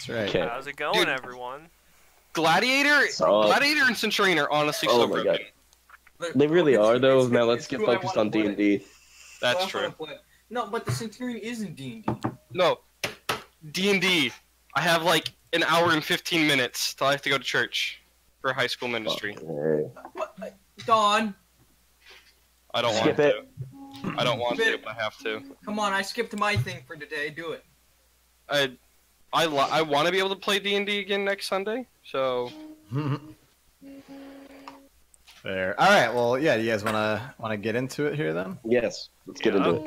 That's right. Okay. How's it going, Dude. everyone? Gladiator and Centurion are honestly Oh so my broken. God. They really are, though. Now let's get who I focused wanna on play. D&D. That's Who I true. wanna play. No, but the Centurion isn't D&D. No, D&D. I have like an hour and 15 minutes till I have to go to church for high school ministry. Okay. What? Dawn, I don't Skip want it. to. I don't want to, but I have to. come on, I skipped my thing for today. Do it. I want to be able to play D&D again next Sunday. So There. All right. Well, yeah. Do you guys wanna get into it here then? Yes, let's get into it.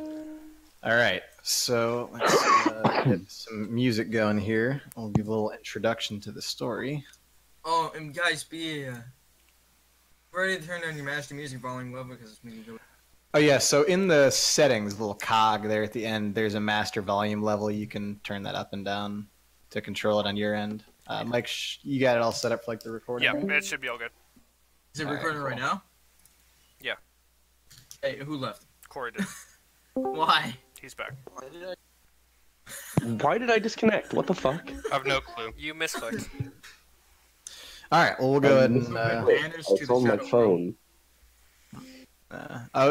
All right. So let's get some music going here. I'll give a little introduction to the story. Oh, and guys, be ready to turn down your master music volume level because it's me. Oh yeah. So in the settings, little cog there at the end, there's a master volume level. You can turn that up and down to control it on your end. Mike, you got it all set up for like the recording. Yeah, right? it should be all good. Is it All right, recording cool. right now? Yeah. Hey, who left? Corey did. Why? He's back. Why did I disconnect? What the fuck? I have no clue. You misclicked. All right. Well, we'll go ahead and. Manners to It's the on my shadow. phone.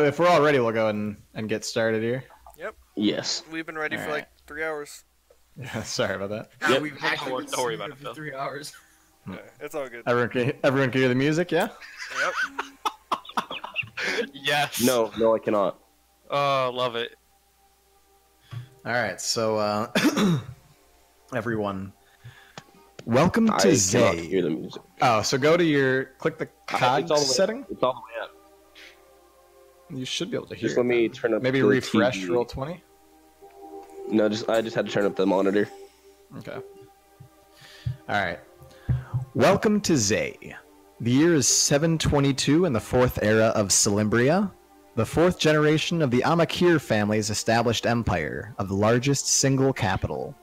If we're all ready, we'll go ahead and get started here. Yes. We've been ready for Alright. like 3 hours. Yeah, sorry about that. Yeah, Yep. we've actually Don't been worry sitting about here it, for Phil. 3 hours. Yeah, it's all good. Everyone can hear the music, yeah? Yep. Yes. No, I cannot. Oh, love it. All right, so everyone, welcome I to cannot Zay. hear the music. Oh, so click the cog It's all the way- setting. It's all the way up. You should be able to hear. Just let it me then. turn up. Maybe the refresh TV. roll 20. No, I just had to turn up the monitor. Okay. All right. Welcome to Zay. The year is 722 in the fourth era of Celembria, the fourth generation of the Amakir family's established empire of the largest single capital.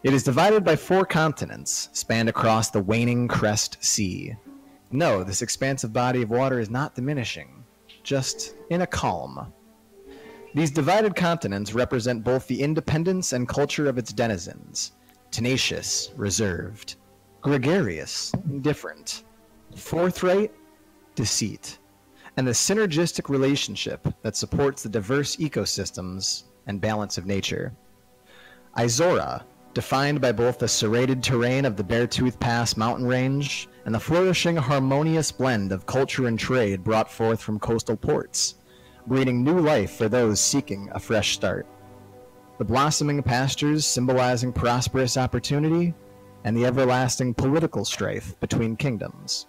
It is divided by 4 continents, spanned across the waning Crest Sea. No, this expansive body of water is not diminishing, just in a calm. These divided continents represent both the independence and culture of its denizens. Tenacious, reserved. Gregarious, indifferent. Forthright, deceit. And the synergistic relationship that supports the diverse ecosystems and balance of nature. Izora, defined by both the serrated terrain of the Beartooth Pass mountain range and the flourishing harmonious blend of culture and trade brought forth from coastal ports, breeding new life for those seeking a fresh start. The blossoming pastures symbolizing prosperous opportunity and the everlasting political strife between kingdoms.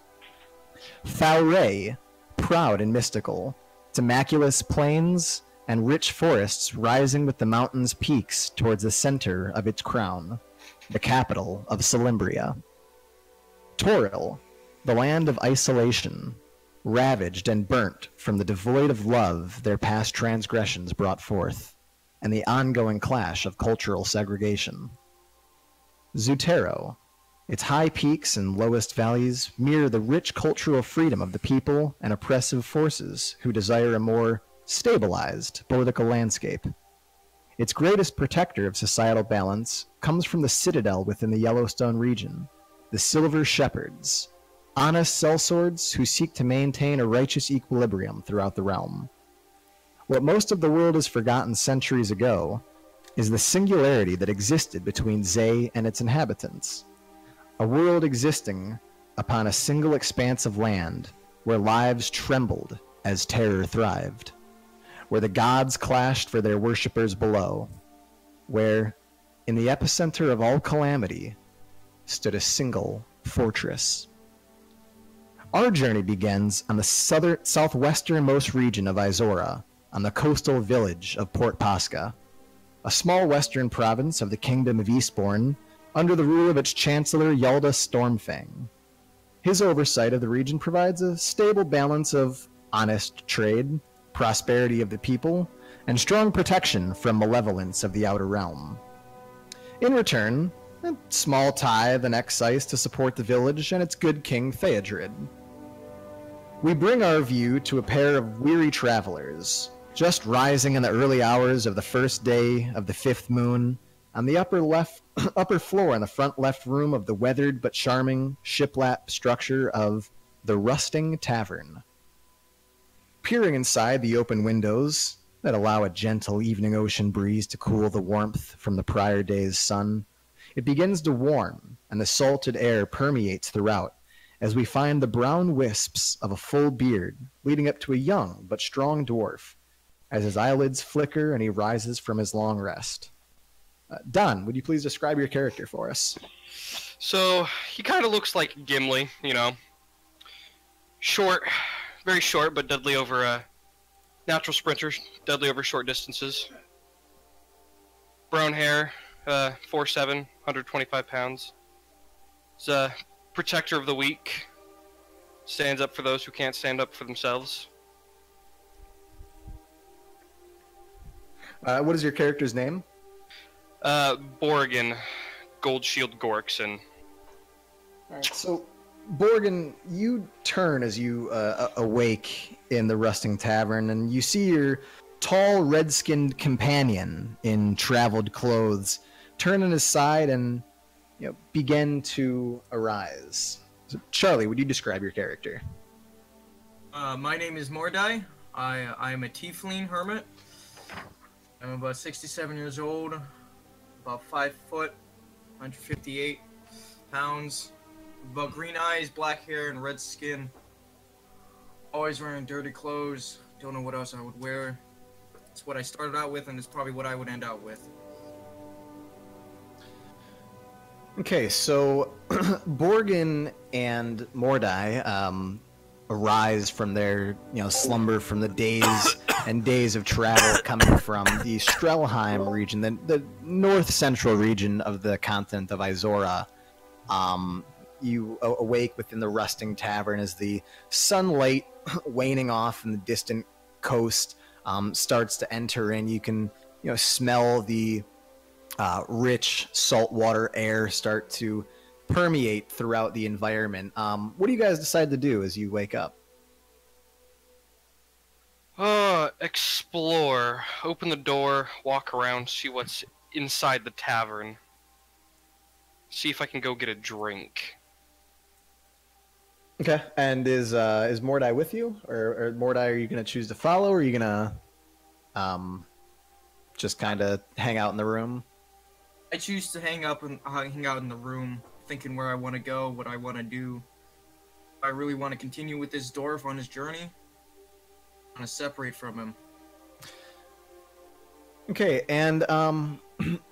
Faure, proud and mystical, its immaculate plains and rich forests rising with the mountain's peaks towards the center of its crown, the capital of Celembria. Toril, the land of isolation, ravaged and burnt from the devoid of love their past transgressions brought forth, and the ongoing clash of cultural segregation. Zutero, its high peaks and lowest valleys mirror the rich cultural freedom of the people and oppressive forces who desire a more stabilized political landscape. Its greatest protector of societal balance comes from the citadel within the Yellowstone region, the Silver Shepherds, honest sellswords who seek to maintain a righteous equilibrium throughout the realm. What most of the world has forgotten centuries ago is the singularity that existed between Zay and its inhabitants. A world existing upon a single expanse of land where lives trembled as terror thrived, where the gods clashed for their worshippers below, where, in the epicenter of all calamity, stood a single fortress. Our journey begins on the southwesternmost region of Izora, on the coastal village of Port Posca, a small western province of the Kingdom of Eastbourne, under the rule of its chancellor Yalda Stormfang. His oversight of the region provides a stable balance of honest trade, prosperity of the people, and strong protection from malevolence of the outer realm. In return, a small tithe and excise to support the village and its good king Theodred. We bring our view to a pair of weary travelers, just rising in the early hours of the first day of the 5th moon, on the upper floor in the front left room of the weathered but charming shiplap structure of the Rusting Tavern. Peering inside the open windows that allow a gentle evening ocean breeze to cool the warmth from the prior day's sun, it begins to warm, and the salted air permeates throughout, as we find the brown wisps of a full beard leading up to a young but strong dwarf, as his eyelids flicker and he rises from his long rest. Don, would you please describe your character for us? So, he kind of looks like Gimli, you know. Short, very short, but deadly over natural sprinter, deadly over short distances. Brown hair, 4'7", 125 pounds. He's a protector of the weak. Stands up for those who can't stand up for themselves. What is your character's name? Borgin, Goldshield Gorkson. Alright, so Borgin, you turn as you awake in the Rusting Tavern, and you see your tall, red-skinned companion in traveled clothes turn on his side and begin to arise. So, Charlie, would you describe your character? My name is Mordai. I am a tiefling hermit. I'm about 67 years old, about 5 foot, 158 pounds, about green eyes, black hair, and red skin. Always wearing dirty clothes. Don't know what else I would wear. It's what I started out with, and it's probably what I would end out with. Okay, so Borgin and Mordai arise from their slumber from the days and days of travel coming from the Strelheim region, the north-central region of the continent of Izora. You awake within the Rusting Tavern as the sunlight waning off in the distant coast starts to enter in. You can smell the rich saltwater air start to permeate throughout the environment. What do you guys decide to do as you wake up? Explore. Open the door, walk around, see what's inside the tavern. See if I can go get a drink. Okay, and is Mordai with you, or Mordai, are you gonna choose to follow, or are you gonna just kind of hang out in the room? I choose to hang out in the room, thinking where I want to go, what I want to do. I really want to continue with this dwarf on his journey. I want to separate from him. Okay, and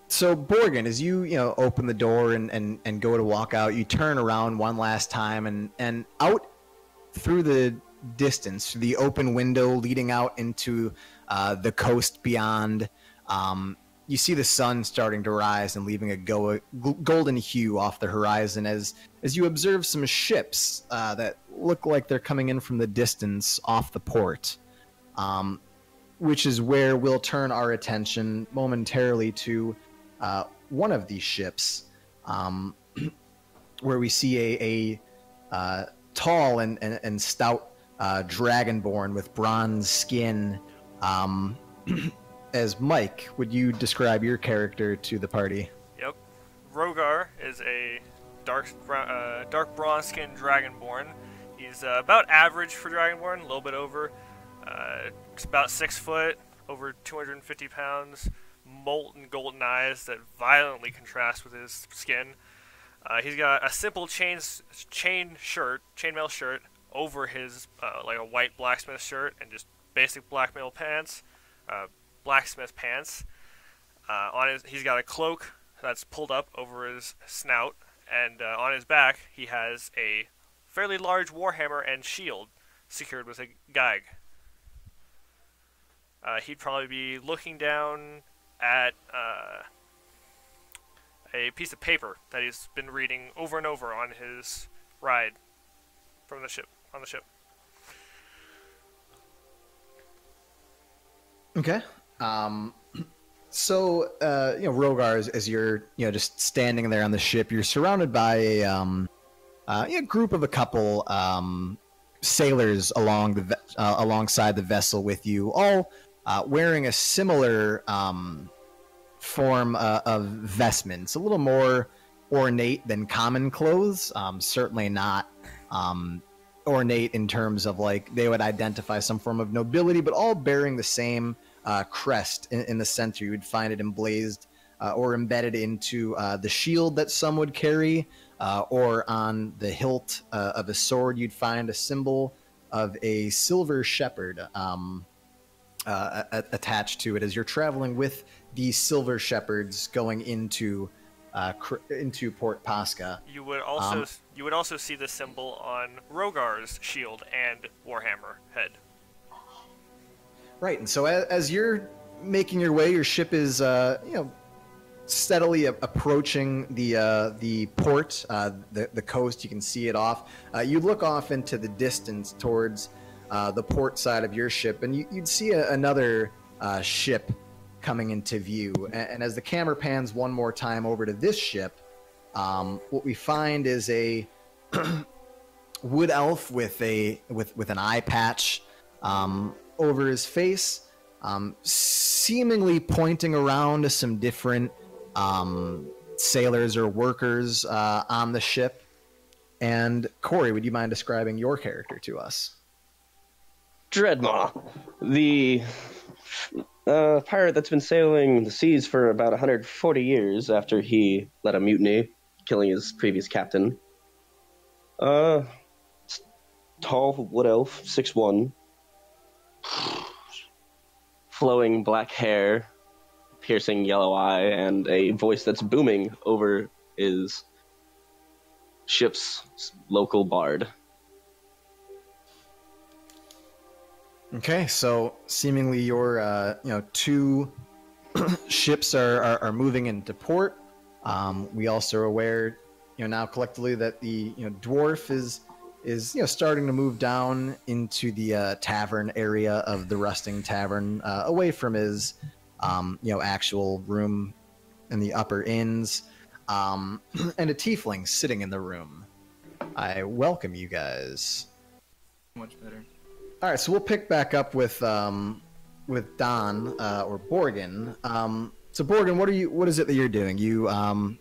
so Borgin, as you open the door and go to walk out, you turn around one last time and out through the distance, the open window leading out into the coast beyond. You see the sun starting to rise and leaving a golden hue off the horizon as you observe some ships that look like they're coming in from the distance off the port, which is where we'll turn our attention momentarily to one of these ships, where we see a tall and stout dragonborn with bronze skin. As Mike, would you describe your character to the party? Yep. Rogar is a dark bronze-skinned dragonborn. He's about average for dragonborn, a little bit over. It's about 6 foot, over 250 pounds, molten golden eyes that violently contrast with his skin. He's got a simple chainmail shirt over his like a white blacksmith shirt, and just basic blacksmith pants. He's got a cloak that's pulled up over his snout, and on his back he has a fairly large warhammer and shield secured with a gag. He'd probably be looking down at a piece of paper that he's been reading over and over on his ride from the ship. On the ship. Okay. So, Rogar, as you're, just standing there on the ship, you're surrounded by a group of a couple sailors alongside the vessel with you, all wearing a similar form of vestments, a little more ornate than common clothes. Certainly not ornate in terms of like they would identify some form of nobility, but all bearing the same crest in the center. You would find it emblazed or embedded into the shield that some would carry, or on the hilt of a sword. You'd find a symbol of a silver shepherd attached to it as you're traveling with these silver shepherds going into Port Pascha. You would also see the symbol on Rogar's shield and warhammer head. Right, and so as you're making your way, your ship is steadily approaching the port, the coast. You can see it off. You look off into the distance towards the port side of your ship, and you'd see another ship coming into view. And as the camera pans one more time over to this ship, what we find is a wood elf with an eye patch over his face, seemingly pointing around to some different sailors or workers on the ship. And Corey, would you mind describing your character to us? Dreadmaw, the pirate that's been sailing the seas for about 140 years after he led a mutiny, killing his previous captain. Tall wood elf, 6'1", flowing black hair, piercing yellow eye, and a voice that's booming over his ship's local bard. Okay, so seemingly your two ships are moving into port. We also are aware, now collectively that the dwarf is starting to move down into the tavern area of the Rusting Tavern, away from his actual room in the upper inns, and a tiefling sitting in the room. I welcome you guys. Much better. All right, so we'll pick back up with Don or Borgin. So Borgin, what is it that you're doing? You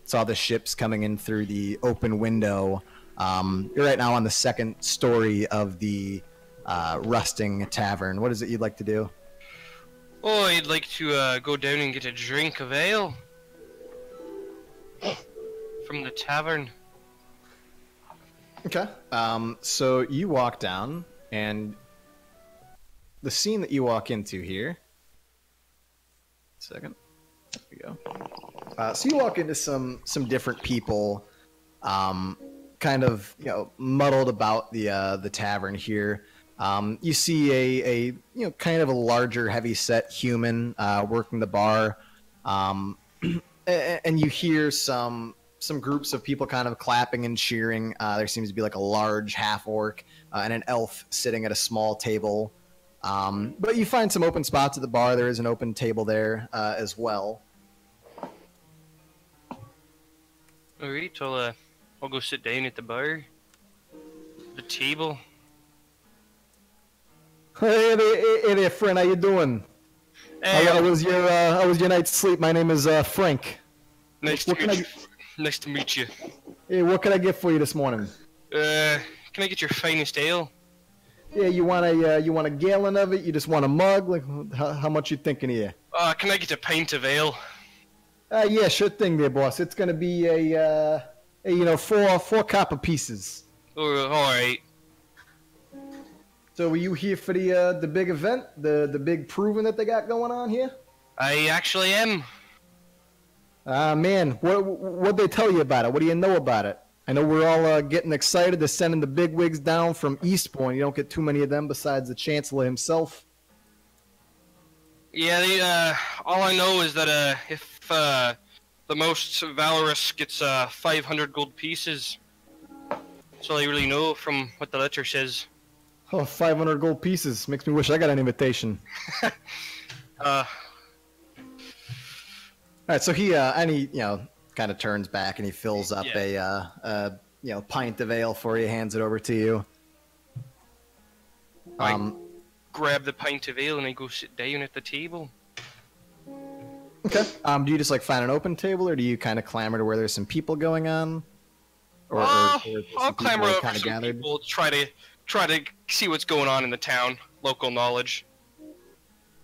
saw the ships coming in through the open window. You're right now on the second story of the Rusting Tavern. What is it you'd like to do? Oh, I'd like to go down and get a drink of ale from the tavern. Okay. So you walk down, and the scene that you walk into here. Second. There we go. So you walk into some different people, kind of muddled about the tavern here. You see a kind of a larger, heavy-set human working the bar, and you hear some groups of people kind of clapping and cheering. There seems to be like a large half-orc and an elf sitting at a small table. But you find some open spots at the bar. There is an open table there as well. Alright, I'll go sit down at the bar. The table. Hey there, friend. How you doing? Hey, How was your night's sleep? My name is Frank. nice to meet you. Hey, what can I get for you this morning? Can I get your finest ale? Yeah, you want a gallon of it? You just want a mug? Like, how much you thinking here? Can I get a pint of ale? Yeah, sure thing, there, boss. It's gonna be a four copper pieces. Oh, all right. So, were you here for the big event, the big proving that they got going on here? I actually am. Man, what'd they tell you about it? What do you know about it? I know we're all getting excited. They're sending the big wigs down from Eastbourne. You don't get too many of them besides the Chancellor himself. Yeah, all I know is that if the most valorous gets 500 gold pieces, that's all I really know from what the letter says. Oh, 500 gold pieces. Makes me wish I got an invitation. All right, so he kind of turns back and he fills up a pint of ale for you, hands it over to you. I grab the pint of ale and I go sit down at the table. Okay. Do you just like find an open table, or do you kind of clamber to where there's some people going on? Or I'll clamber over some people, try to see what's going on in the town, local knowledge.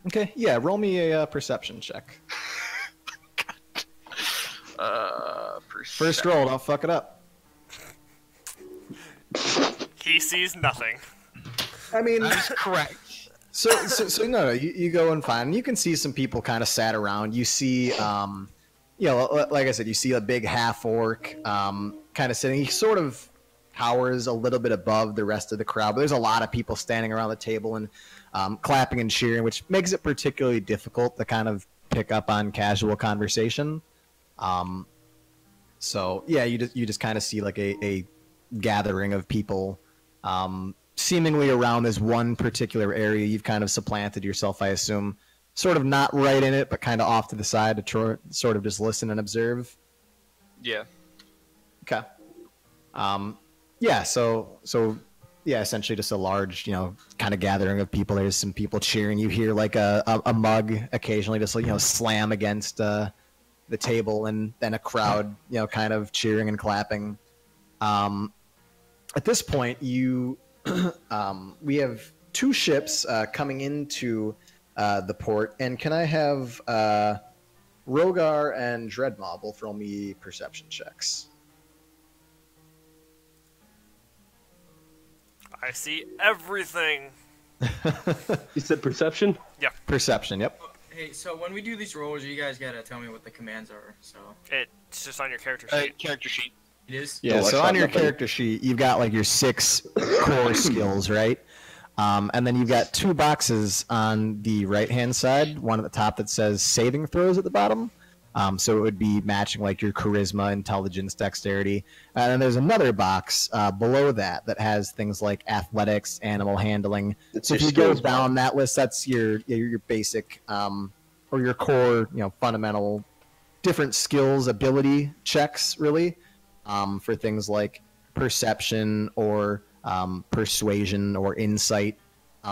Okay, yeah, roll me a perception check. First roll, don't fuck it up. He sees nothing. I mean, That's correct. So no, you go and find. You can see some people kind of sat around. You see, like I said, you see a big half orc kind of sitting. He sort of towers a little bit above the rest of the crowd, but there's a lot of people standing around the table and clapping and cheering, which makes it particularly difficult to kind of pick up on casual conversation. So yeah, you just kind of see like a gathering of people, seemingly around this one particular area. You've kind of supplanted yourself, I assume, sort of not right in it, but kind of off to the side to sort of just listen and observe. Yeah. Okay. Yeah. So yeah, essentially just a large, kind of gathering of people. There's some people cheering. You hear like a mug occasionally just slam against the table, and then a crowd, kind of cheering and clapping. At this point, we have two ships coming into the port, and can I have Rogar and Dreadmaw both roll me perception checks? I see everything. You said perception? Yeah. Perception, yep. Hey, so when we do these rolls, you guys gotta tell me what the commands are. So It's just on your character sheet. Character sheet. it is. Yeah, Oh, I so shot on your nothing. character sheet, you've got like your 6 core skills, right? And then you've got 2 boxes on the right-hand side, one at the top that says saving throws at the bottom. So it would be matching like your charisma, intelligence, dexterity. And then there's another box below that has things like athletics, animal handling. It's So if your you go skills down that list, that's your basic or your core, fundamental different skills, ability checks, really, for things like perception or persuasion or insight.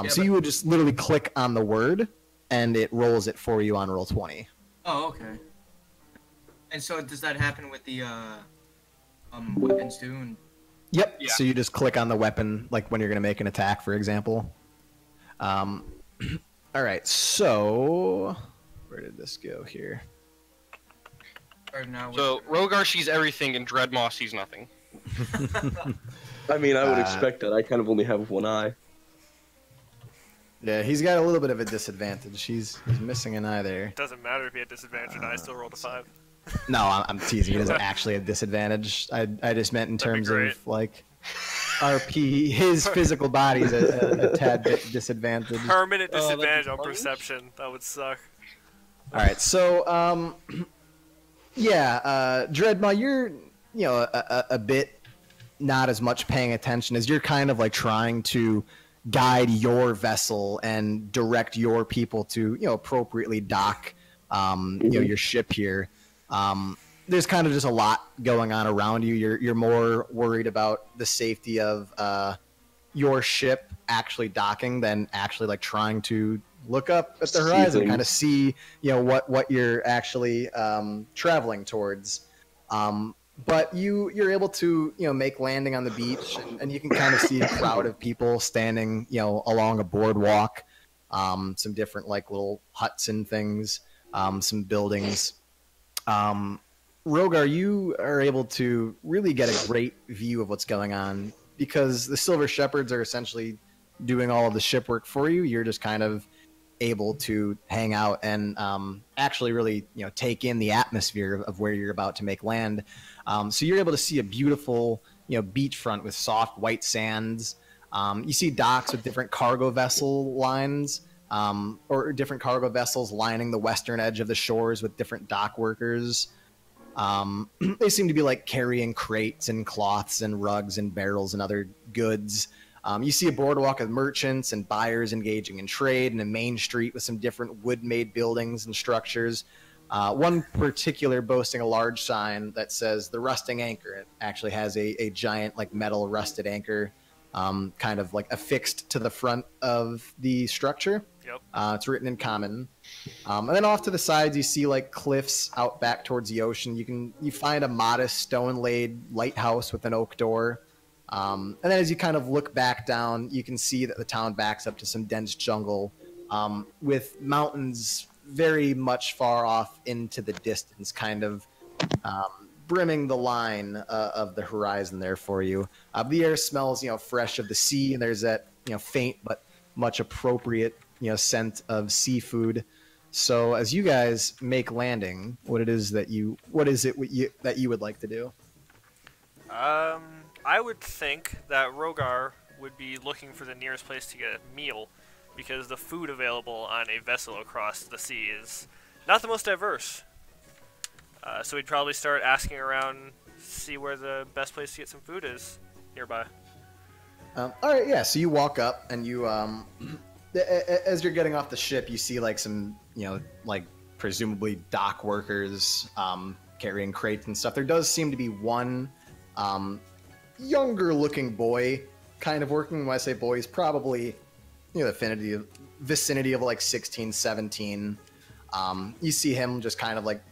So you would just literally click on the word, and it rolls it for you on Roll20. Oh, okay. And so does that happen with the weapons too? And Yep. Yeah. So you just click on the weapon, like when you're going to make an attack, for example. All right. So where did this go here? or now So Rogar sees everything and Dreadmaw sees nothing. I mean, I would expect that. I kind of only have one eye. Yeah, he's got a little bit of a disadvantage. He's missing an eye there. Doesn't matter if he had disadvantage and I still rolled a 5. No, I'm teasing. He doesn't actually have disadvantage. I just meant in That'd be terms great. of like RP. His physical body's a tad bit disadvantaged. Permanent Oh, that'd be disadvantage on fun. perception. That would suck. All right, so Dreadmaw, you're a bit not as much paying attention as you're kind of like trying to guide your vessel and direct your people to appropriately dock your ship here. There's kind of just a lot going on around you. You're more worried about the safety of your ship actually docking than actually like trying to look up at the horizon, things. kind of see what you're actually traveling towards. But you're able to make landing on the beach, and you can kind of see a crowd of people standing along a boardwalk, some different like little huts and things, some buildings. Rogar, you are able to really get a great view of what's going on because the Silver Shepherds are essentially doing all of the ship work for you. You're just kind of able to hang out and actually really take in the atmosphere of where you're about to make land. So you're able to see a beautiful beachfront with soft white sands. You see docks with different cargo vessel lines, or different cargo vessels lining the western edge of the shores with different dock workers. They seem to be like carrying crates and cloths and rugs and barrels and other goods. You see a boardwalk of merchants and buyers engaging in trade, and a main street with some different wood-made buildings and structures. One particular boasting a large sign that says the Rusting Anchor. It actually has a giant like metal rusted anchor kind of like affixed to the front of the structure. Yep. It's written in common. And then off to the sides, you see like cliffs out back towards the ocean. You find a modest stone-laid lighthouse with an oak door. And then as you kind of look back down, you can see that the town backs up to some dense jungle, with mountains very much far off into the distance, kind of brimming the line of the horizon there for you. The air smells, fresh of the sea, and there's that, faint but much appropriate, scent of seafood. So as you guys make landing, what is it that you would like to do? I would think that Rogar would be looking for the nearest place to get a meal, because the food available on a vessel across the sea is not the most diverse. So we'd probably start asking around, see where the best place to get some food is nearby. All right, yeah. So you walk up, and you, as you're getting off the ship, you see like some, like presumably dock workers carrying crates and stuff. There does seem to be one younger-looking boy kind of working. When I say boy, he's probably, the vicinity of like 16, 17. You see him just kind of like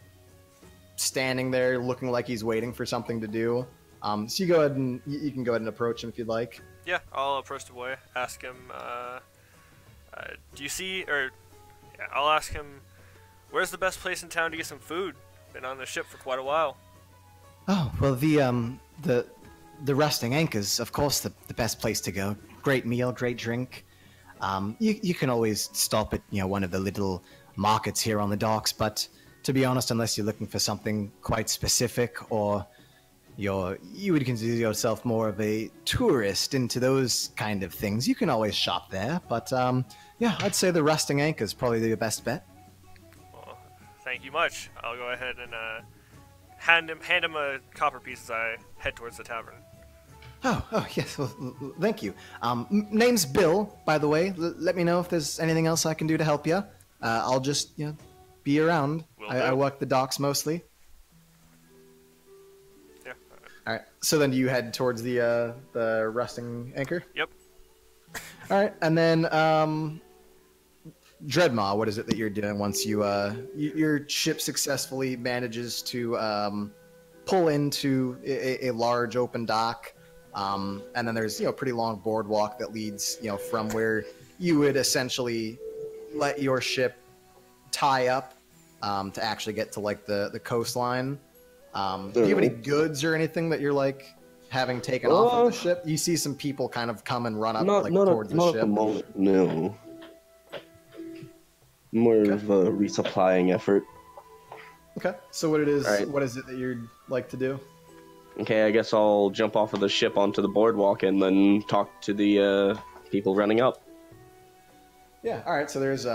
standing there looking like he's waiting for something to do. So you go ahead and you can go ahead and approach him if you'd like. Yeah, I'll approach the boy, ask him, do you see, I'll ask him, where's the best place in town to get some food? Been on the ship for quite a while. Oh, well, the Rusting Anchor's, of course, the best place to go. Great meal, great drink. You can always stop at, one of the little markets here on the docks, but to be honest, unless you're looking for something quite specific, or you would consider yourself more of a tourist into those kind of things, you can always shop there. But yeah, I'd say the Rusting Anchor is probably your best bet. Well, thank you much. I'll go ahead and hand him a copper piece as I head towards the tavern. Oh yes. Well, thank you. Name's Bill, by the way. Let me know if there's anything else I can do to help you. I'll just be around. I work the docks mostly. Yeah. All right. So then, do you head towards the Rusting Anchor? Yep. All right, and then Dreadmaw, what is it that you're doing once your ship successfully manages to pull into a large open dock, and then there's a pretty long boardwalk that leads from where you would essentially let your ship tie up to actually get to like the coastline. Do you have any goods or anything that you're like having taken off of the ship? You see some people kind of come and run up towards the ship. Not at the moment, no. More of a resupplying effort. Okay, so what is it that you'd like to do? Okay, I guess I'll jump off of the ship onto the boardwalk and then talk to the people running up. Yeah, all right, so there's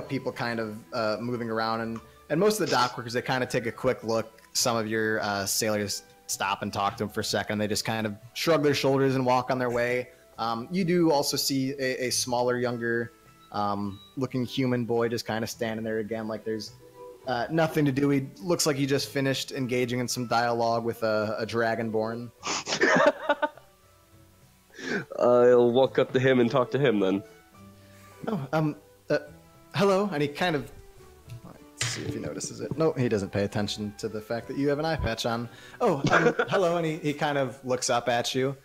people kind of moving around, and most of the dock workers, they kind of take a quick look. Some of your sailors stop and talk to them for a second. They just kind of shrug their shoulders and walk on their way. You do also see a smaller, younger looking human boy just kind of standing there again, like there's nothing to do. He looks like he just finished engaging in some dialogue with a dragonborn. I'll walk up to him and talk to him then. Oh, hello, and he kind of... Let's see if he notices it. No, he doesn't pay attention to the fact that you have an eye patch on. Oh, hello, and he kind of looks up at you.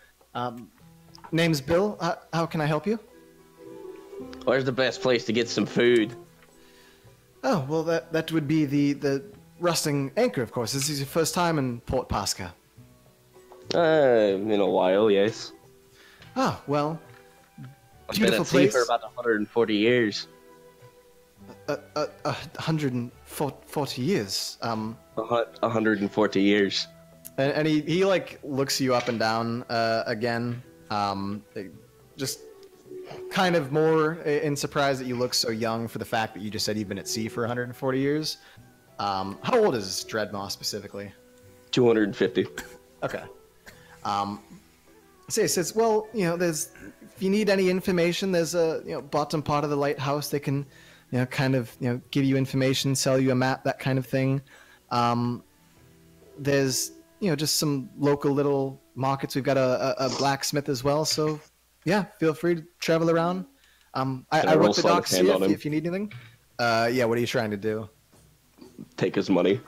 Name's Bill. How can I help you? Where's the best place to get some food? Oh, well, that would be the Rusting Anchor, of course. This is your first time in Port Pasca. In a while, yes. Oh, well, I've been at sea for about 140 years. 140 years. 140 years. And he like looks you up and down again. Just kind of more in surprise that you look so young for the fact that you just said you've been at sea for 140 years. How old is Dreadmaw specifically? 250. Okay. So he says, well, there's, if you need any information, there's a, bottom part of the lighthouse. They can, give you information, sell you a map, that kind of thing. There's just some local little markets. We've got a blacksmith as well. So, yeah, feel free to travel around. I roll work the sleight of docks hand here on him? if you need anything. Yeah, what are you trying to do? Take his money.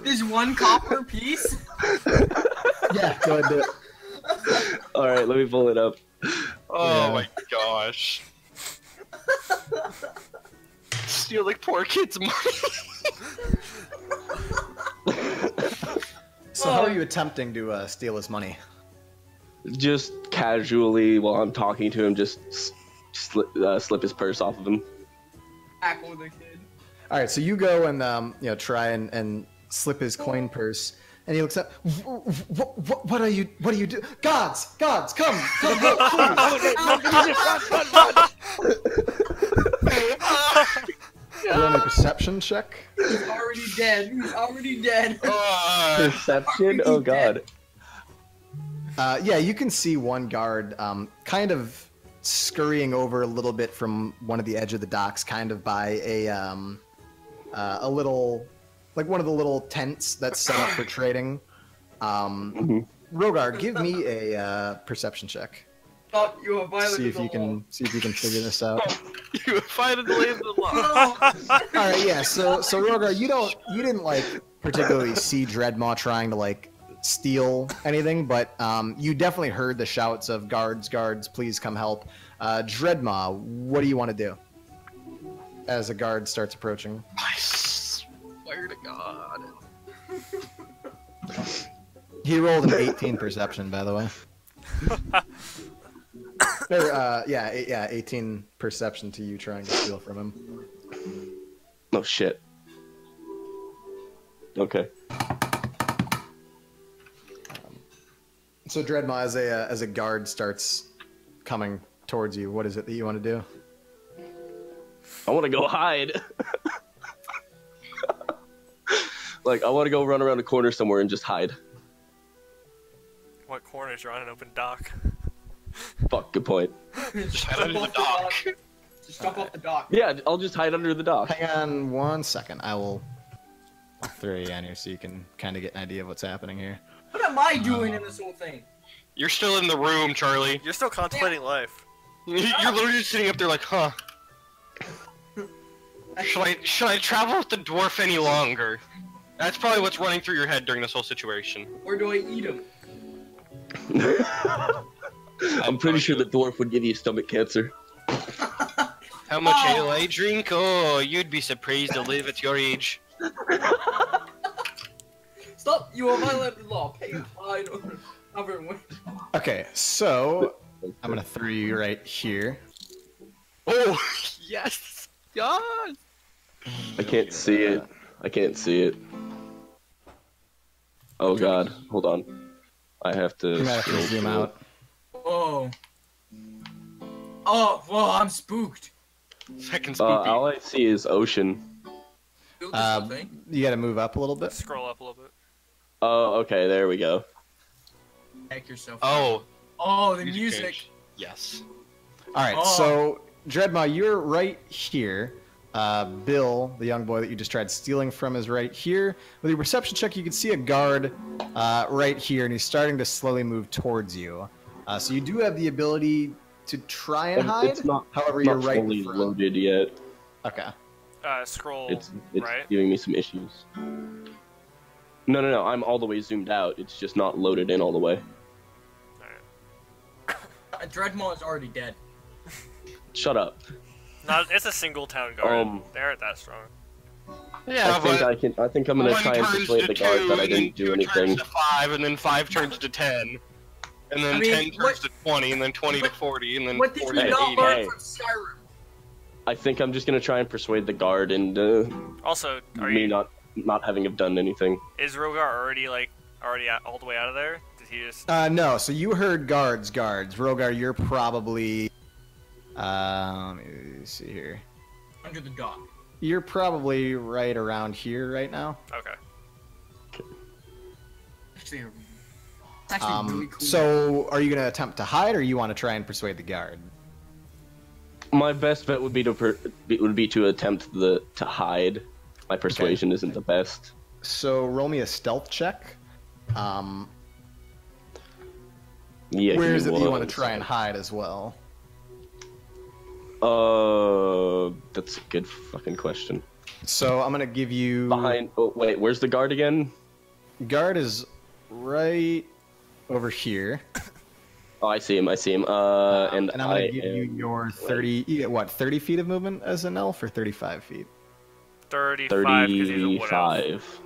There's one copper piece. Yeah, go ahead and do it. All right, let me pull it up. Oh Yeah. my gosh. Stealing poor kids' money. So, how are you attempting to steal his money? Just casually, while I'm talking to him, just slip his purse off of him. Tackle the kid. All right, so you go and try and slip his coin purse, and he looks up. What are you doing? Gods, come, please. Run a perception check. He's already dead. He's already dead. Perception? Oh god. Yeah, you can see one guard kind of scurrying over a little bit from one of the edge of the docks, kind of by a little, like one of the little tents that's set up for trading. Rogar, give me a perception check. Thought you were violating See if the you can figure this out. You violated the law. law. All right, yeah. So Rogar, you didn't like particularly see Dreadmaw trying to like steal anything, but you definitely heard the shouts of guards, please come help. Dreadmaw, what do you want to do as a guard starts approaching? I swear to God. He rolled an 18 perception, by the way. Yeah, 18 perception to you trying to steal from him. Oh shit. Okay. So Dreadmaw, as a guard starts coming towards you, what is it that you want to do? I want to go hide. Like, I want to go run around a corner somewhere and just hide. What corners are on an open dock? Fuck, good point. Just Head under jump the off dock. Just jump off the dock. Yeah, I'll just hide under the dock. Hang on 1 second. I'll throw you on here so you can kind of get an idea of what's happening here. What am I doing in this whole thing? You're still in the room, Charlie. You're still contemplating life. You're literally just sitting up there like, huh? Should I travel with the dwarf any longer? That's probably what's running through your head during this whole situation. Or do I eat him? I'm pretty sure the dwarf would give you stomach cancer. How much ale I drink? Oh, you'd be surprised to live at your age. Stop! You are violating the law. Pay a fine or everyone. Okay, so I'm gonna throw you right here. Oh, yes! Yes! I can't see it. I can't see it. Oh god, hold on. I have to. You might have to zoom out. Oh. Oh, well, I'm spooked. Second spoopy. All I see is ocean. Feel this whole thing? You got to move up a little bit. Scroll up a little bit. Oh, okay, there we go. Hack yourself. Oh, Oh, the music. change. Yes. All right, Oh. so Dreadmaw, you're right here. Bill, the young boy that you just tried stealing from, is right here. With your perception check, you can see a guard right here, and he's starting to slowly move towards you. So you do have the ability to try and hide. It's not. However, Not you're right fully in front. loaded yet. Okay. Scroll It's right. giving me some issues. No. I'm all the way zoomed out. It's just not loaded in all the way. Dreadmaw is already dead. Shut up. It's a single town guard. Um, They aren't that strong. Yeah, I think I'm gonna one try and turns persuade to the guard 2, that I and then didn't do 2 anything. turns to 5, and then 5 turns to 10. And then I mean, 10 turns to 20, and then 20 to 40, and then What did 40 you to not 80. learn Hey. from Skyrim? I think I'm just gonna try and persuade the guard and Also, me not having have done anything. is Rogar already all the way out of there? Did he just? No, so you heard guards. Rogar, you're probably... let me see here. Under the dock. You're probably right around here right now. Okay. Actually, it's actually really cool. So, are you going to attempt to hide, or you want to try and persuade the guard? My best bet would be to attempt to hide. My persuasion isn't the best. So roll me a stealth check. Yeah. Where give is me it that you want one to try and second. hide as well? That's a good fucking question. So I'm gonna give you Behind. Oh wait, where's the guard again? guard is right over here, Oh, I see him. And and I'm gonna I give you am your 30. You get what? 30 feet of movement as an elf, or 35 feet? 35 because he's a wood elf. 35.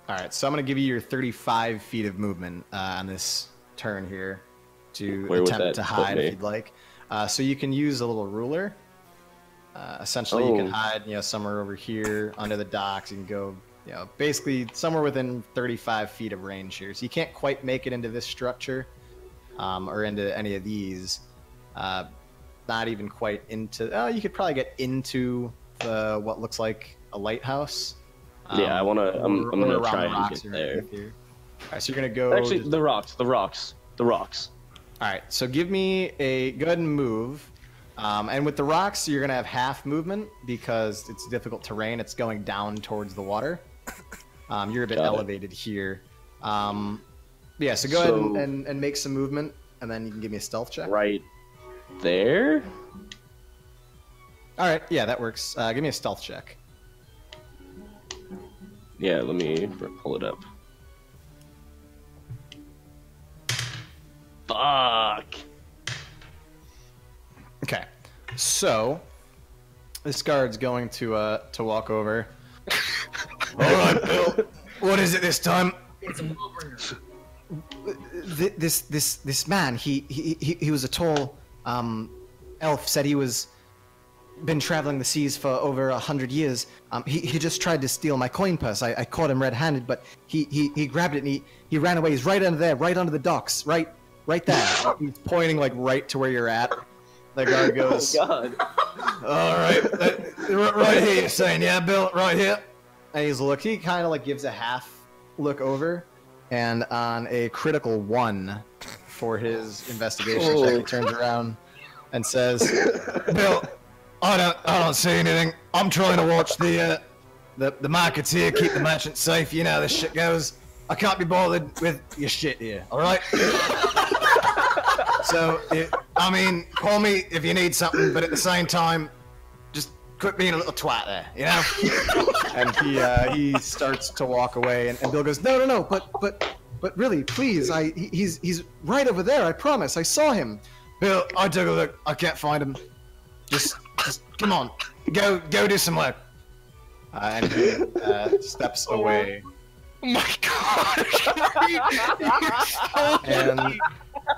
All right, so I'm gonna give you your 35 feet of movement on this turn here to Where would attempt that to put hide me? if you'd like. So you can use a little ruler. Essentially, you can Oh. hide, somewhere over here under the docks. You can go, basically somewhere within 35 feet of range here. So you can't quite make it into this structure, or into any of these. Not even quite into. Oh, you could probably get into what looks like a lighthouse. Yeah, I wanna. I'm or gonna around try the and rocks get or there. underneath here. All right, so you're gonna go. Actually, just- the rocks. All right, so give me go ahead and move. And with the rocks, you're gonna have half movement because it's difficult terrain. It's going down towards the water. You're a bit Got it. elevated here. Yeah, so go So- ahead and make some movement, and then you can give me a stealth check. Right there. All right, yeah, that works. Give me a stealth check. Yeah, let me pull it up. Fuck. Okay, so this guard's going to walk over. All right, Bill. What is it this time? It's a Wilburger. This man, he was a tall elf. Said he was been traveling the seas for over 100 years. He just tried to steal my coin purse. I caught him red-handed, but he grabbed it and he ran away. He's right under there, right under the docks, right there. He's pointing like right to where you're at. The guard goes, Oh God. all right, right here, you're saying, yeah, Bill, right here. And he kind of like gives a half look over, and on a critical 1 for his investigation check, he turns around and says, Bill, I don't see anything. I'm trying to watch the markets here, keep the merchants safe. You know how this shit goes. I can't be bothered with your shit here, all right? So, call me if you need something, but at the same time, just quit being a little twat there, you know? And he starts to walk away, and Bill goes, no, but really, please, he's right over there, I promise, I saw him. Bill, I took a look, I can't find him. Just come on, go do some work. And he steps away. Oh my god! You're so And lucky.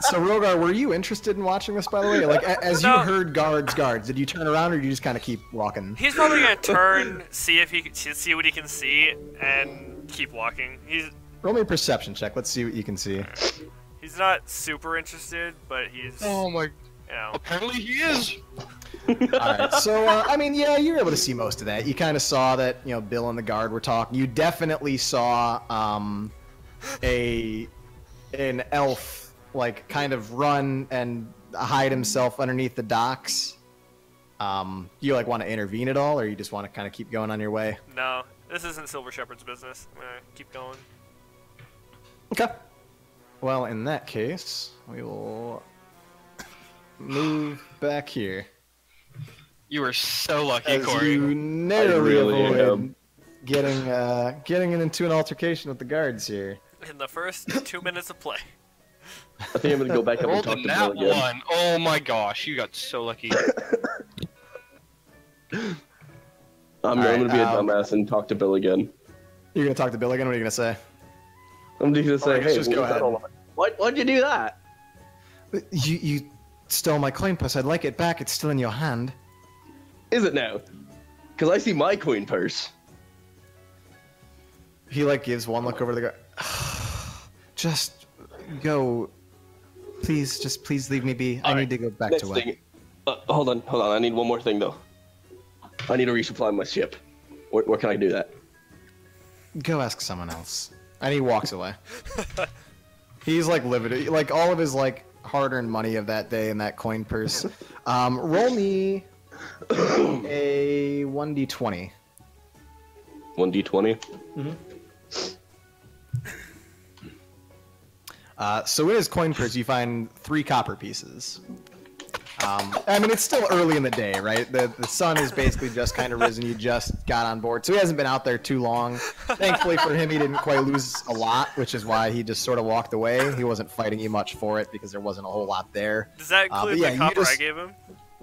so, Rogar, were you interested in watching this, by the way? Like, as you No. heard guards, did you turn around, or did you just kind of keep walking? He's probably gonna turn, see if he can see what he can see, and keep walking. Roll me a perception check. Let's see what you can see. He's not super interested, but he's Oh my. you know. Apparently he is. All right. So, yeah, you were able to see most of that. You kind of saw that, Bill and the guard were talking. You definitely saw an elf like kind of run and hide himself underneath the docks. You like want to intervene at all, or you just want to kind of keep going on your way? No, this isn't Silver Shepherd's business. I'm gonna keep going. Okay. Well, in that case, we will move back here. You were so lucky, As Corey. you narrowly really avoid getting into an altercation with the guards here. In the first 2 minutes of play. I think I'm gonna go back up and Rolled talk a to nat Bill again. 1. Oh my gosh, you got so lucky. I'm Alright, gonna be a dumbass and talk to Bill again. You're gonna talk to Bill again. What are you gonna say? I'm just gonna say, Alright, hey, just go ahead. Why'd you do that? You stole my coin purse. I'd like it back. It's still in your hand. Is it now? Because I see my coin purse. He like gives one look over the guard. Just go, please. Just please leave me be. I need to go back Next to work. thing. Hold on. I need one more thing though. I need to resupply my ship. Where can I do that? Go ask someone else. And he walks away. He's like livid. Like all of his like hard-earned money of that day in that coin purse. Roll me a 1d20. 1d20. So in his coin purse, you find 3 copper pieces. I mean, it's still early in the day, right? The sun is basically just kind of risen. You just got on board, so he hasn't been out there too long. Thankfully for him, he didn't quite lose a lot, which is why he just sort of walked away. He wasn't fighting you much for it because there wasn't a whole lot there. Does that include the copper I gave him?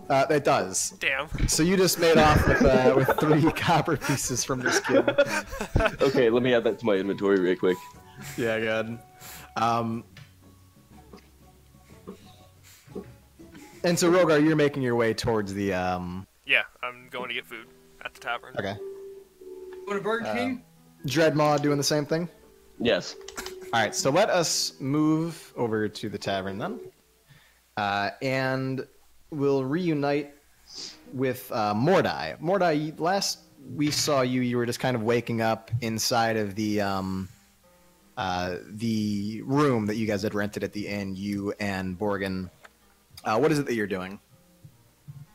It does. Damn. So you just made off with 3 copper pieces from this kid. Okay, let me add that to my inventory real quick. Yeah, good. And so, Rogar, you're making your way towards the, Yeah, I'm going to get food at the tavern. Okay. Go to Burger King? Dreadmaw doing the same thing? Yes. Alright, so let us move over to the tavern then. And we'll reunite with Mordai. Mordai, last we saw you, you were just kind of waking up inside of the room that you guys had rented at the inn, you and Borgin. What is it that you're doing?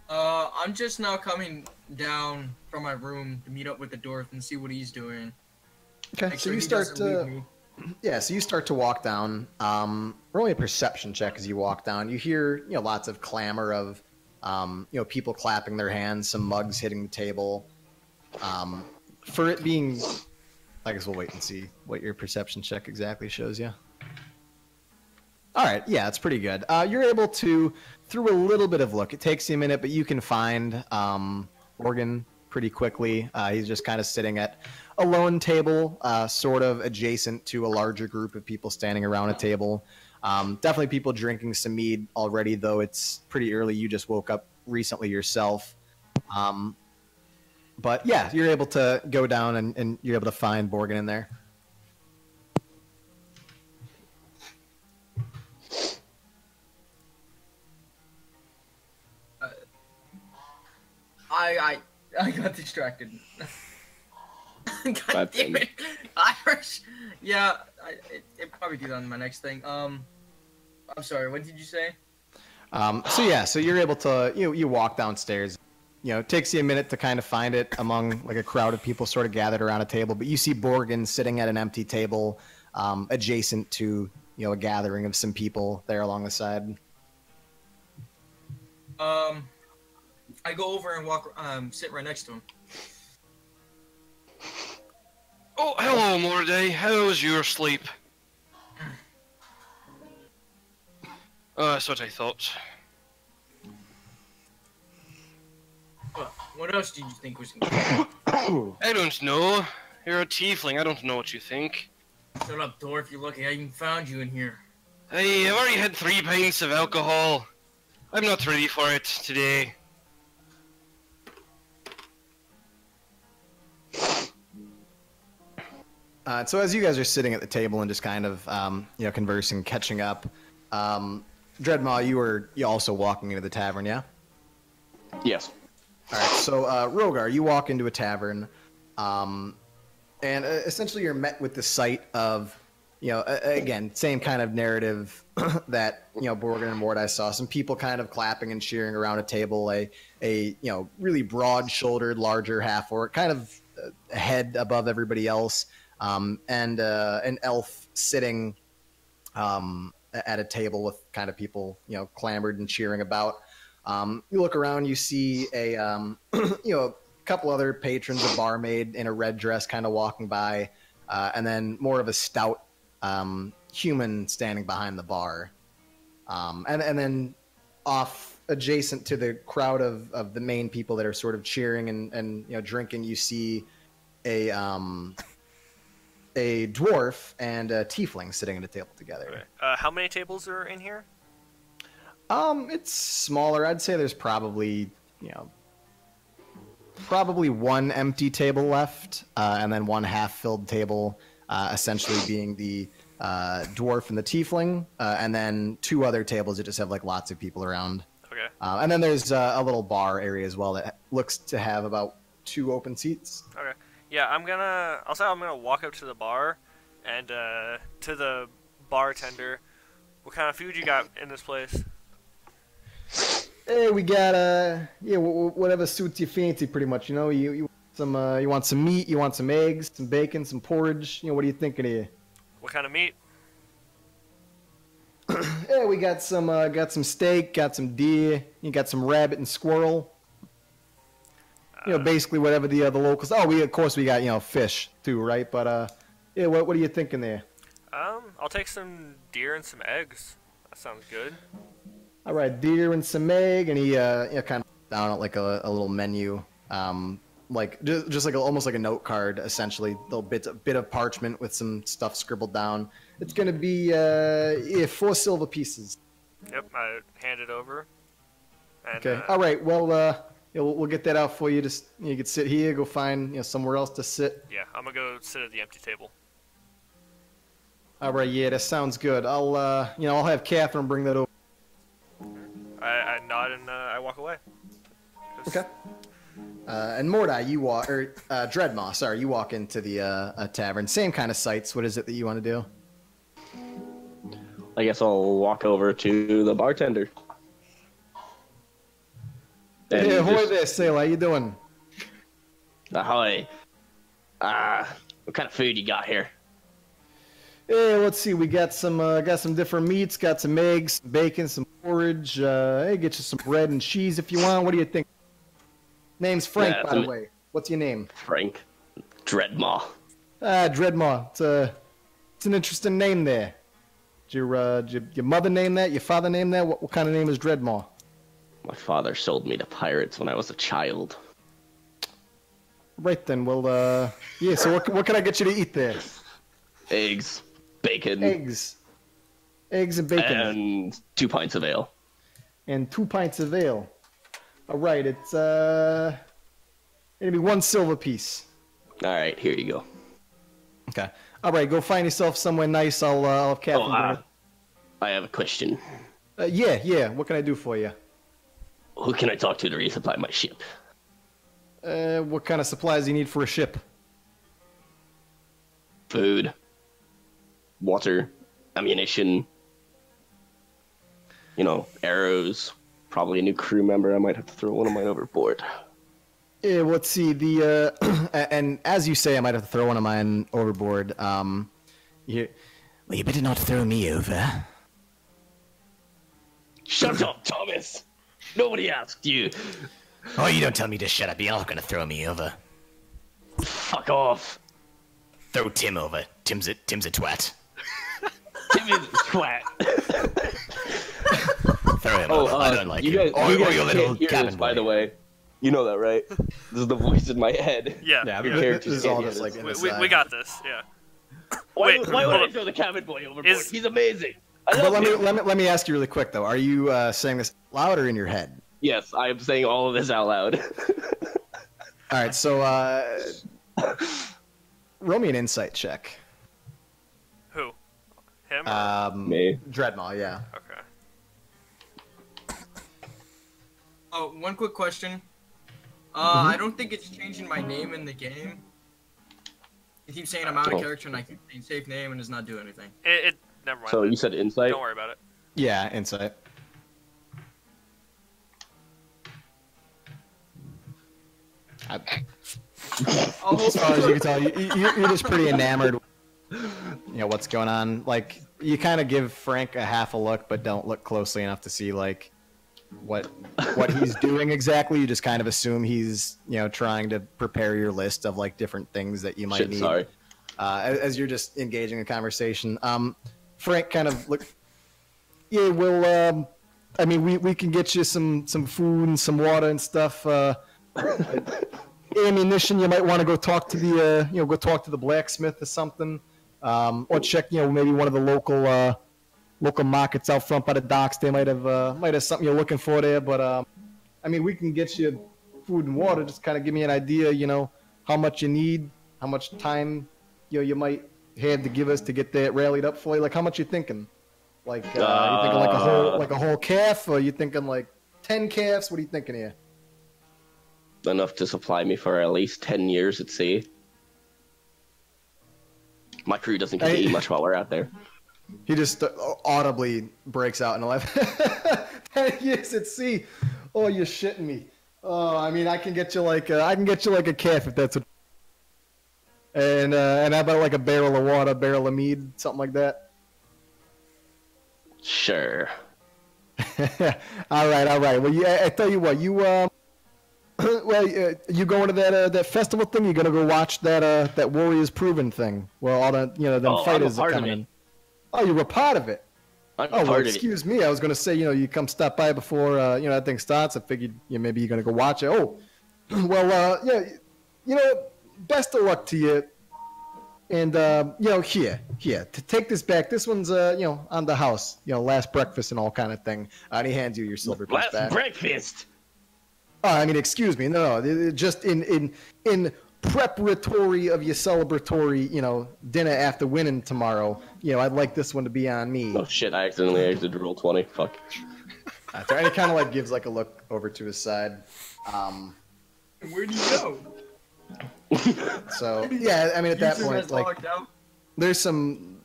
I'm just now coming down from my room to meet up with the dwarf and see what he's doing. Okay, Make so sure you he start doesn't leave to... me. Yeah, so you start to walk down. Roll a perception check as you walk down. You hear, lots of clamor of, people clapping their hands, some mugs hitting the table. For it being, I guess we'll wait and see what your perception check exactly shows you. All right, yeah, it's pretty good. You're able to, through a little bit of look, it takes you a minute, but you can find Morgan pretty quickly. He's just kind of sitting at a lone table, sort of adjacent to a larger group of people standing around a table. Definitely people drinking some mead already, though it's pretty early. You just woke up recently yourself. But yeah, you're able to go down and you're able to find Borgin in there. I got distracted. God damn it, Irish. Yeah, it probably do that on my next thing. I'm sorry. What did you say? So you're able to you walk downstairs. It takes you a minute to kind of find it among like a crowd of people sort of gathered around a table, but you see Borgin sitting at an empty table, adjacent to a gathering of some people there along the side. I go over and walk, sit right next to him. Oh, hello, Mordai. How's your sleep? That's what I thought. What else did you think was? I don't know. You're a tiefling. I don't know what you think. Shut up, dwarf. You're lucky I even found you in here. Hey, I've already had 3 pints of alcohol. I'm not ready for it today. So as you guys are sitting at the table and just kind of, conversing, catching up, Dreadmaw, you also walking into the tavern, yeah? Yes. All right. So Rogar, you walk into a tavern, and essentially you're met with the sight of, again, same kind of narrative that Borgin and Mordai saw. Some people kind of clapping and cheering around a table. A really broad-shouldered, larger half-orc, kind of a head above everybody else. And an elf sitting at a table with kind of people, clamored and cheering about. You look around, you see a a couple other patrons, a barmaid in a red dress kind of walking by, and then more of a stout human standing behind the bar. And then off adjacent to the crowd of the main people that are sort of cheering and drinking, you see a dwarf and a tiefling sitting at a table together. Okay. How many tables are in here? It's smaller. I'd say there's probably, probably one empty table left, and then one half-filled table, essentially being the dwarf and the tiefling, and then 2 other tables that just have like lots of people around. Okay. And then there's a little bar area as well that looks to have about 2 open seats. Okay. Yeah, I'll say I'm gonna walk up to the bar, and to the bartender. What kind of food you got in this place? Hey, we got whatever suits your fancy, pretty much. You want some meat, you want some eggs, some bacon, some porridge. What are you thinking here? What kind of meat? Yeah, we got some steak, got some deer, you got some rabbit and squirrel. Basically whatever the locals. Oh, we got fish too, right? But yeah, what are you thinking there? I'll take some deer and some eggs. That sounds good. All right, deer and some egg, and he kind of down at like a little menu, like just like almost like a note card, essentially, little bit of parchment with some stuff scribbled down. It's gonna be 4 silver pieces. Yep, I hand it over. And, Okay. All right. Well, we'll get that out for you. Just you can sit here, go find somewhere else to sit. Yeah, I'm gonna go sit at the empty table. All right. Yeah, that sounds good. I'll have Catherine bring that over. I nod and I walk away. Okay. And Mordai, Dreadmaw, sorry, you walk into the tavern. Same kind of sights. What is it that you want to do? I guess I'll walk over to the bartender. And Hey, ahoy just- there, sailor. How you doing? Ahoy. What kind of food you got here? Hey, let's see. We got some different meats. Got some eggs, some bacon, some porridge. Hey, get you some bread and cheese if you want. What do you think? Name's Frank, Yeah, by the way. What's your name? Frank Dreadmaw. Dreadmaw. It's an interesting name there. Did your mother name that? Your father name that? What kind of name is Dreadmaw? My father sold me to pirates when I was a child. Right then. Well, yeah. So what can I get you to eat there? Eggs, bacon, Eggs and bacon, and 2 pints of ale. and 2 pints of ale. All right. It's it'll be 1 silver piece. All right, here you go. Okay. All right. Go find yourself somewhere nice. I'll have Catherine. I have a question. Yeah. What can I do for you? Who can I talk to resupply my ship? What kind of supplies do you need for a ship? Food, water, ammunition, arrows. Probably a new crew member. I might have to throw one of mine overboard. Yeah, let's see. And as you say, I might have to throw one of mine overboard. Well, you better not throw me over. Shut up, Thomas! Nobody asked you. Oh, you don't tell me to shut up. You're not gonna throw me over. Fuck off. Throw Tim over. Tim's a twat. Tim is a twat. Throw him Oh, over. I don't like you him. guys, Or you guys your little can't hear cabin this, by boy. the way. You know that, right? This is the voice in my head. Yeah, Yeah, Your this characters is can't all hear just like this. we got this. Yeah. Why Wait, would hold I on. throw the cabin boy overboard? Is- He's amazing. I But love him. let me ask you really quick though. Are you saying this loud or in your head? Yes, I am saying all of this out loud. All right. So roll me an insight check. Who? Him? Or... Me. Dreadmaw. Yeah. Okay. Oh, one quick question. I don't think it's changing my name in the game. He keeps saying I'm out of Oh. character and I keep saying safe name and it's not doing anything. Never mind. So you said insight? Don't worry about it. Yeah. Insight. As far as you can tell, you're just pretty enamored. What's going on. Like you kind of give Frank a half a look, but don't look closely enough to see like what he's doing exactly. You just kind of assume he's trying to prepare your list of like different things that you might Shit, need. sorry. As you're just engaging in conversation. Frank kind of look. Yeah, well, I mean, we can get you some food and some water and stuff. Ammunition, you might want to go talk to the blacksmith or something, or check maybe one of the local markets out front by the docks. They might have something you're looking for there. But I mean, we can get you food and water. Just kind of give me an idea, how much you need, how much time you might have to give us to get that rallied up for you. Like how much you thinking? Like you thinking like a whole calf, or you thinking like 10 calves? What are you thinking here? Enough to supply me for at least 10 years at sea. My crew doesn't get to eat much while we're out there. He just audibly breaks out in a laugh. 10 years at sea. Oh, you're shitting me. Oh, I mean, I can get you like a calf if that's what. And how about like a barrel of water, barrel of mead, something like that? Sure. All right. Well, I tell you what, you you going to that festival thing? You gonna go watch that Warriors Proven thing? Well, all the them Oh, I'm a fighters are part of coming it. in. Oh, you were part of it. I'm Oh, well, part of it. excuse me. I was gonna say, you come stop by before that thing starts. I figured maybe you're gonna go watch it. Oh, well, best of luck to you. And here, to take this back. This one's on the house. Last breakfast and all kind of thing. And he hands you your silver piece Last back. breakfast. Oh, I mean, excuse me. No, just in preparatory of your celebratory, dinner after winning tomorrow. I'd like this one to be on me. Oh shit! I accidentally exited roll 20. Fuck. That's right. And he kind of like gives like a look over to his side. Where'd you go? So yeah, I mean, at that You two point, guys like, logged out? there's some.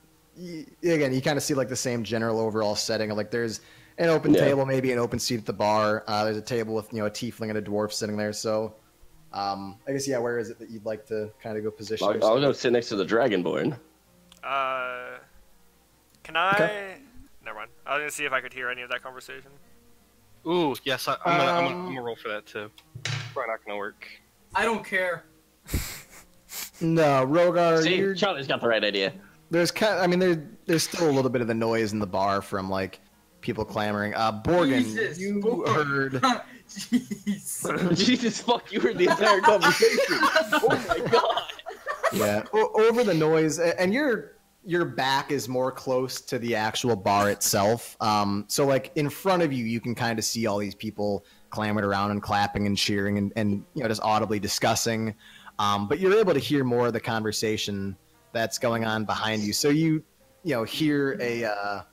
Again, you kind of see like the same general overall setting of like there's an open Yeah. table, maybe an open seat at the bar. There's a table with a tiefling and a dwarf sitting there. So, I guess where is it that you'd like to kind of go position? I'll yourself? go sit next to the Dragonborn. Can I? Okay. Never mind. I was gonna see if I could hear any of that conversation. Ooh, yes, I'm gonna roll for that too. Probably not gonna work. I don't care. No, Rogar. See, Charlie's got the right idea. There's there's still a little bit of the noise in the bar from like people clamoring. Borgin, Jesus, you Borgin. heard. Jeez. Jesus fuck! You heard the entire conversation. Oh my god. Yeah, over the noise, and your back is more close to the actual bar itself. So like in front of you, you can kind of see all these people clamoring around and clapping and cheering and just audibly discussing. But you're able to hear more of the conversation that's going on behind you. So you hear a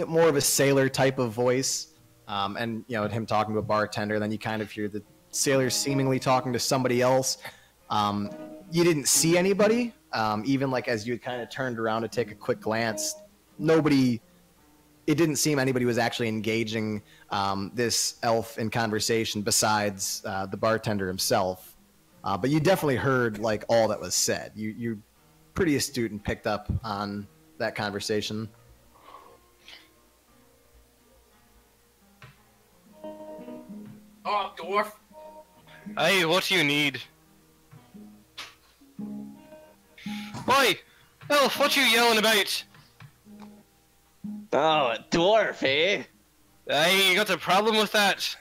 more of a sailor type of voice, and him talking to a bartender. Then you kind of hear the sailor seemingly talking to somebody else. You didn't see anybody, even like as you had kind of turned around to take a quick glance. Nobody. It didn't seem anybody was actually engaging this elf in conversation besides the bartender himself. But you definitely heard like all that was said. You're pretty astute and picked up on that conversation. Oh, dwarf. Hey, what do you need? Oi! Elf, what you yelling about? Oh, a dwarf, eh? Hey, you got a problem with that?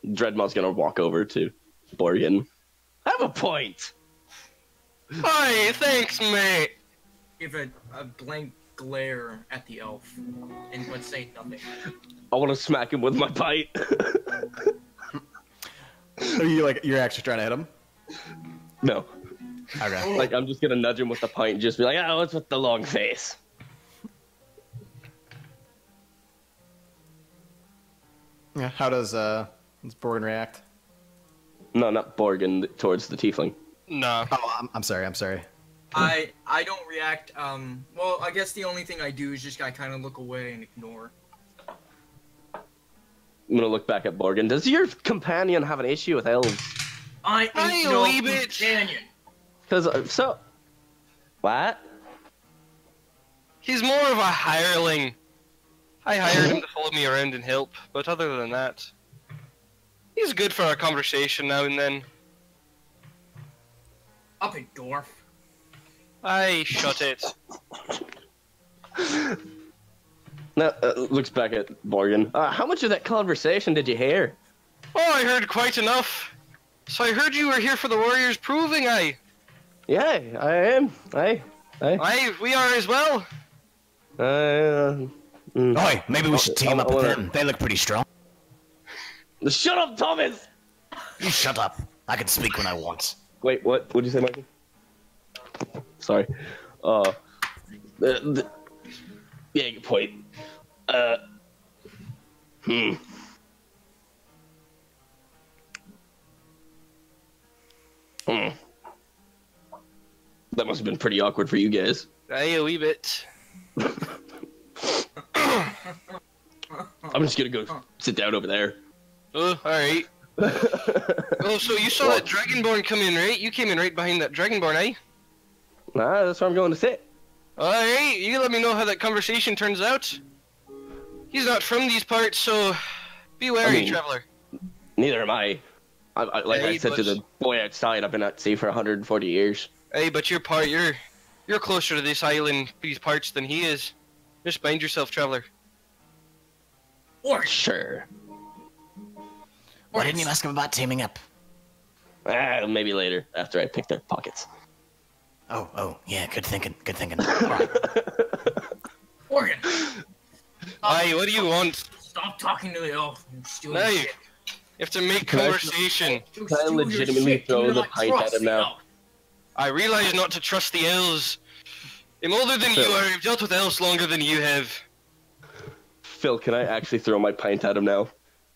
Dreadmaw's gonna walk over to Borgin. Have a point. Hey, thanks, mate. Give a blank glare at the elf, and let's say nothing. I want to smack him with my bite. Are you're actually trying to hit him? No, Okay. like I'm just gonna nudge him with the pint, and just be like, "Ah, what's with the long face?" Yeah. How does Borgin react? No, not Borgin. Towards the tiefling. No. Oh, I'm sorry. I don't react. Well, I guess the only thing I do is just I kind of look away and ignore. I'm gonna look back at Borgin. Does your companion have an issue with elves? I Hey, ain't no wee bitch. companion. Because so, what? He's more of a hireling. I hired him to follow me around and help, but other than that, he's good for a conversation now and then. Up a dwarf. Aye, shut it. Now looks back at Borgin. How much of that conversation did you hear? Oh, I heard quite enough. So I heard you were here for the Warriors Proving, aye? Yeah, I am. Aye. Aye, we are as well. Oi, maybe we should team up with them. They look pretty strong. Shut up, Thomas! You shut up. I can speak when I want. Wait, what? What'd you say, Michael? Sorry. Yeah, good point. That must have been pretty awkward for you guys. Aye, a wee bit. I'm just gonna go sit down over there. Oh, alright. Oh, so you saw that Dragonborn come in, right? You came in right behind that Dragonborn, eh? Nah, that's where I'm going to sit. Alright, you let me know how that conversation turns out. He's not from these parts, so be wary, traveler. Neither am I. Like I said to the boy outside, I've been at sea for 140 years. Hey, but you're closer to this island, these parts, than he is. Just mind yourself, traveler. Or Sure. Why didn't you ask him about teaming up? Maybe later, after I pick their pockets. Oh, yeah, good thinking. Organ. Aye, what do you want? Stop talking to the elf. You steal Now your you shit. have to make conversation. You Can I steal your legitimately shit. You throw do the not pint at trust him the now? elf. I realize not to trust the elves. I'm older than you are. I've dealt with elves longer than you have. Phil, can I actually throw my pint at him now?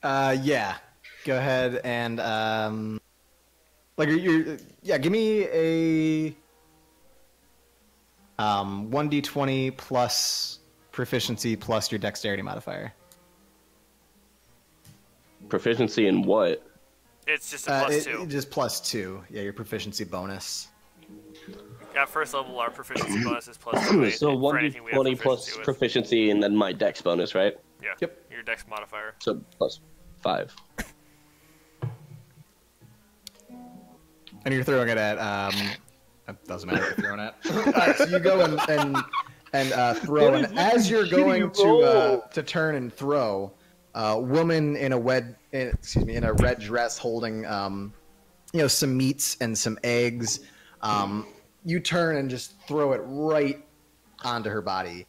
Yeah. Go ahead and give me a 1d20 plus proficiency plus your dexterity modifier. Proficiency in what? It's just a plus 2. Just +2. Yeah, your proficiency bonus. At first level, our proficiency bonus is +2. So for anything we have 1d20 plus proficiency with. proficiency and then my dex bonus, right? Yeah. Yep. Your dex modifier. So plus 5. And you're throwing it at it doesn't matter what you're throwing at. Alright, so you go and throw, and as you're going to turn and throw, a woman in a red dress holding some meats and some eggs, you turn and just throw it right onto her body.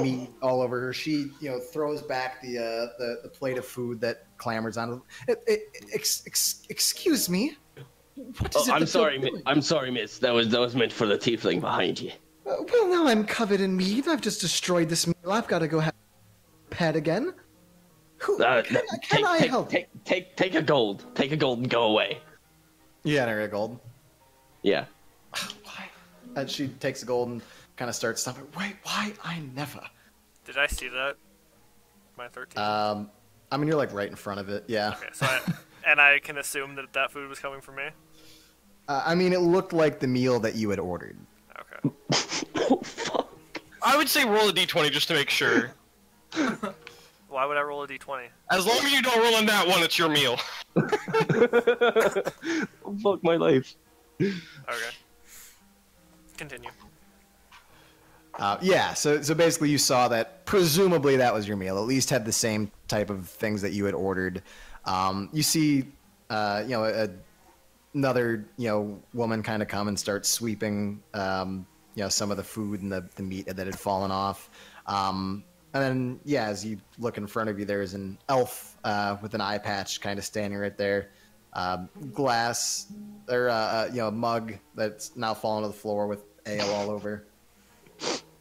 Meat all over her. She throws back the plate of food that clambers onto. Excuse me. What is it I'm that sorry, you're doing? I'm sorry, miss. That was meant for the tiefling behind you. Well, now I'm covered in meat. I've just destroyed this meal. I've got to go have a pet again. Who can I help? Take a gold. Take a gold and go away. Yeah, there you go, gold. Yeah. Why? And she takes the gold and kind of starts stomping. Wait, why? I never. Did I see that? My 13. I mean, you're like right in front of it. Yeah. Okay, so I can assume that food was coming from me? I mean, it looked like the meal that you had ordered. Okay. Oh, fuck. I would say roll a d20 just to make sure. Why would I roll a d20? As long as you don't roll on that one, it's your meal. Fuck my life. Okay. Continue. Yeah, so basically you saw that presumably that was your meal. At least had the same type of things that you had ordered. You see, another woman kind of come and start sweeping some of the food and the meat that had fallen off. And then as you look in front of you, there's an elf with an eye patch kind of standing right there. Glass or a mug that's now fallen to the floor with ale all over.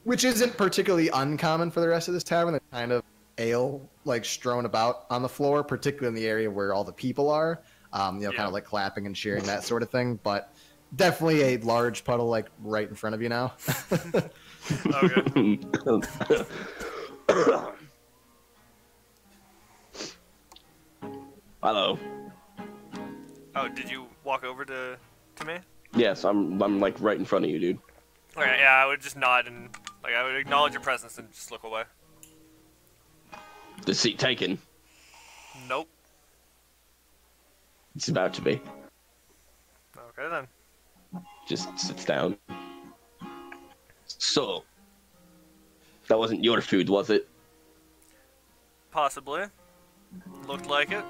Which isn't particularly uncommon for the rest of this tavern. There's kind of ale strewn about on the floor, particularly in the area where all the people are. Kind of like clapping and cheering, that sort of thing. But definitely a large puddle right in front of you now. Okay. Hello. Oh, did you walk over to me? Yes, I'm like right in front of you, dude. Okay, yeah, I would just nod and I would acknowledge your presence and just look away. The seat taken. Nope. It's about to be. Okay then. Just sits down. So, that wasn't your food, was it? Possibly. Looked like it.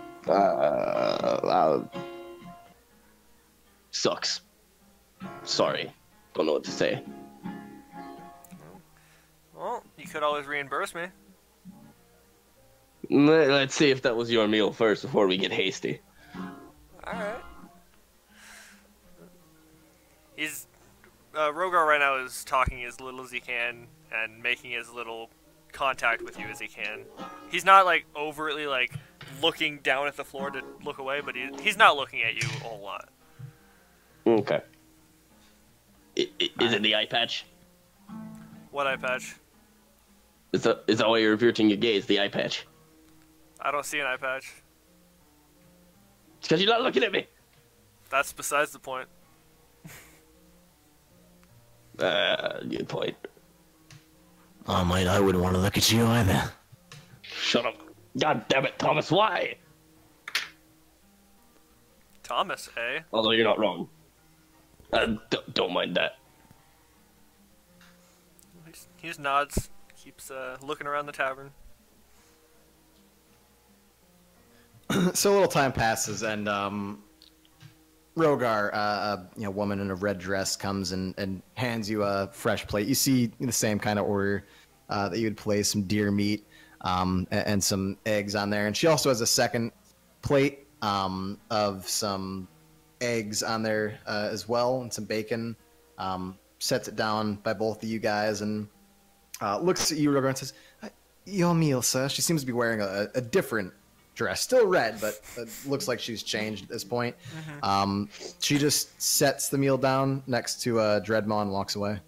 Sucks. Sorry. Don't know what to say. Well, you could always reimburse me. Let's see if that was your meal first before we get hasty. Alright. Rogar right now is talking as little as he can and making as little contact with you as he can. He's not overtly looking down at the floor to look away, but he's not looking at you a whole lot. Okay. Is it the eye patch? What eye patch? Is that why you're averting your gaze, the eye patch? I don't see an eye patch. It's because you're not looking at me. That's besides the point. good point. Oh, mate, I wouldn't want to look at you either. Shut up. God damn it, Thomas, why? Thomas, eh? Although you're not wrong. Don't mind that. He just nods, keeps looking around the tavern. So a little time passes, and Rogar, a woman in a red dress, comes and hands you a fresh plate. You see the same kind of order that you would place, some deer meat and some eggs on there. And she also has a second plate of some eggs on there as well, and some bacon. Sets it down by both of you guys and looks at you, Rogar, and says, "Your meal, sir." She seems to be wearing a different dress, still red, but it looks like she's changed at this point. She just sets the meal down next to Dreadmaw and walks away.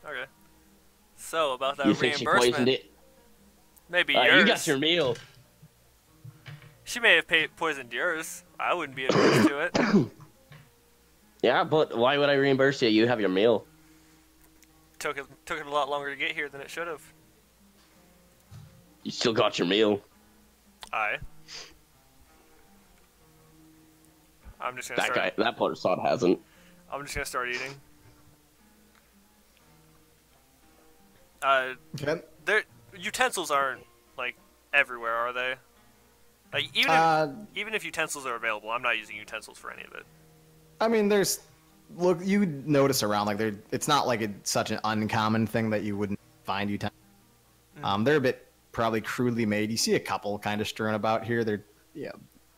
Okay. So about that You think she reimbursement, poisoned it? maybe yours. You got your meal. She may have poisoned yours. I wouldn't be averse to it. Yeah, but why would I reimburse you? You have your meal. Took it a lot longer to get here than it should have. You still got your meal. I'm just gonna That start. guy, that Potter hasn't. I'm just gonna start eating. Okay. Their utensils aren't like everywhere, are they? Like even if utensils are available, I'm not using utensils for any of it. I mean, look, you notice around, like, it's not like it's such an uncommon thing that you wouldn't find utensils. They're a bit probably crudely made. You see a couple kind of strewn about here. They're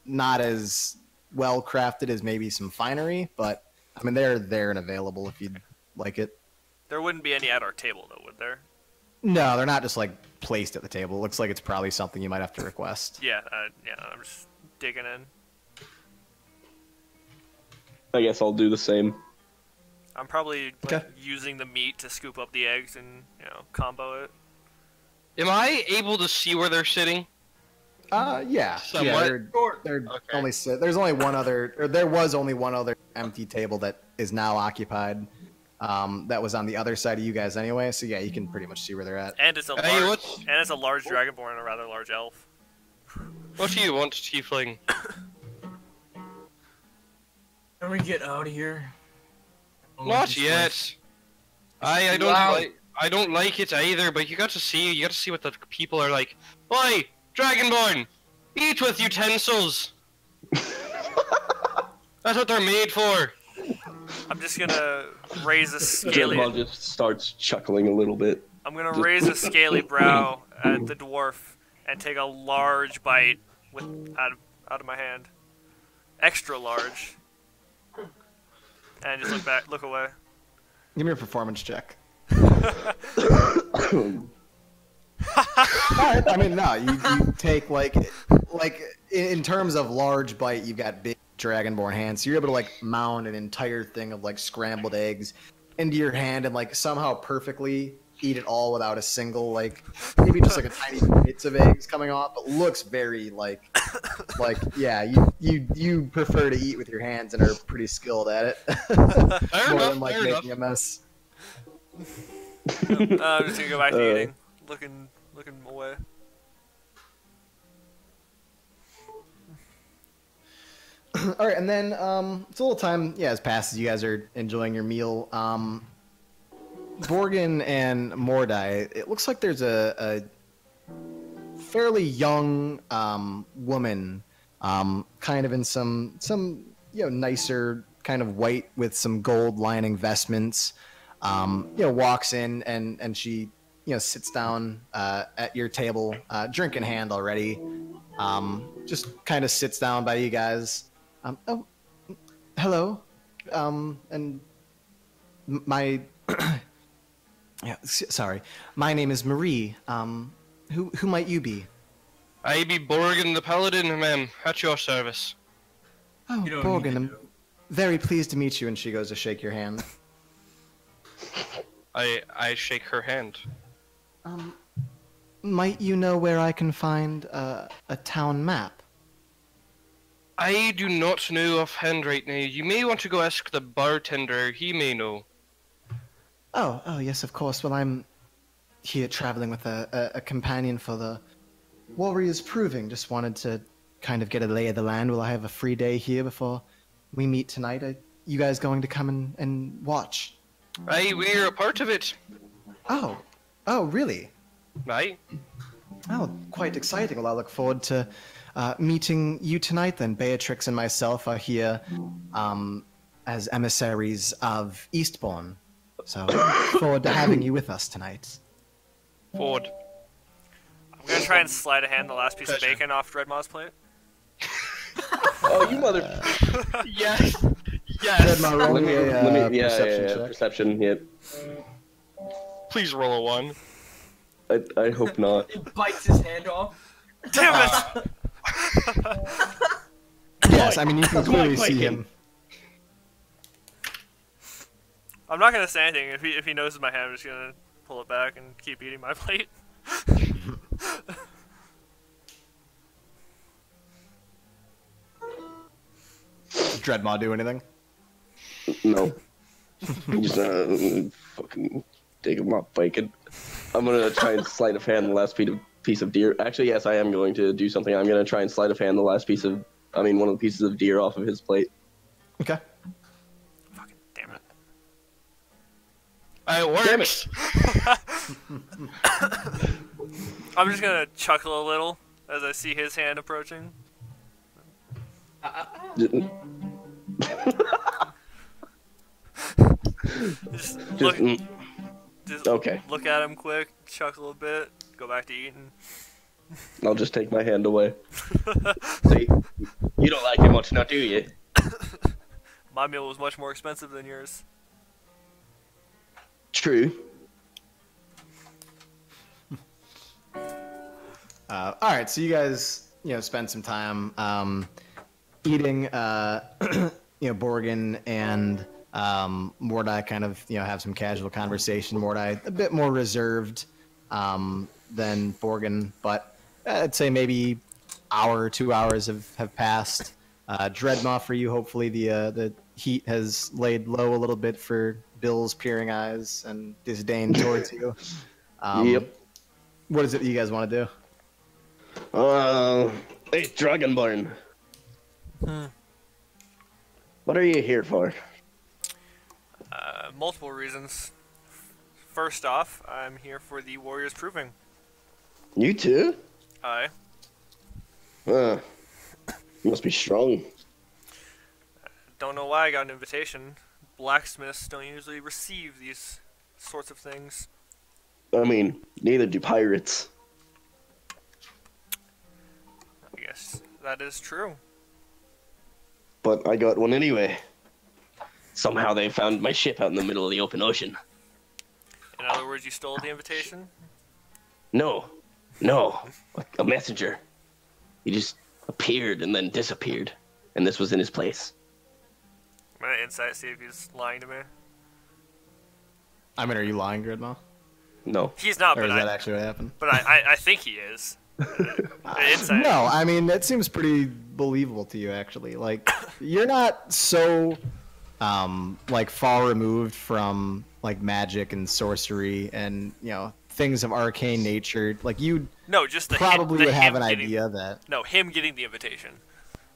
not as well crafted as maybe some finery, but I mean, they're there and available if you'd like it. There wouldn't be any at our table, though, would there? No, they're not just like placed at the table. It looks like it's probably something you might have to request. Yeah, I'm just digging in. I guess I'll do the same. I'm probably like, Okay. using the meat to scoop up the eggs and Am combo it. I able to see where they're sitting? Yeah. Somewhat. They're Okay. only there's only one other, or there was only one other empty table that is now occupied. That was on the other side of you guys anyway. So yeah, you can pretty much see where they're at. And it's a Hey, large dragonborn and a rather large elf. What do you want, Tiefling? Can we get out of here? Not yet. I don't like it either, but you got to see what the people are like. Oi, Dragonborn! Eat with utensils! That's what they're made for! I'm just gonna raise a scaly. Dreadmaw just starts chuckling a little bit. I'm gonna raise a scaly brow at the dwarf and take a large bite out of my hand, extra large, and just look away. Give me a performance check. Alright, I mean, no, you take like in terms of large bite, you've got big dragonborn hands, so you're able to like mound an entire thing of like scrambled eggs into your hand and like somehow perfectly eat it all without a single like maybe just like a tiny bits of eggs coming off, but looks very like yeah, you prefer to eat with your hands and are pretty skilled at it. More than like making a mess. I'm just gonna go back to eating, looking away. All right, and then it's a little time has passed as you guys are enjoying your meal. Borgin and Mordai, it looks like there's a fairly young woman, kind of in some nicer kind of white with some gold lining vestments. Walks in and she sits down at your table, drink in hand already. Just kind of sits down by you guys. Oh, hello. And my sorry. My name is Marie. Who might you be? I be Borgin the Paladin, ma'am, at your service. Oh, You don't Borgin, need to I'm know. very pleased to meet you. And she goes to shake your hand. I shake her hand. Might you know where I can find a town map? I do not know offhand right now. You may want to go ask the bartender. He may know. Oh, yes, of course. Well, I'm here traveling with a companion for the Warriors Proving. Just wanted to kind of get a lay of the land while I have a free day here before we meet tonight. Are you guys going to come and watch? Aye, we're a part of it. Oh, really? Aye. Oh, quite exciting. Well, I look forward to meeting you tonight then. Beatrix and myself are here as emissaries of Eastbourne. So, look forward to having you with us tonight. Forward. I'm gonna try and sleight of hand the last piece of bacon off Dreadmaw's plate. Oh, you mother. Yes. Yes. Dreadmaw, roll me a perception check. Perception, yeah. Please roll a 1. I hope not. He bites his hand off. Damn it! Yes, I mean, you can clearly see him. I'm not gonna say anything. If he notices my hand, I'm just gonna pull it back and keep eating my plate. Does Dreadmaw do anything? No. Just fucking dig him up, bacon. I'm gonna try and sleight of hand the last piece of deer. Actually, yes, I am going to do something. I'm gonna try and sleight of hand the last one of the pieces of deer off of his plate. Okay. Fucking damn it. It works. Damn it. I'm just gonna chuckle a little as I see his hand approaching. Just Okay. look at him quick, chuckle a bit, go back to eating. I'll just take my hand away. See, you don't like it much now, do you? My meal was much more expensive than yours. True. All right, so you guys, spend some time eating. Borgin and Mordai kind of, have some casual conversation. Mordai a bit more reserved than Borgin, but I'd say maybe hour or 2 hours have passed. Dreadmaw, for you, hopefully the heat has laid low a little bit for Bill's peering eyes and disdain towards you. Yep. What is it that you guys want to do? Hey, Dragonborn. What are you here for? Multiple reasons. First off, I'm here for the Warriors Proving. You too? Aye. You must be strong. Don't know why I got an invitation. Blacksmiths don't usually receive these sorts of things. I mean, neither do pirates. I guess that is true. But I got one anyway. Somehow they found my ship out in the middle of the open ocean. In other words, you stole the invitation? No, a messenger. He just appeared and then disappeared, and this was in his place. I'm gonna insight see if he's lying to me. I mean, are you lying, Dreadmaw? No. He's not, Or but is that actually what happened? but I think he is. Insight. No, I mean, that seems pretty believable to you, actually. Like, you're not so, far removed from, magic and sorcery and, things of arcane nature. Like, you No, just the probably the would have him an getting- idea that... No, him getting the invitation.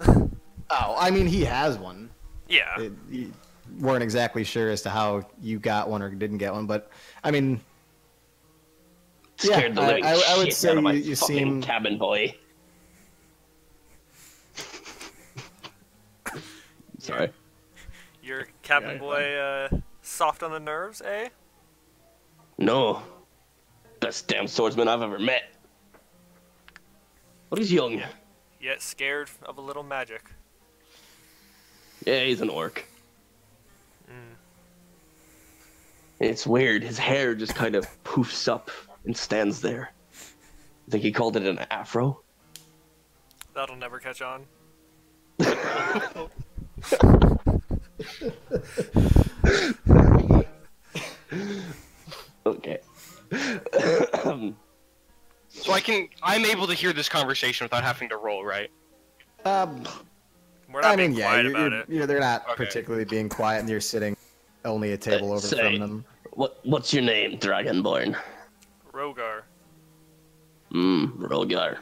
Oh, I mean, he has one. Yeah. You weren't exactly sure as to how you got one or didn't get one, but, I mean... Scared the living I would shit say out of my you fucking seem... cabin boy. Sorry. Your cabin Yeah, boy, soft on the nerves, eh? No. Best damn swordsman I've ever met. But he's young. Yet scared of a little magic. Yeah, he's an orc. It's weird. His hair just kind of poofs up and stands there. I think he called it an afro. That'll never catch on. Okay. So I'm able to hear this conversation without having to roll, right? We're not I being mean, yeah, quiet about it. they're not Okay. particularly being quiet, and you're sitting only a table over Say, from them. What's your name, Dragonborn? Rogar. Rogar.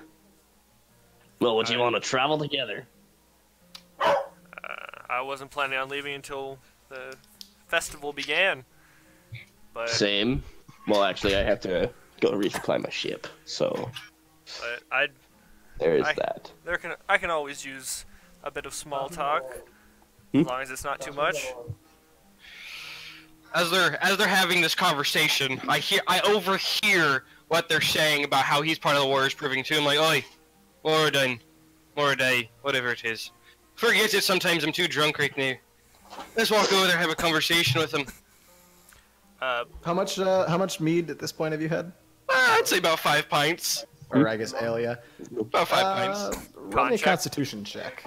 Well, would you want to travel together? I wasn't planning on leaving until the festival began. But Same. Well, actually, I have to go resupply my ship, so there is that. I can always use a bit of small talk, as long as it's not too much. As they're having this conversation, I overhear what they're saying about how he's part of the Warriors Proving too. I'm like, oi, Moradin, whatever it is. Forget it. Sometimes I'm too drunk right now. Let's walk over there, have a conversation with him. How much mead at this point have you had? I'd say about 5 pints. Or I guess ale, yeah. About 5 pints. Roll me a Constitution check.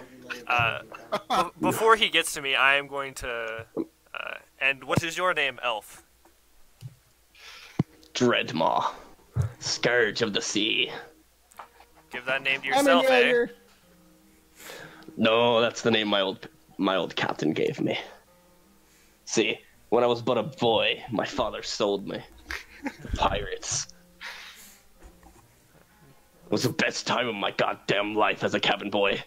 Before he gets to me, I am going to. And what is your name, Elf? Dreadmaw, Scourge of the Sea. Give that name to yourself, eh? No, that's the name my old captain gave me. See, when I was but a boy, my father sold me to pirates. It was the best time of my goddamn life as a cabin boy.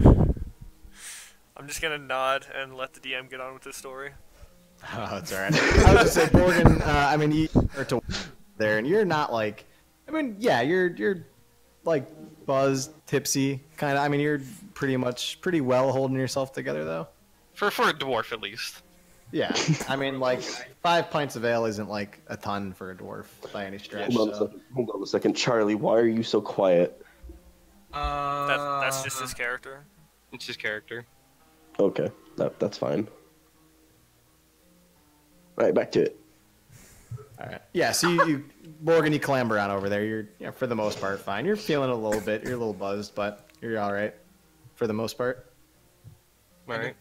I'm just gonna nod and let the DM get on with this story. Oh, it's alright. I was gonna say, Morgan. I mean, you are to there, and you're not like. I mean, yeah, you're like buzzed, tipsy, kind of. I mean, you're pretty well holding yourself together, though. For a dwarf, at least. Yeah, I mean, like 5 pints of ale isn't like a ton for a dwarf by any stretch. Hold on a second, Charlie. Why are you so quiet? That's just his character. It's his character. Okay, that's fine. All right, back to it. All right. Yeah. So you Morgan, you clamber on over there. You're for the most part fine. You're feeling a little bit. You're a little buzzed, but you're all right for the most part. All right.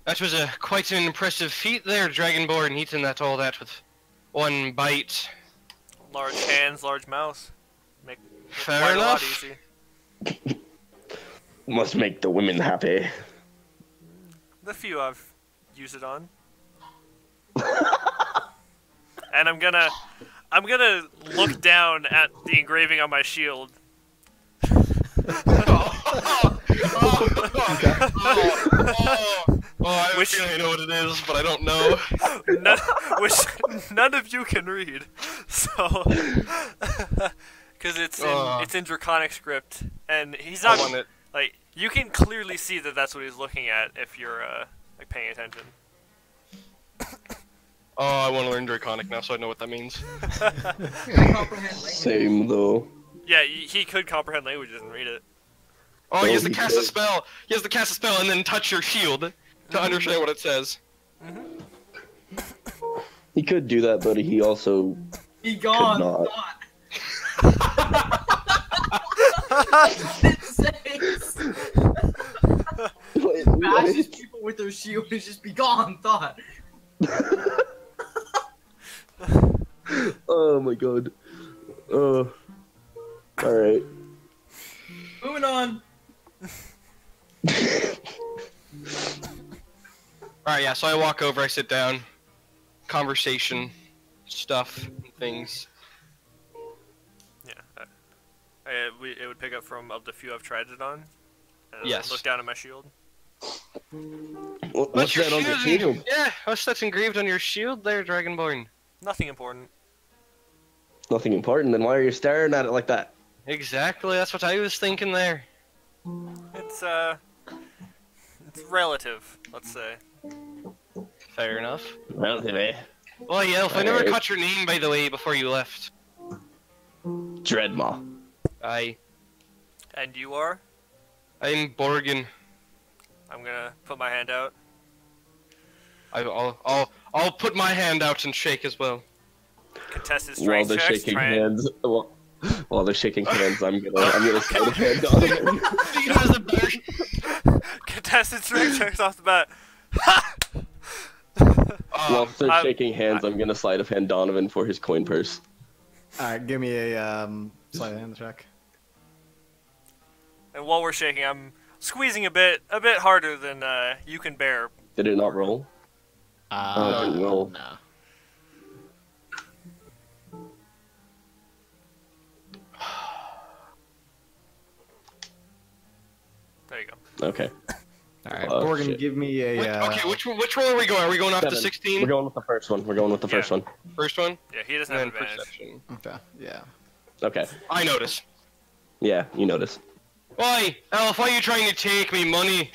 That was quite an impressive feat there, Dragonborn, eating all that with one bite. Large hands, large mouth. Make Fair quite enough. a lot easy. Must make the women happy. The few I've used it on. And I'm gonna look down at the engraving on my shield. I know what it is, but I don't know. Which none of you can read, so because it's in Draconic script, and he's not like you can clearly see that that's what he's looking at if you're like paying attention. Oh, I want to learn Draconic now, so I know what that means. Same though. Yeah, he could comprehend languages and read it. Oh, he has to cast a spell. He has to cast a spell and then touch your shield to understand what it says. He could do that, but he also could not. Bashes people with their shield and just be gone, thought. Oh my god. Alright. Moving on. Alright, yeah, so I walk over, I sit down, conversation, stuff, and things. Yeah, it would pick up from of the few I've tried it on. And Yes. Look down at my shield. What's that on your shield? Yeah, what's that's engraved on your shield there, Dragonborn? Nothing important. Nothing important, then why are you staring at it like that? Exactly, that's what I was thinking there. It's relative, let's say. Fair enough. Relative, eh? Well, Elf, I never Alright. caught your name, by the way, before you left. Dreadmaw. And you are? I'm Borgin. I'm gonna put my hand out. I'll put my hand out and shake as well. Contested While strength they're checks. shaking Try and... hands, while they're shaking hands, I'm gonna slide a hand on him. Contested strength checks off the bat. While they're shaking hands, I'm gonna slide a hand Donovan for his coin purse. All right, give me a sleight of hand check. And while we're shaking, I'm squeezing a bit harder than you can bear. Did it not roll? Oh, it didn't roll. No. There you go. Okay. All right, Oh, Morgan, shit. give me a. Okay, which roll are we going? Are we going off the 7. 16? We're going with the first one. We're going with the Yeah. first one. First one? Yeah, he doesn't And have then advantage. perception. Okay, yeah. Okay. I notice. Yeah, you notice. Why? Elf, why are you trying to take me money?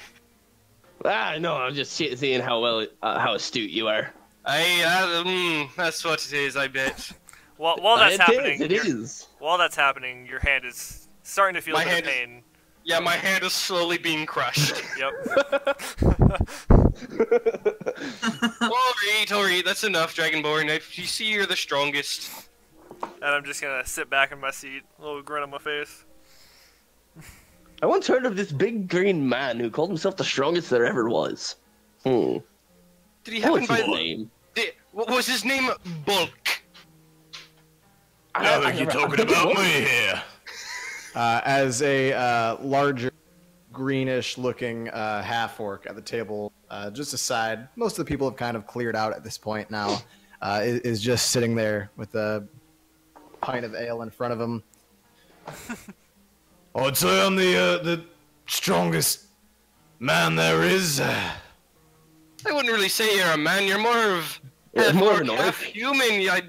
No, I'm just seeing how astute you are. That's what it is, I bet. While that's happening, It is. while that's happening, your hand is starting to feel My a bit of hand is- pain. Yeah, my hand is slowly being crushed. Yep. Alright, that's enough, Dragonborn. If you see you're the strongest. And I'm just gonna sit back in my seat, a little grin on my face. I once heard of this big green man who called himself the strongest there ever was. Did he happen What's by his name? What was his name? Bulk. I think you're talking about me here. As a larger, greenish-looking half-orc at the table, just aside, most of the people have kind of cleared out at this point now, is just sitting there with a pint of ale in front of him. I'd say I'm the strongest man there is. I wouldn't really say you're a man. You're more of More of an half orc. human. I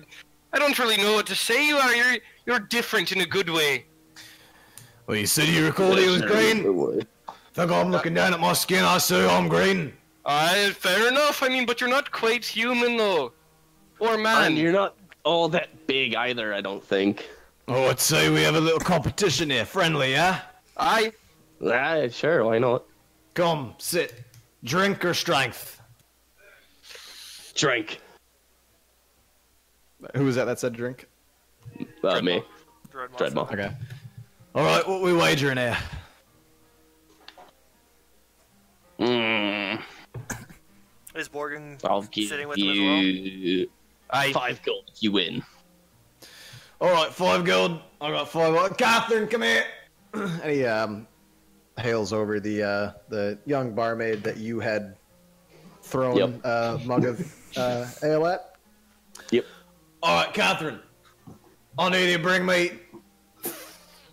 don't really know what to say. You are. You're different in a good way. Well, you said you recalled he was green? Think I'm looking down at my skin, I say I'm green. Fair enough. I mean, but you're not quite human though, or man. And you're not all that big either, I don't think. Oh, I'd say we have a little competition here, friendly, yeah? Sure, why not? Come, sit. Drink or strength? Drink. Who was that said drink? Me. Dreadmouth. Okay. Alright, what we wagering here? Is Borgen I'll give sitting with him as well? you 5 gold if you win. Alright, 5 gold. I got 5 gold. Catherine, come here! And he hails over the young barmaid that you had thrown Yep. a mug of ale at. Yep. Alright, Catherine. I need you to bring me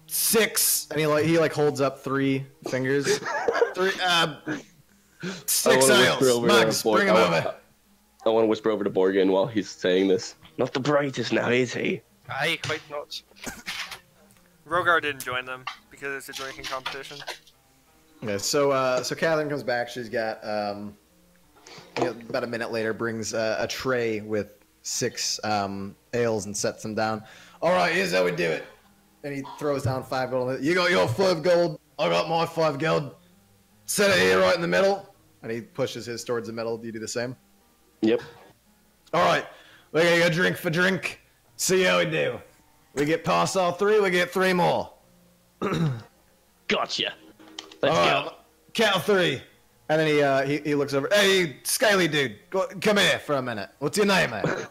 6. And he holds up 3 fingers. 6 ales. Mugs, bring them over. I want to whisper over to Borgen while he's saying this. Not the brightest now, is he? Aye, quite not. Rogar didn't join them because it's a drinking competition. Okay, so Catherine comes back. She's got about a minute later brings a tray with 6 ales and sets them down. All right, here's how we do it. And he throws down 5 gold. You got your 5 gold. I got my 5 gold. Set it here right in the middle. And he pushes his towards the middle. Do you do the same? Yep. All right, we're gonna go drink for drink. See how we do. We get past all 3, we get 3 more. Gotcha. Let's All go. right, count of 3. And then he looks over. Hey, scaly dude, come here for a minute. What's your name, man?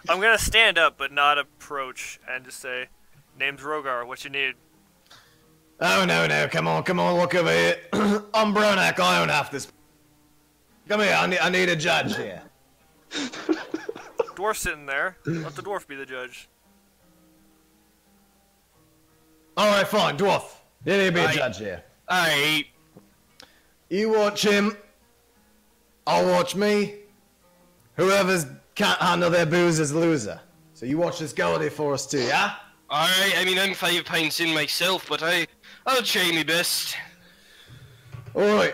I'm gonna stand up but not approach and just say, "Name's Rogar. What you need?" Oh no, come on, look over here. I'm Bronak. I own half this. Come here. I need a judge here. Dwarf sitting there. Let the dwarf be the judge. All right, fine, dwarf. You need to be a judge here. Aye. You watch him. I'll watch me. Whoever's can't handle their booze is the loser. So you watch this Goldie for us too, yeah? Alright, I mean, I'm 5 pints in myself, but I'll try my best. All right.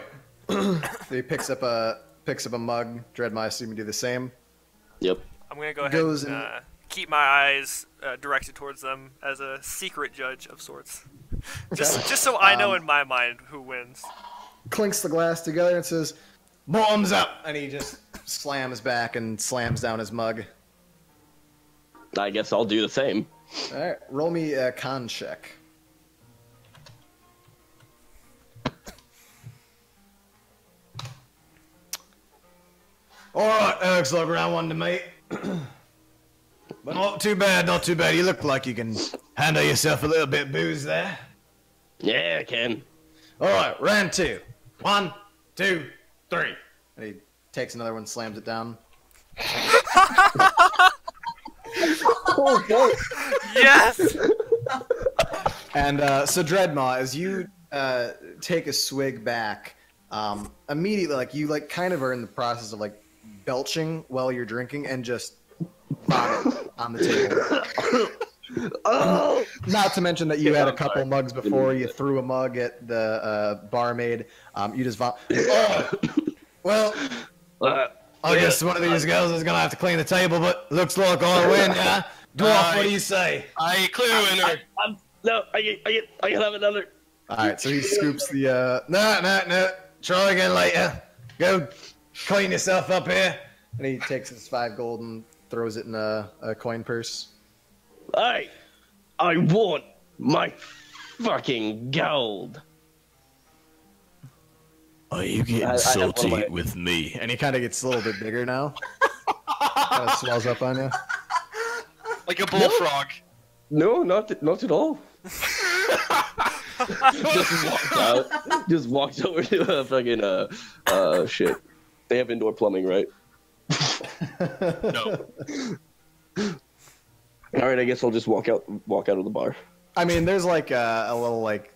So he picks up a mug. Dreadmouth, I assume you do the same. Yep. I'm gonna go ahead Goes and in- keep my eyes directed towards them as a secret judge of sorts. Just so I know in my mind who wins. Clinks the glass together and says, "Bottoms up!" And he just slams back and slams down his mug. I guess I'll do the same. All right, roll me a con check. All right, that looks like round 1 to me. But not too bad, not too bad. You look like you can handle yourself a little bit booze there. Yeah, I can. All right, round 2. 1, 2, 3. And he takes another one, slams it down. Oh, no. Yes! And so Dreadmaw, as you take a swig back, immediately, like you like kind of are in the process of like belching while you're drinking and just vomit on the table. Oh! Not to mention that you had a I'm couple sorry. mugs before. You threw a mug at the barmaid. You just vomit. Oh, well, I guess one of these girls is gonna have to clean the table, but looks like I win, yeah. Dwarf, what do you say? I clear winner. No, I can have another. All right, so he scoops the. No. Try again later. Go clean yourself up here. And he takes his 5 gold and throws it in a coin purse. I want my fucking gold. Are you getting I have one of my- with me? And he kind of gets a little bit bigger now. Kind of swells up on you. Like a bullfrog. No, not at all. Just walked out. Just walked over to a fucking shit. They have indoor plumbing, right? No. All right, I guess I'll just walk out of the bar. I mean, there's like a little like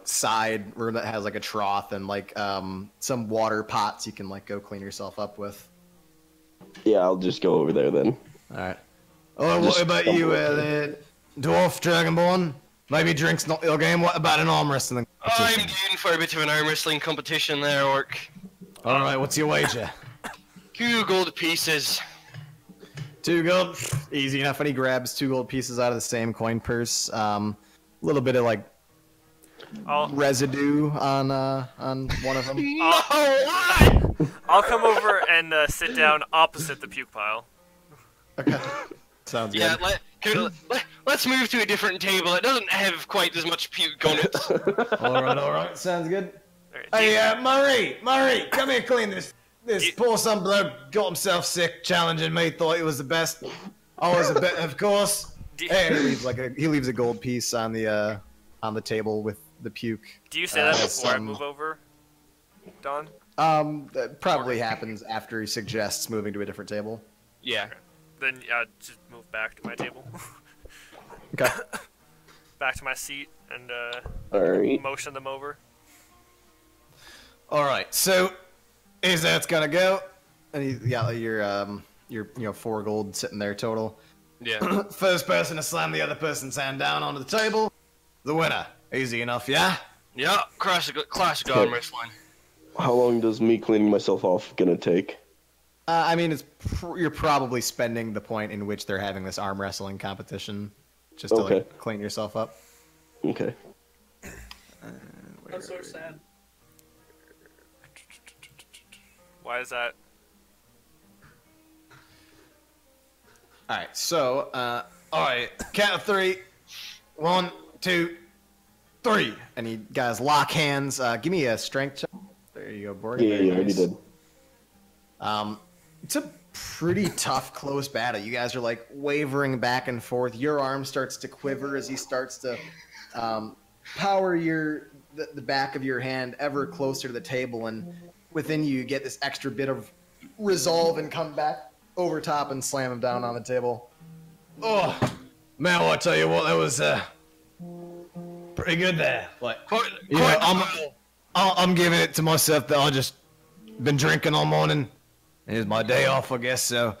side room that has like a trough and like some water pots you can like go clean yourself up with. Yeah, I'll just go over there then. All right. Oh, what about you, dwarf dragonborn? Maybe drinks not your game. What about an arm wrestling? I'm doing for a bit of an arm wrestling competition there, Orc. All right, what's your wager? 2 gold pieces. 2 gold, easy enough. And he grabs 2 gold pieces out of the same coin purse. A little bit of like residue on one of them. No! What? I'll come over and sit down opposite the puke pile. Okay, sounds Yeah, good. let's move to a different table. It doesn't have quite as much puke on it. All right, sounds good. Alright, Hey, Murray, come here, clean this. This You- poor son bloke got himself sick, challenging me, thought he was the best. I was a bit, of course. Do- And he leaves a gold piece on the table with the puke. Do you say that Has before I some- move over, Don? That probably happens after he suggests moving to a different table. Yeah. Then just move back to my table. Okay. Back to my seat and All right. motion them over. All right. So, here's how it's gonna go. And you got your 4 gold sitting there total. Yeah. First person to slam the other person's hand down onto the table, the winner. Easy enough, yeah. Yeah, classic arm wrestling. How long does me cleaning myself off gonna take? I mean, you're probably spending the point in which they're having this arm wrestling competition, just to Okay. like clean yourself up. Okay. That's so sad. Why is that? All right, so all right, count of 3. 1, 2, 3, and you guys lock hands. Give me a strength check. There you go, Borg. Yeah, Very you already nice. did. It's a pretty tough, close battle. You guys are like wavering back and forth. Your arm starts to quiver as he starts to power the back of your hand ever closer to the table, and within you get this extra bit of resolve and come back over top and slam him down on the table. Oh, man, I tell you what, that was pretty good there. Like, you know, I'm giving it to myself that I just been drinking all morning. It's my day off, I guess, so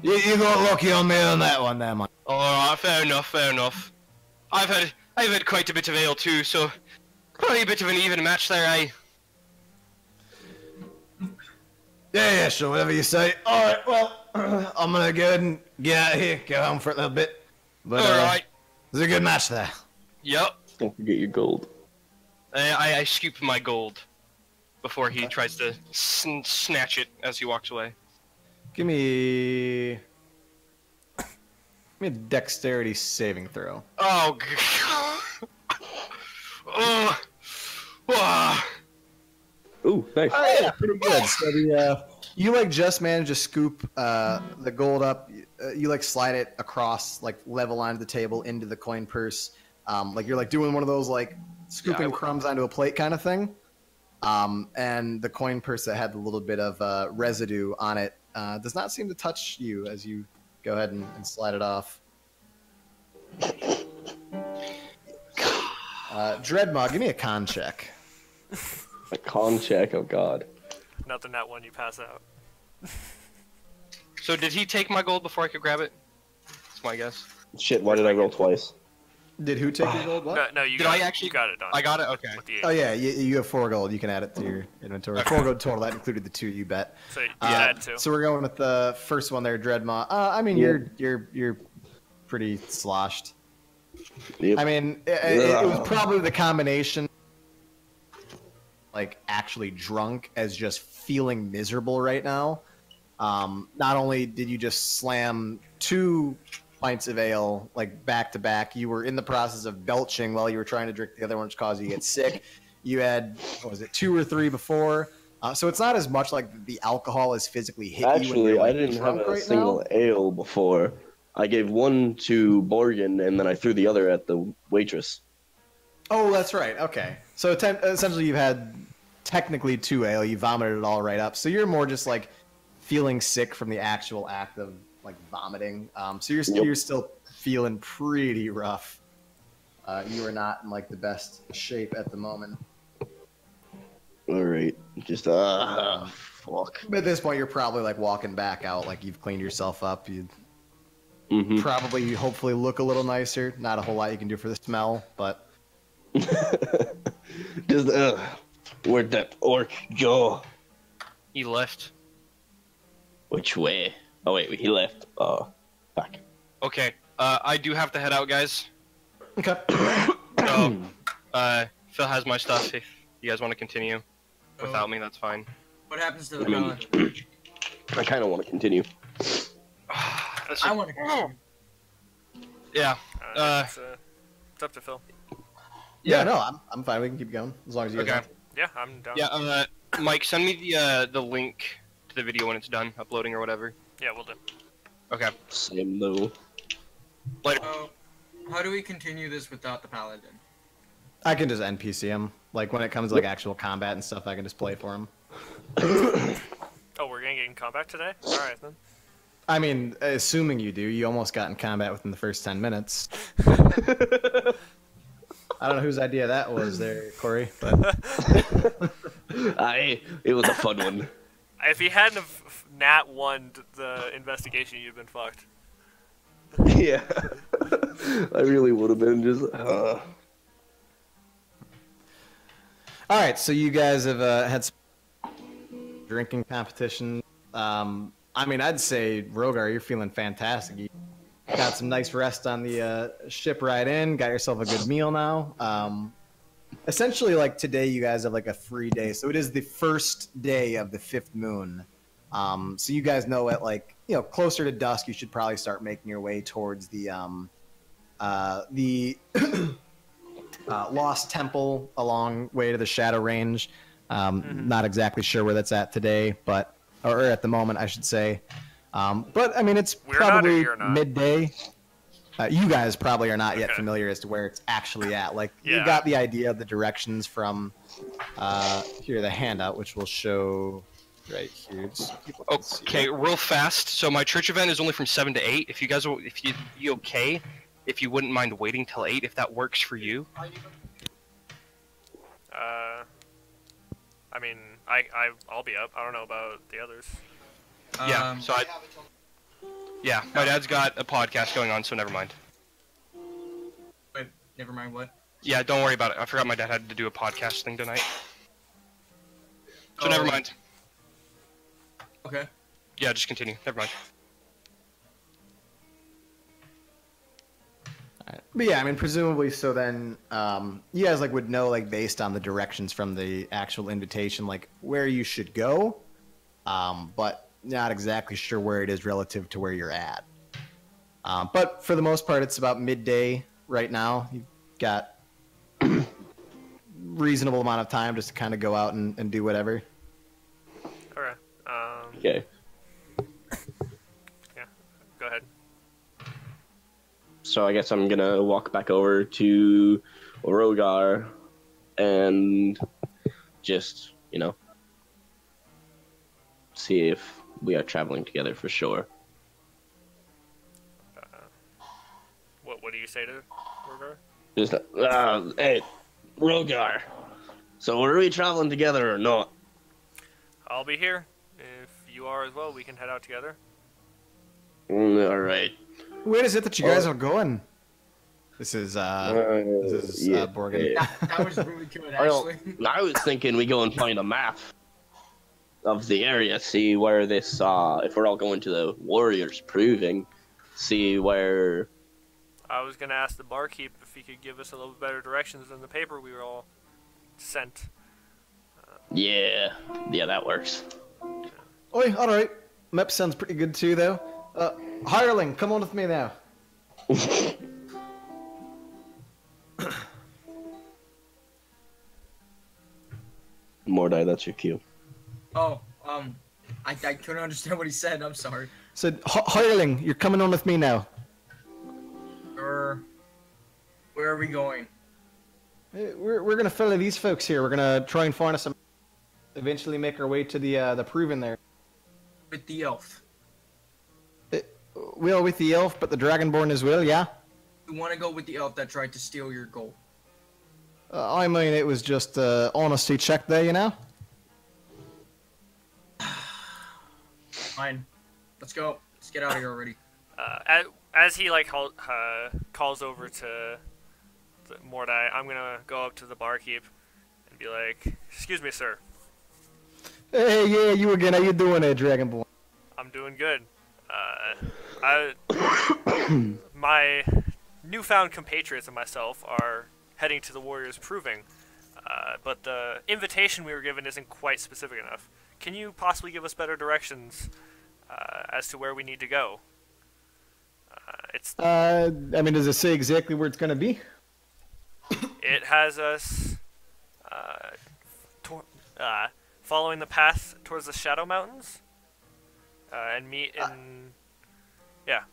you got lucky on me on that one there, man. Alright, fair enough. I've had quite a bit of ale too, so probably a bit of an even match there, eh? Yeah, sure, whatever you say. Alright, well, I'm gonna go ahead and get out of here, go home for a little bit. But Alright. it was a good match there. Yep. Don't forget your gold. I scoop my gold before he tries to snatch it as he walks away. Give me a dexterity saving throw. Oh, oh, ah. Ooh, nice. Oh yeah, pretty good. So you like just managed to scoop the gold up. You like slide it across, like level onto the table into the coin purse. Like you're like doing one of those like scooping crumbs onto a plate kind of thing. And the coin purse that had a little bit of residue on it does not seem to touch you as you go ahead and slide it off. Dreadmaw, give me a con check. A con check, oh god. Nothing that one you pass out. So did he take my gold before I could grab it? That's my guess. Shit, why did I roll twice? Did who take your gold? What? No, you Did got I it. actually- You got it done. I got it? Okay. With the Oh eight. yeah, you have 4 gold. You can add it to your inventory. Okay. 4 gold total. That included the 2 you bet. So you add two. So we're going with the first one there, Dreadmaw. I mean, you're pretty sloshed. Yep. I mean, it was probably the combination, like actually drunk, as just feeling miserable right now. Not only did you just slam 2 pints of ale like back to back, you were in the process of belching while you were trying to drink the other one, which caused you to get sick. You had, what was it, 2 or 3 before. So it's not as much like the alcohol has physically hit you. when Actually, you're, like, I didn't have drunk a right single now. ale before. I gave one to Borgen, and then I threw the other at the waitress. Oh, that's right. Okay. So essentially, you've had technically 2 ale. You vomited it all right up. So you're more just like feeling sick from the actual act of like vomiting. So you're still feeling pretty rough. You are not in like the best shape at the moment. All right, just fuck. But at this point, you're probably like walking back out, like you've cleaned yourself up. You Mm-hmm. probably, hopefully, look a little nicer. Not a whole lot you can do for the smell, but Just where'd that orc go? He left. Which way? Oh wait, he left. Back. Okay. I do have to head out, guys. okay. So, Phil has my stuff. If you guys want to continue without me, that's fine. What happens to the I mean, paladin? I kind of want to continue. I want to go. Yeah. It's up to Phil. Yeah, no, I'm fine. We can keep going as long as you guys Okay. want. Yeah, I'm down. Yeah. Mike, send me the link to the video when it's done uploading or whatever. Yeah, we'll do. Okay. Same though. Later. So, how do we continue this without the paladin? I can just NPC him. Like when it comes to like actual combat and stuff, I can just play for him. Oh, we're gonna get in combat today? Alright then. I mean, assuming you do, you almost got in combat within the first 10 minutes. I don't know whose idea that was there, Corey, but It was a fun one. If he hadn't have nat 1'd the investigation, you'd have been fucked. Yeah. I really would have been just. all right. So you guys have had some drinking competition. I mean, I'd say Rogar, you're feeling fantastic. You got some nice rest on the ship ride in. Got yourself a good meal now. Essentially, like today, you guys have like a free day, so it is the first day of the 5th moon. So you guys know at like closer to dusk, you should probably start making your way towards the Lost Temple along way to the Shadow Range. Not exactly sure where that's at today, but or at the moment, I should say. But I mean, it's We're not or probably you're not? midday. You guys probably are not yet Okay. familiar as to where it's actually at. Like you Yeah. got the idea of the directions from here, the handout, which will show right here. Just so people can see Okay, it. real fast. So my church event is only from 7 to 8. If you guys, if you okay, if you wouldn't mind waiting till 8, if that works for you. I mean, I'll be up. I don't know about the others. Yeah. So yeah, my dad's got a podcast going on, so never mind. Wait, never mind what? Yeah, don't worry about it. I forgot my dad had to do a podcast thing tonight. So never mind. Okay. Yeah, just continue. Never mind. Alright. But yeah, I mean, presumably, so then you guys like would know like based on the directions from the actual invitation, like where you should go, but not exactly sure where it is relative to where you're at. But for the most part, it's about midday right now. You've got reasonable amount of time just to kind of go out and do whatever. Alright. Okay. Yeah. Go ahead. So I guess I'm gonna walk back over to Rogar and just, see if we are traveling together for sure. What do you say to Rogar? Just, hey, Rogar. So are we traveling together or not? I'll be here. If you are as well, we can head out together. All right. Where is it that you guys are going? This is Borgin. Yeah. That was really good, Well, actually. I was thinking we go and find a map of the area, see where this, if we're all going to the Warriors Proving, see where... I was gonna ask the barkeep if he could give us a little better directions than the paper we were all sent. Yeah, that works. Oi, alright. Map sounds pretty good too, though. Hireling, come on with me now. Mordai, that's your cue. Oh, I couldn't understand what he said. I'm sorry. Said, Hireling, you're coming on with me now. Where are we going? We're gonna follow these folks here. We're gonna try and find us some. Eventually, make our way to the Proven there. With the elf. Well, with the elf, but the Dragonborn as well. Yeah. You want to go with the elf that tried to steal your gold? I mean, it was just honesty check there, you know. Fine. Let's go. Let's get out of here already. As he calls over to Mordai, I'm gonna go up to the barkeep and be like, "Excuse me, sir. Hey, yeah, you again. How you doing there, Dragonborn? I'm doing good. My newfound compatriots and myself are heading to the Warriors Proving, but the invitation we were given isn't quite specific enough. Can you possibly give us better directions as to where we need to go?" I mean, does it say exactly where it's gonna be? It has us following the path towards the Shadow Mountains and meet in. Yeah.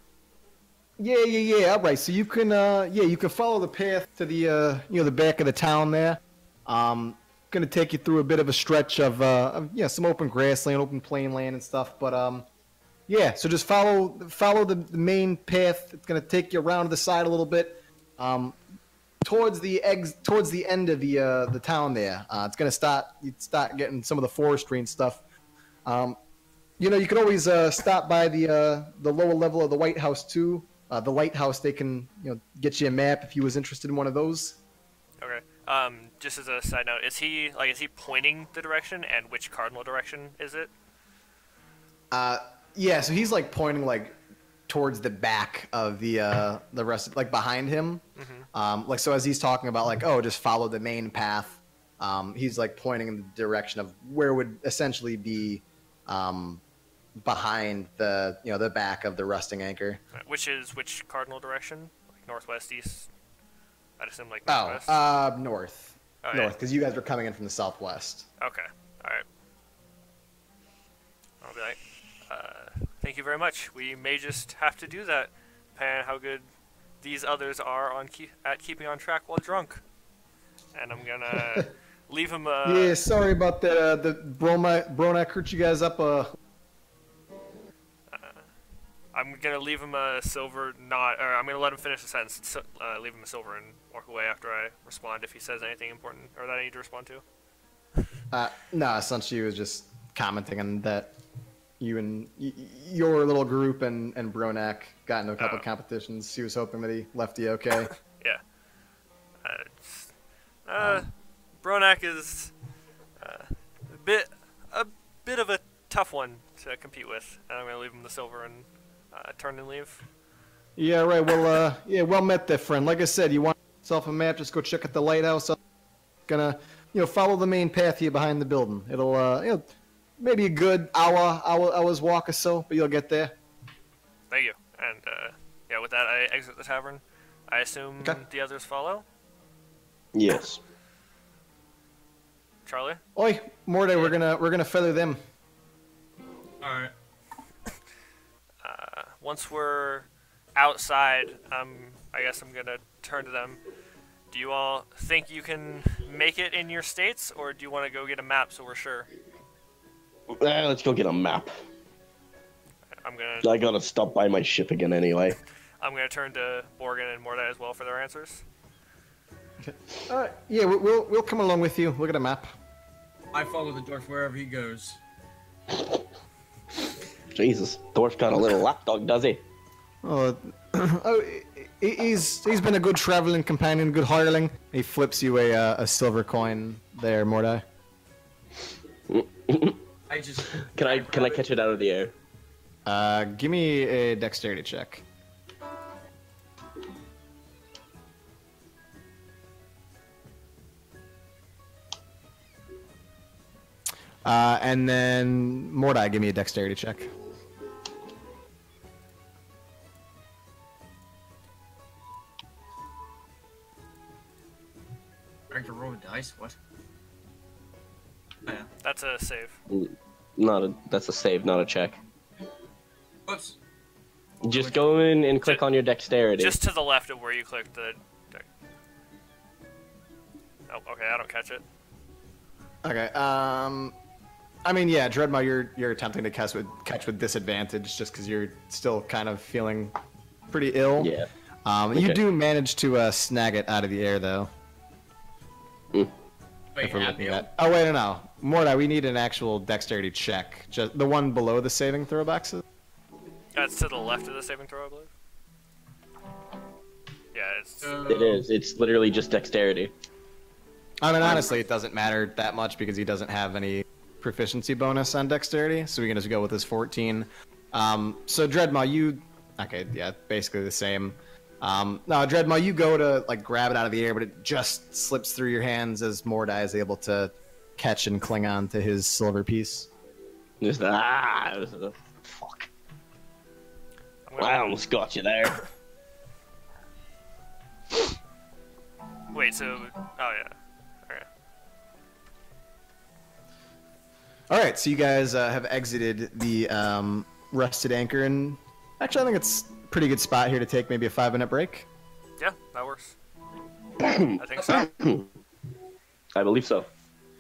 All right. So you can, you can follow the path to the, the back of the town there. Gonna take you through a bit of a stretch of some open grassland, open plain land and stuff. But yeah. So just follow the main path. It's gonna take you around to the side a little bit, towards the end of the town there. It's gonna start getting some of the forestry and stuff. You can always stop by the lower level of the White House too. The lighthouse, they can get you a map if you was interested in one of those. Okay. Just as a side note, is he pointing the direction, and which cardinal direction is it? Yeah. So he's pointing towards the back of the rest, behind him. Mm-hmm. So as he's talking about just follow the main path. He's pointing in the direction of where would essentially be behind the back of the rusting anchor. Which cardinal direction? Northwest, east? I'd assume northwest. North. Oh, north, because you guys were coming in from the southwest. Okay. All right. I'll be like, thank you very much. We may just have to do that, depending on how good these others are at keeping on track while drunk. And I'm gonna leave him. Yeah, sorry about the Bronak hurt you guys up. I'm gonna leave him a silver, or I'm gonna let him finish the sentence. Leave him a silver and walk away after I respond if he says anything important or that I need to respond to. No, essentially he was just commenting on that you and your little group and Bronak got into a couple of competitions. He was hoping that he left you okay. Yeah. Bronak is a bit of a tough one to compete with, and I'm gonna leave him the silver and turn and leave. Yeah, right. Well, well met there, friend. Like I said, you want yourself a map, just go check out the lighthouse. Gonna, follow the main path here behind the building. It'll, maybe a good hour's walk or so, but you'll get there. Thank you. And, with that, I exit the tavern. I assume the others follow? Yes. Charlie? Oi, Mordai, we're gonna feather them. All right. Once we're outside, I guess I'm gonna turn to them. Do you all think you can make it in your states, or do you want to go get a map so we're sure? Let's go get a map. I gotta stop by my ship again anyway. I'm gonna turn to Borgin and Mordai as well for their answers. Yeah, we'll come along with you. Look at a map. I follow the dwarf wherever he goes. Jesus, Dwarf's got a little lapdog, does he? Oh, he's been a good traveling companion, good hireling. He flips you a silver coin there, Mordai. I just Can I catch it out of the air? Give me a dexterity check. And then Mordai, give me a dexterity check. I can roll the dice. What? Oh, yeah. That's a save. That's a save, not a check. Whoops. Just go in and click on your dexterity. Just to the left of where you clicked the. Oh, okay, I don't catch it. Okay. I mean, yeah, Dreadmaw, you're attempting to catch with disadvantage just because you're still kind of feeling pretty ill. Yeah. You Okay. do manage to snag it out of the air, though. Wait, If we're looking Abiel? at. Oh wait, no. Mordai, we need an actual dexterity check. Just the one below the saving throw boxes. That's to the left of the saving throw, I believe. Yeah, it's. It is. It's literally just dexterity. I mean, honestly, it doesn't matter that much because he doesn't have any proficiency bonus on dexterity, so we can just go with his 14. So Dreadmaw, you... Okay, yeah, basically the same. No, Dreadmaw, you go to like grab it out of the air, but it just slips through your hands as Mordai is able to catch and cling on to his silver piece. Just fuck. I'm I gonna, almost got you there. wait, so. Oh, yeah. Okay. All right, so you guys have exited the rusted anchor, and actually, I think it's a pretty good spot here to take maybe a 5-minute break. Yeah, that works. I think so. I believe so.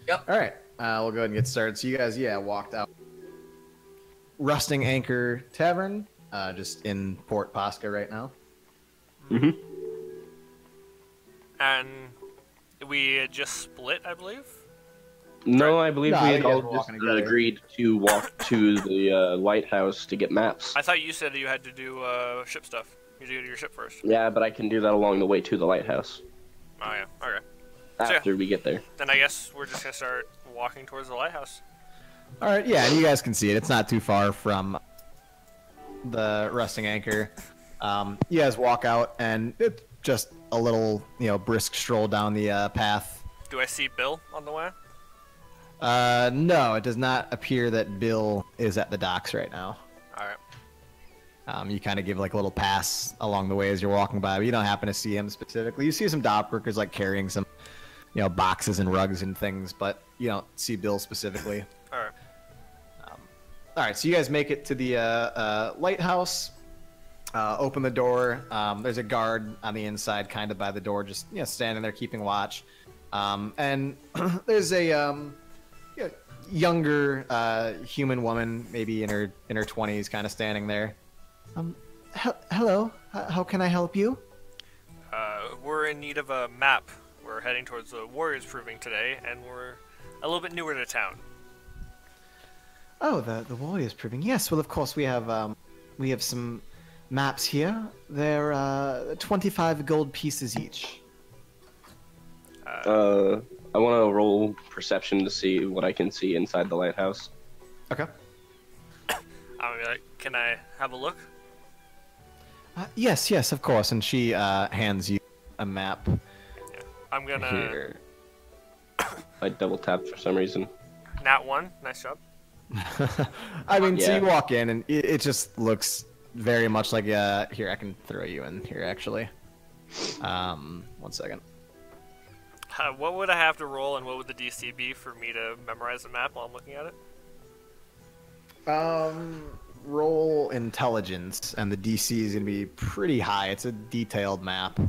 All right, we'll go ahead and get started. So you guys, walked out. Rusting Anchor Tavern, just in Port Posca right now. Mm-hmm. And we had just split, I believe. No, I believe No, we you had guys all were just walking together. agreed to walk to the lighthouse to get maps. I thought you said you had to do ship stuff. You had to go to your ship first. Yeah, but I can do that along the way to the lighthouse Oh, yeah. Okay. So, after we get there. then I guess we're just going to start walking towards the lighthouse. All right, yeah, and you guys can see it. It's not too far from the Rusting Anchor. You guys walk out, and it's just a little, brisk stroll down the path. Do I see Bill on the way? No, it does not appear that Bill is at the docks right now. Alright. You kind of give like a little pass along the way as you're walking by, but you don't happen to see him specifically. You see some dock workers like carrying some, boxes and rugs and things, but you don't see Bill specifically. Alright. All right, so you guys make it to the lighthouse. Open the door. There's a guard on the inside, kind of by the door, just standing there keeping watch. And there's a younger human woman, maybe in her 20s, kind of standing there. Hello. How can I help you? We're in need of a map. We're heading towards the Warriors Proving today, and we're a little bit newer to town. Oh, the Warriors Proving. Yes. Well, of course we have some maps here. They're 25 gold pieces each. I want to roll perception to see what I can see inside the lighthouse. Okay. I'm gonna be like, can I have a look? Yes, of course. And she hands you a map. Yeah. I'm gonna. Here. I double tapped for some reason. Nat 1. Nice job. I mean, so Yeah. you walk in, and it just looks very much like here, I can throw you in here, actually. 1 second. What would I have to roll, and what would the DC be for me to memorize the map while I'm looking at it? roll intelligence, and the DC is gonna be pretty high. It's a detailed map.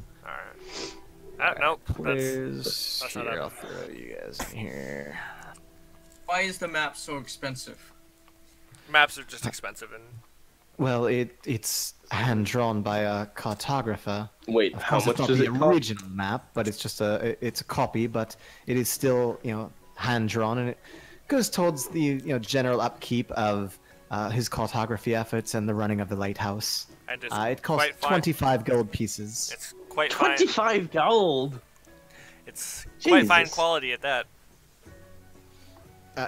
Alright. Nope. There's That's not here. it. I'll throw you guys in here. Why is the map so expensive? Maps are just expensive and Well, it's hand drawn by a cartographer. Wait, Of how course, much it's not does the it cost? original map, but it's just it's a copy, but it is still hand drawn, and it goes towards the general upkeep of his cartography efforts and the running of the lighthouse. and it's It costs quite fine. 25 gold pieces. It's quite fine. 25 gold. It's quite fine Jesus. quality at that.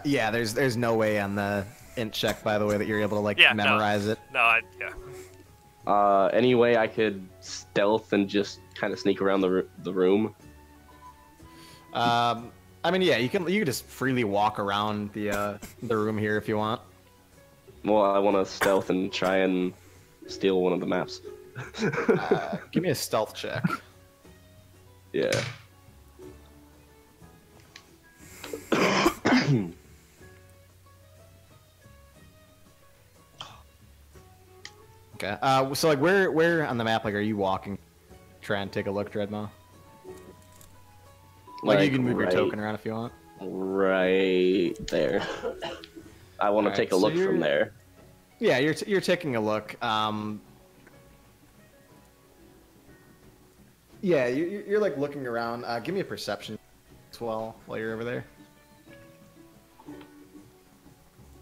Yeah, there's no way on the int check, by the way, that you're able to Yeah, no. memorize it. No, yeah. Any way I could stealth and just kind of sneak around the room? I mean, yeah, you can just freely walk around the room here if you want. Well, I want to stealth and try and steal one of the maps. Give me a stealth check. Yeah. Okay. So like, where on the map are you walking? Try and take a look, Dreadmaw. Like you can move your token around if you want. Right there. I want to Alright, take a so look you're- from there. Yeah, you're taking a look. Yeah, you're like looking around. Give me a perception as well while you're over there.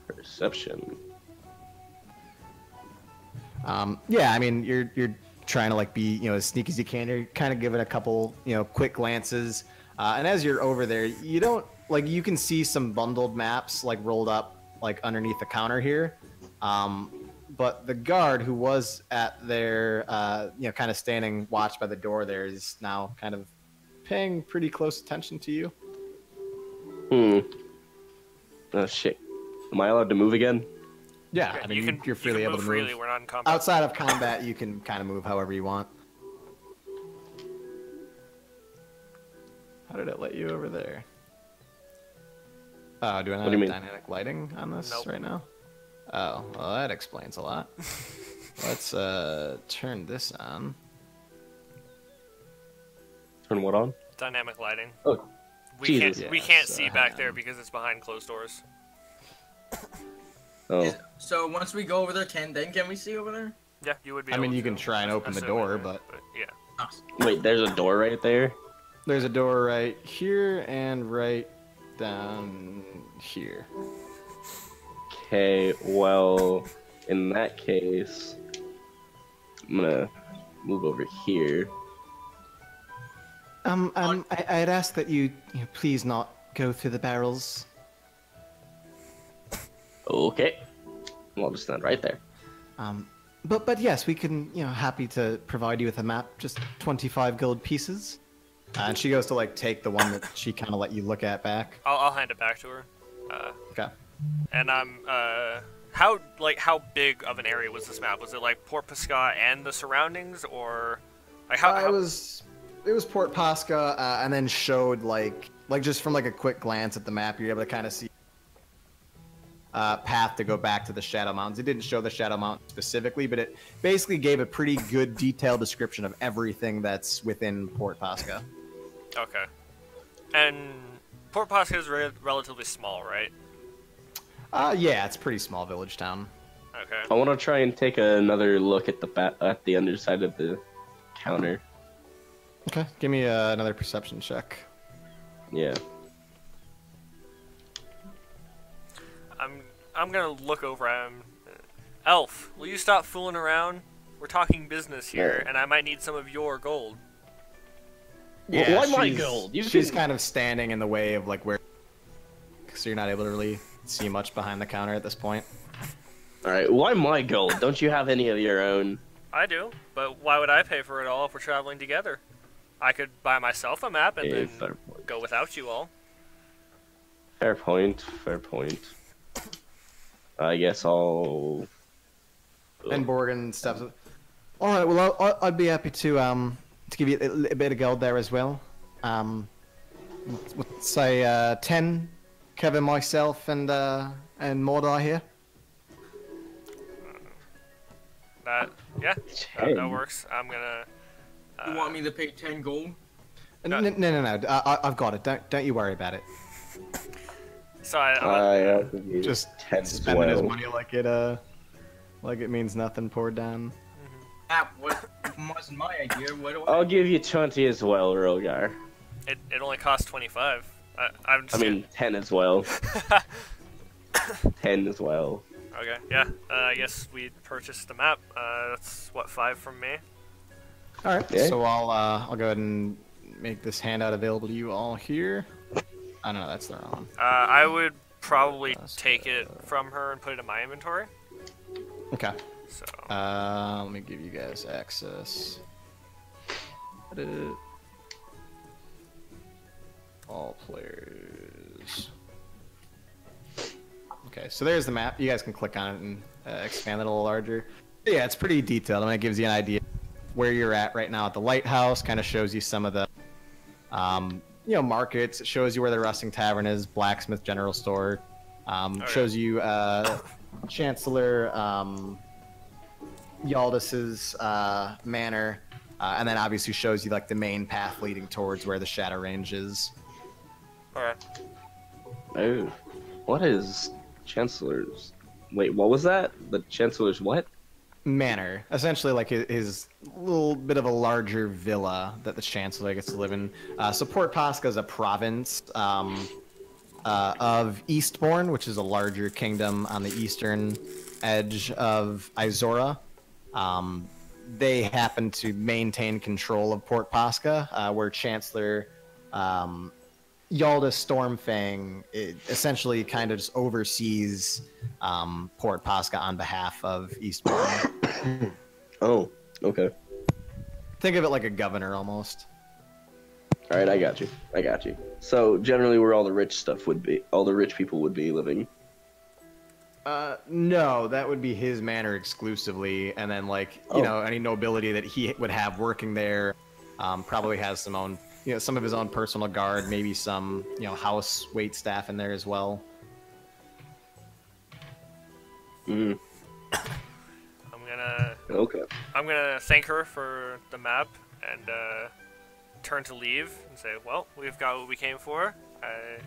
Perception. Yeah, I mean you're trying to like be as sneaky as you can. You're kind of giving a couple quick glances, and as you're over there, you don't you can see some bundled maps like rolled up like underneath the counter here. But the guard who was at their kind of standing watch by the door there is now kind of paying pretty close attention to you. Oh shit. Am I allowed to move again? Yeah, I mean you're freely able move to freely. move. We're not in combat. Outside of combat, you can kind of move however you want. How did it let you over there? Oh, do I not What do have you mean? dynamic lighting on this Nope. right now? Oh, well, that explains a lot. Let's turn this on. Turn what on? Dynamic lighting. Oh, We Jesus. can't we Yeah, can't so see hang back on. there because it's behind closed doors. Oh. So once we go over there, can we see over there? Yeah, you would be. I mean, able you can to, try and open the assuming, door, but yeah. Wait, there's a door right there? there's a door right here and right down here. Okay, well, in that case, I'm gonna move over here. I'd ask that you please not go through the barrels. Okay. Well, I'll just stand right there. But yes, we can happy to provide you with a map, just 25 gold pieces. And she goes to like take the one that she kind of let you look at back. I'll hand it back to her. Okay. And I'm how big of an area was this map? Was it like Port Pasca and the surroundings, or like how? It was Port Pasca, and then showed like just from like a quick glance at the map, you're able to kind of see path to go back to the Shadow Mountains. It didn't show the Shadow Mountains specifically, but it basically gave a pretty good detailed description of everything that's within Port Pasca. Okay. And Port Pasca is relatively small, right? Yeah, it's a pretty small village town. Okay. I want to try and take another look at the underside of the counter. Okay, give me another perception check. Yeah. I'm gonna look over at him. Elf, will you stop fooling around? We're talking business here, Yeah. and I might need some of your gold. Why my she's- gold? You She's can- kind of standing in the way of like where, so you're not able to really see much behind the counter at this point. All right. Why my gold? Don't you have any of your own? I do, but why would I pay for it all if we're traveling together? I could buy myself a map and Yeah, then fair point. go without you all. Fair point. Fair point. I guess I'll. And Borgin steps up. All right, well, I'd be happy to give you a bit of gold there as well. Let's say 10. Kevin, myself, and Mordai here. That yeah, that 10. works. I'm gonna. You want me to pay 10 gold? No. I've got it. Don't you worry about it. So I'll give you Just 10 as spending his well. money like it means nothing. Poured down. That wasn't my idea. What do I'll give you 20 as well, Rogar. it only costs 25. I'm I just mean, 10 as well. 10 as well. okay. Yeah. I guess we purchased the map. That's what 5 from me. All right. Yeah. So I'll go ahead and make this handout available to you all here. I don't know. That's the wrong. I would probably take it from her and put it in my inventory. Okay. So Let me give you guys access. All players. Okay, so there's the map. You guys can click on it and expand it a little larger. Yeah, it's pretty detailed. I mean, it gives you an idea where you're at right now at the lighthouse. Kind of shows you some of the, markets. It shows you where the Rusting Tavern is, blacksmith, general store. Shows you Chancellor Yaldis's manor, and then obviously shows you like the main path leading towards where the Shadow Range is. all right. Oh. What is Chancellor's... Wait, what was that? The Chancellor's what? Manor, essentially like his little bit of a larger villa that the Chancellor gets to live in. So Port Posca is a province of Eastbourne, which is a larger kingdom on the eastern edge of Izora. They happen to maintain control of Port Posca, where Chancellor Yaldis Stormfang essentially kind of just oversees Port Posca on behalf of Eastbourne. Oh, okay. Think of it like a governor almost. Alright, I got you. So, generally where all the rich people would be living. No, that would be his manor exclusively, and then any nobility that he would have working there probably has some of his own personal guard, maybe some house wait staff in there as well. Mm. I'm gonna thank her for the map and turn to leave and say, well, we've got what we came for. I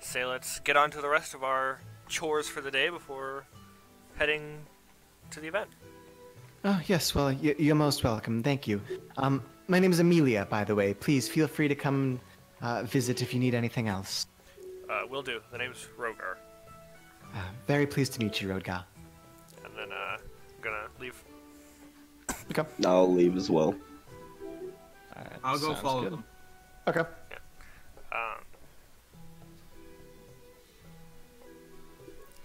say let's get on to the rest of our chores for the day before heading to the event. Oh, yes, well, you're most welcome. Thank you. My name is Amelia, by the way. Please feel free to come visit if you need anything else. Will do. The name's Rogar. Very pleased to meet you, Rodgar. And then I'm gonna leave. Okay. I'll leave as well. Alright, I'll go sounds follow good. them. Okay.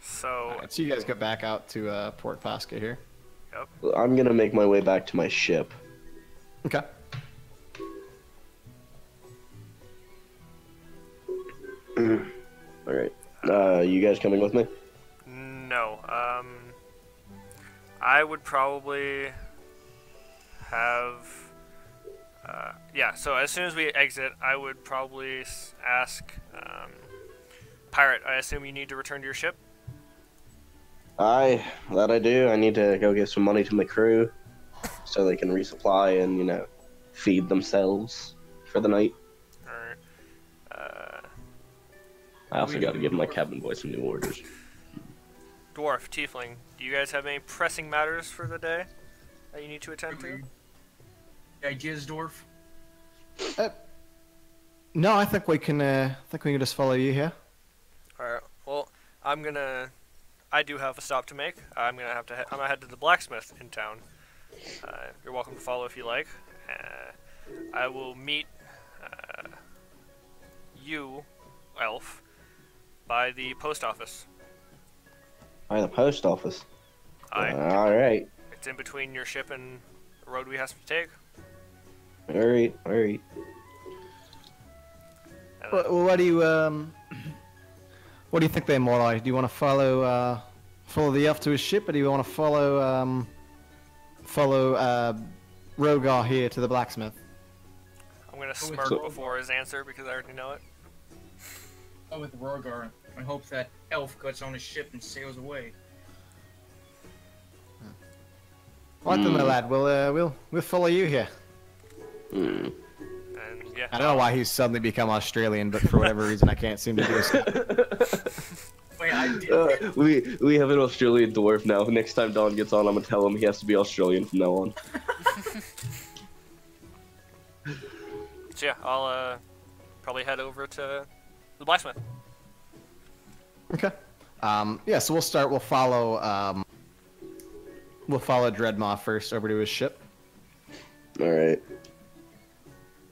So, Alright, so you guys go back out to Port Posca here. yep. I'm gonna make my way back to my ship. Okay. Alright. You guys coming with me? No. I would probably have. Yeah. So as soon as we exit, I would probably ask Pirate. I assume you need to return to your ship. That I do. I need to go give some money to my crew so they can resupply and, feed themselves for the night. Or, I also got to give my cabin boy some new orders. Dwarf, Tiefling, do you guys have any pressing matters for the day that you need to attend to? Ideas, Dwarf? No, I think we can just follow you here. Alright, well, I do have a stop to make. I'm gonna head to the blacksmith in town. You're welcome to follow if you like. I will meet you, Elf, by the post office. By the post office. Alright. It's in between your ship and the road we have to take. Alright. And What do you think there, Morlai? Do you want to follow the elf to his ship, or do you want to follow Rogar here to the blacksmith? I'm gonna smirk before his answer because I already know it. Go with Rogar. I hope that elf gets on his ship and sails away. Right then, my lad. We'll follow you here. And yeah, I don't know why he's suddenly become Australian, but for whatever reason, I can't seem to do so. Wait, I did. We have an Australian dwarf now. Next time Don gets on, I'm gonna tell him he has to be Australian from now on. so yeah, I'll probably head over to the blacksmith. Okay. Yeah, so we'll follow Dreadmaw first over to his ship. All right.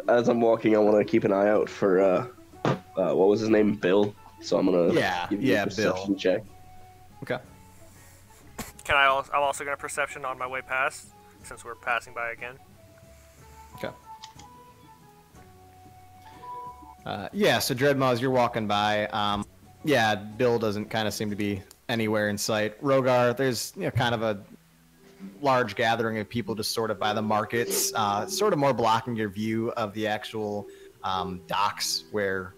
As I'm walking, I want to keep an eye out for what was his name, Bill. So I'm gonna give you a perception check. Okay. I'm also gonna perception on my way past, since we're passing by again. Okay. Yeah, so Dreadmaw, as you're walking by, yeah, Bill doesn't kind of seem to be anywhere in sight. Rogar, there's kind of a large gathering of people just sort of by the markets, sort of more blocking your view of the actual docks where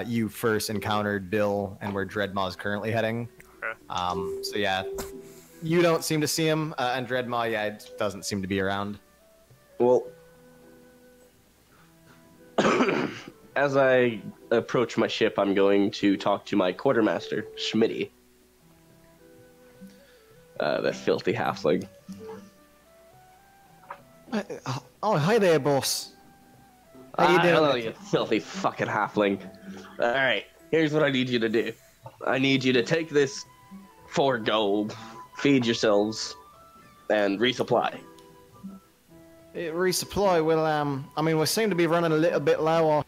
you first encountered Bill and where Dreadmaw is currently heading. Okay. So yeah, you don't seem to see him, and Dreadmaw, yeah, it doesn't seem to be around. Well, as I approach my ship, I'm going to talk to my quartermaster, Schmitty. That filthy halfling. Oh, hi there, boss. How you doing? Hello, you filthy fucking halfling. Alright, here's what I need you to do. I need you to take this 4 gold, feed yourselves, and resupply. Resupply, well, I mean, we seem to be running a little bit low on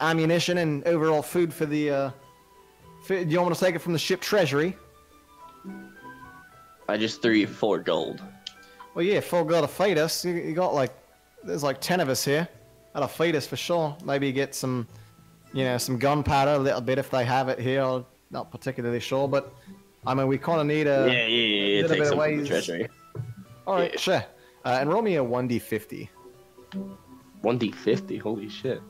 ammunition and overall food for the, do you want me to take it from the ship treasury? I just threw you 4 gold. Well, yeah, 4 gold to feed us. You got there's 10 of us here. That'll feed us for sure. Maybe get some, some gunpowder, a little bit if they have it here. I'm not particularly sure, but I mean, we kind of need a Yeah, little take bit some of from the ways. treasury. All right, sure. And roll me a 1d50. 1d50, holy shit.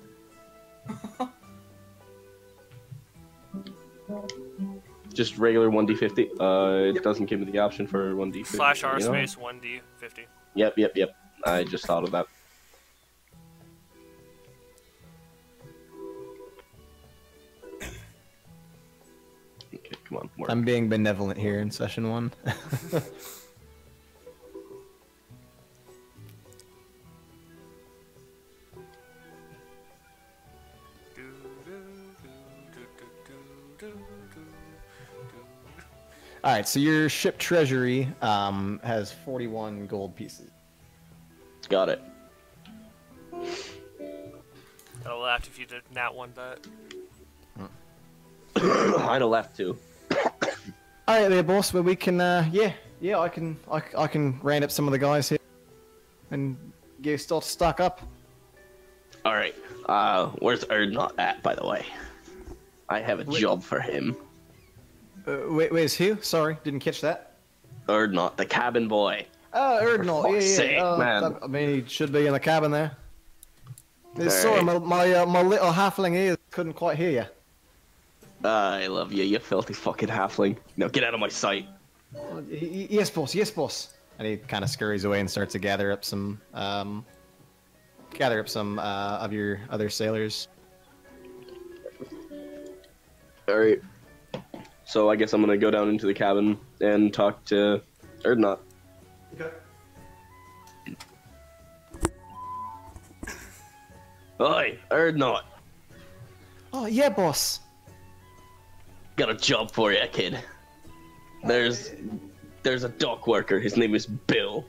Just regular 1d50. It doesn't give me the option for 1d50. Slash R you know? space 1D50. Yep. I just thought of that. Okay, come on. Work. I'm being benevolent here in session 1. All right, so your ship treasury has 41 gold pieces. Got it. That'll laugh if you did nat 1 that. I'd have left too. All right, there, boss. But we can, I can round up some of the guys here and start to stock up. All right. Where's Erdnot at, by the way? I have a job for him. Where's who? Sorry, didn't catch that. Erdnot, the cabin boy. Oh, Erdnot. fuck's Yeah. sake, man. I mean, he should be in the cabin there. Sorry, right. my little halfling here couldn't quite hear you. I love you, you filthy fucking halfling. Now get out of my sight. Yes, boss. Yes, boss. And he kind of scurries away and starts to gather up some of your other sailors. Alright. So I guess I'm gonna go down into the cabin and talk to Erdnot. Okay. Oi, Erdnot. Oh yeah, boss. Got a job for you, kid. There's a dock worker. His name is Bill.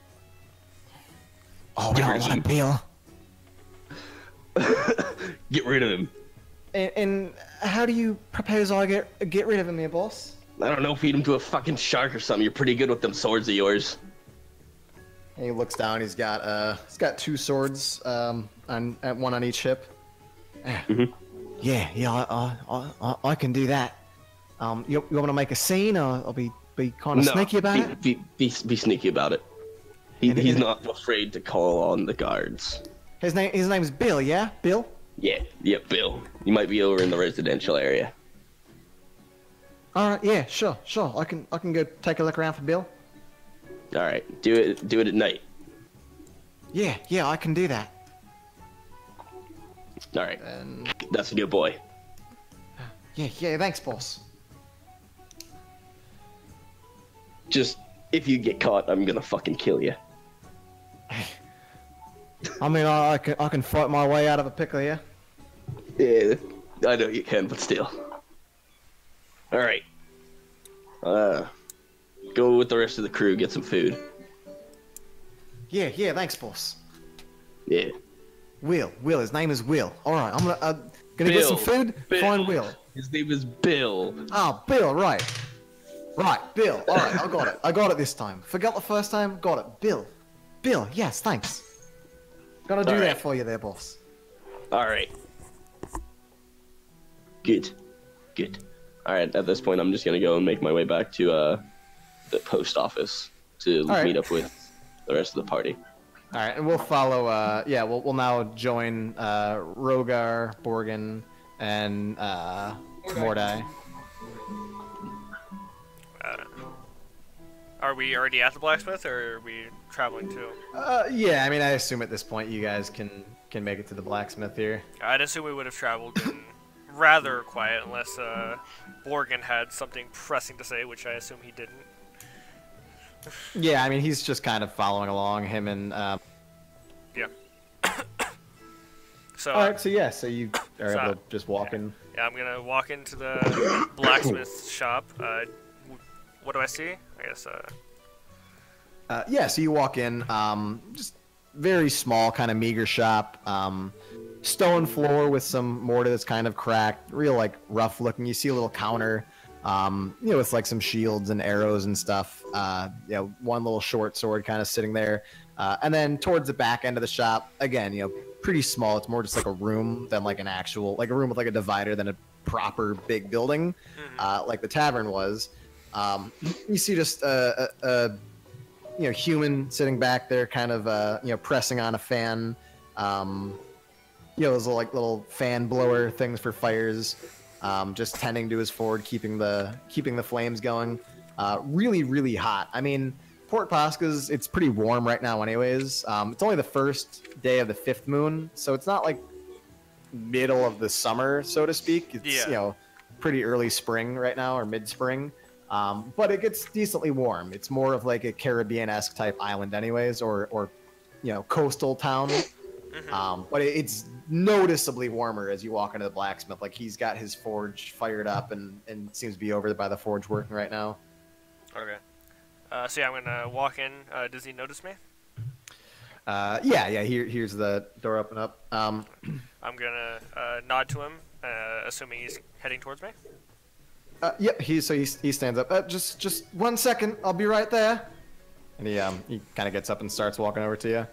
Oh, we don't want to Bill. Get rid of him. And how do you propose I get rid of him, here, boss? I don't know, feed him to a fucking shark or something. You're pretty good with them swords of yours. And he looks down. He's got 2 swords, and one on each hip. Yeah, I can do that. You want to make a scene, or I'll be kind of sneaky about it? Be sneaky about it. He's not afraid to call on the guards. His name's Bill, yeah? Bill? Yeah, Bill. You might be over in the residential area. All right, yeah, sure. I can go take a look around for Bill. All right, do it at night. Yeah, I can do that. All right, And that's a good boy. yeah, thanks, boss. Just if you get caught, I'm gonna fucking kill you. I mean, I can fight my way out of a pickle here. Yeah, I know you can, but still. All right. Go with the rest of the crew, get some food. Yeah, thanks, boss. Yeah. Will, his name is Will. All right, I'm gonna get some food. Find Will. His name is Bill. Ah, Bill, right, Bill. All right, I got it this time. Forgot the first time, got it. Bill, yes, thanks. Gonna do All that right. for you there, boss. All right. Good. All right. At this point, I'm just gonna go and make my way back to the post office to right. meet up with the rest of the party. All right, and we'll follow. We'll now join Rogar, Borgin, and Mordai. Are we already at the blacksmith, or are we traveling too? Yeah, I mean, I assume at this point you guys can make it to the blacksmith here. I'd assume we would have traveled in rather quiet, unless Borgin had something pressing to say, which I assume he didn't. Yeah, I mean, he's just kind of following along, him and. Yeah. So. All right, so you are able to just walk in. Yeah, I'm gonna walk into the blacksmith shop. What do I see? I guess. Yeah, so you walk in, just very small, kind of meager shop. Stone floor with some mortar that's kind of cracked, real like rough looking. You see a little counter, with like some shields and arrows and stuff. One little short sword kind of sitting there. And then towards the back end of the shop, again, pretty small. It's more just like a room than like an actual, like a room with like a divider than a proper big building, like the tavern was. You see just a human sitting back there, kind of pressing on a fan. Those little fan blower things for fires. Just tending to his forge, keeping the flames going. Really, really hot. I mean, Port Posca's, it's pretty warm right now anyways. It's only the first day of the 5th moon, so it's not like middle of the summer, so to speak. It's, pretty early spring right now, or mid-spring. But it gets decently warm. It's more of like a Caribbean-esque type island anyways, or coastal town. But it's noticeably warmer as you walk into the blacksmith. Like, he's got his forge fired up and seems to be over by the forge working right now. Okay. So I'm gonna walk in. Does he notice me? Here's the door open up. I'm gonna nod to him, assuming he's heading towards me. He stands up. Just 1 second. I'll be right there. And he kind of gets up and starts walking over to you.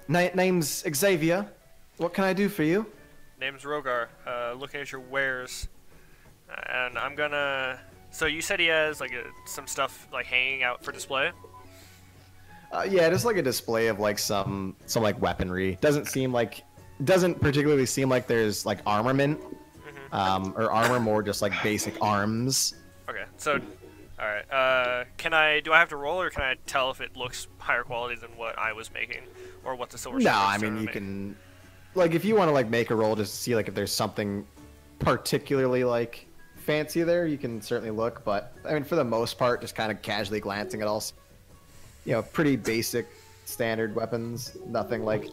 Yep. Name's Xavier. What can I do for you? Name's Rogar. Looking at your wares, and I'm gonna. So you said he has like some stuff like hanging out for display. Just like a display of like some like weaponry. Doesn't particularly seem like there's like armament, or armor, more just like basic arms. Okay, so, all right. Do I have to roll, or can I tell if it looks higher quality than what I was making, or what the silver? No, I mean you can, like, if you want to like make a roll just to see like if there's something particularly like fancy there, you can certainly look. But I mean, for the most part, just kind of casually glancing at all, pretty basic, standard weapons. Nothing like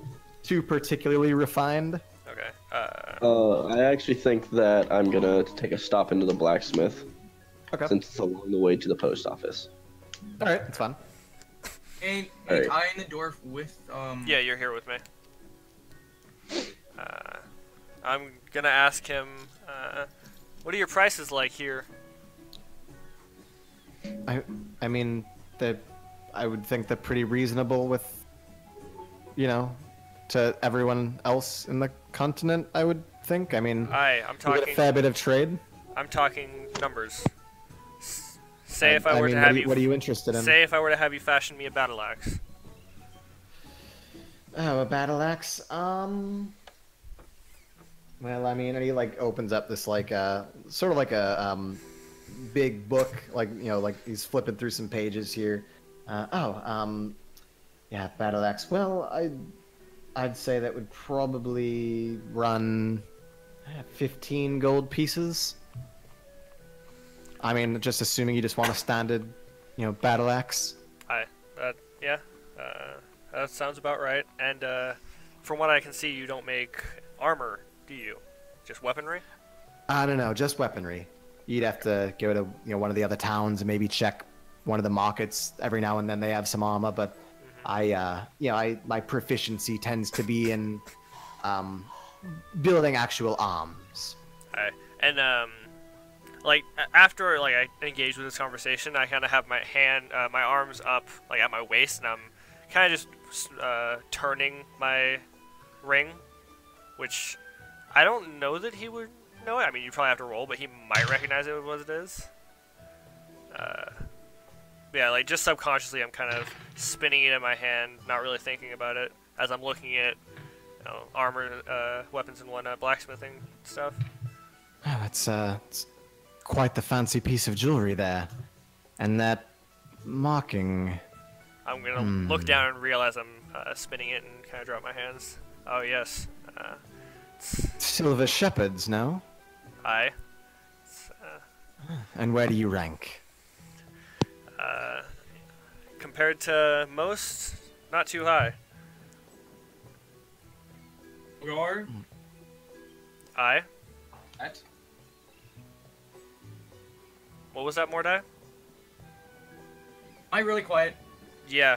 too particularly refined. Okay. I actually think that I'm gonna take a stop into the blacksmith. Okay. Since it's along the way to the post office. All right, that's fun. Hey, Alright. I in the door with Yeah, you're here with me. I'm gonna ask him. What are your prices like here? I mean, I would think they're pretty reasonable with, to everyone else in the continent. I would think. I mean, I'm we get talking. a fair bit of trade. I'm talking numbers. Say if I I were mean, to have you. what are you interested in? Say if I were to have you fashion me a battle axe. Oh, a battle axe. Well, I mean, and he like opens up this like sort of like a big book, like like he's flipping through some pages here. Yeah, battle axe. Well, I'd say that would probably run 15 gold pieces. I mean, just assuming you just want a standard, battle axe. Yeah, that sounds about right. And from what I can see, you don't make armor, do you? Just weaponry? I don't know, just weaponry. You'd have to go to one of the other towns and maybe check one of the markets. Every now and then they have some armor, but my proficiency tends to be in building actual arms. Alright. And after I engage with this conversation, I kind of have my arms up at my waist, and I'm kind of just turning my ring, which I don't know that he would know it. I mean, you probably have to roll, but he might recognize it as it is. Yeah, just subconsciously, I'm kind of spinning it in my hand, not really thinking about it, as I'm looking at armor, weapons, and whatnot, blacksmithing stuff. Oh, it's quite the fancy piece of jewelry there, and that marking. I'm gonna look down and realize I'm spinning it and kind of drop my hands. Oh yes. Silver shepherds, no? Aye. And where do you rank? Compared to most, not too high. Roar. Aye. What? What was that, Mordai? Am I really quiet? Yeah.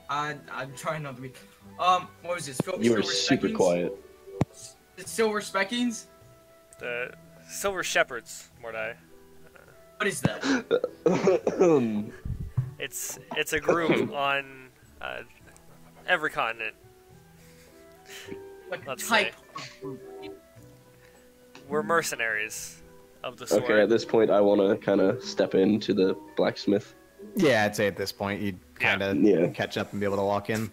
I'm trying not to be. What was this? You were super quiet. It's Silver Speckings? The Silver Shepherds, Mordai. What is that? It's a group on every continent. What Let's type of group? We're mercenaries of the sword. Okay, at this point, I want to kind of step into the blacksmith. Yeah, I'd say at this point you'd kind of catch up and be able to walk in.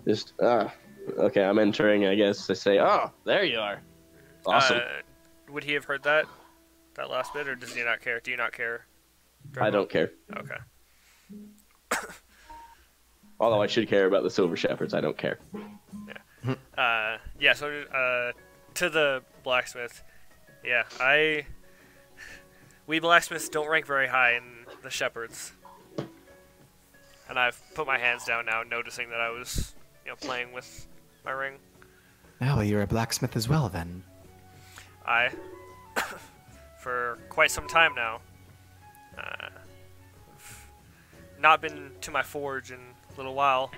Okay, I'm entering, I guess. I say, oh, there you are. Awesome. Would he have heard that last bit, or does he not care? Do you not care? I don't care. Okay. Although I should care about the Silver Shepherds, I don't care. Yeah. So to the blacksmith. Yeah, we blacksmiths don't rank very high in the shepherds. And I've put my hands down now, noticing that I was, playing with my ring. Oh, well, you're a blacksmith as well, then. For quite some time now. Not been to my forge in a little while.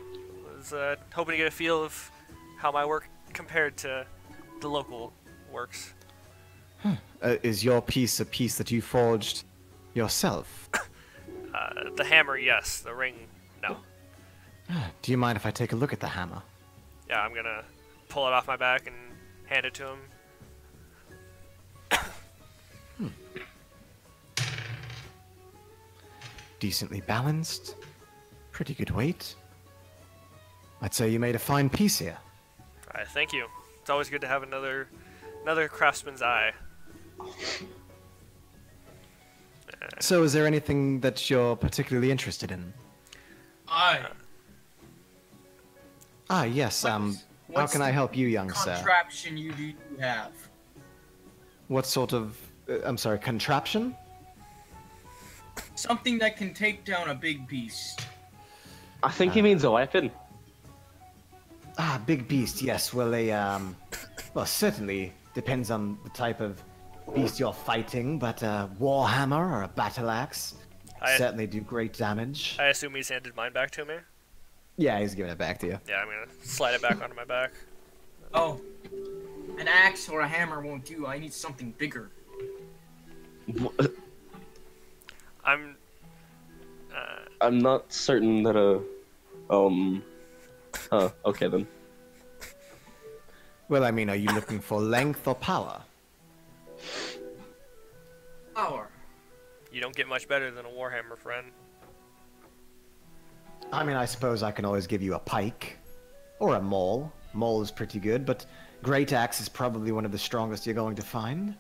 Was hoping to get a feel of how my work compared to the local works. Is your piece a piece that you forged yourself? The hammer, yes. The ring, no. Do you mind if I take a look at the hammer? Yeah, I'm gonna pull it off my back and hand it to him. Decently balanced. Pretty good weight. I'd say you made a fine piece here. Alright, thank you. It's always good to have another craftsman's eye. So is there anything that you're particularly interested in? Yes, how can I help you, young sir? Contraption you do have? What sort of, I'm sorry, contraption? Something that can take down a big beast. I think he means a weapon. Big beast, yes. Well, well, certainly depends on the type of beast you're fighting, but a warhammer or a battle axe certainly do great damage. I assume he's handed mine back to me? Yeah, he's giving it back to you. Yeah, I'm gonna slide it back onto my back. Oh, an axe or a hammer won't do. I need something bigger. I'm not certain that okay then. Well, I mean, are you looking for length or power? Power. You don't get much better than a warhammer, friend. I mean, I suppose I can always give you a pike. Or a maul. Maul is pretty good, but great axe is probably one of the strongest you're going to find.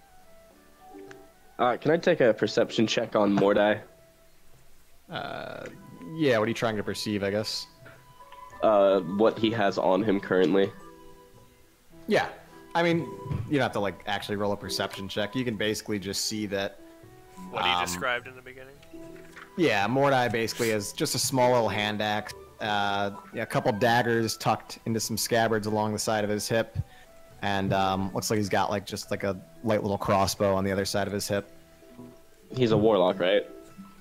Can I take a perception check on Mordai? Yeah, what are you trying to perceive, I guess? What he has on him currently. Yeah. I mean, you don't have to, like, actually roll a perception check. You can basically just see that, What he described in the beginning. yeah, Mordai basically has just a small little hand axe, a couple daggers tucked into some scabbards along the side of his hip, and looks like he's got, like, just, like, a light little crossbow on the other side of his hip. He's a warlock, right?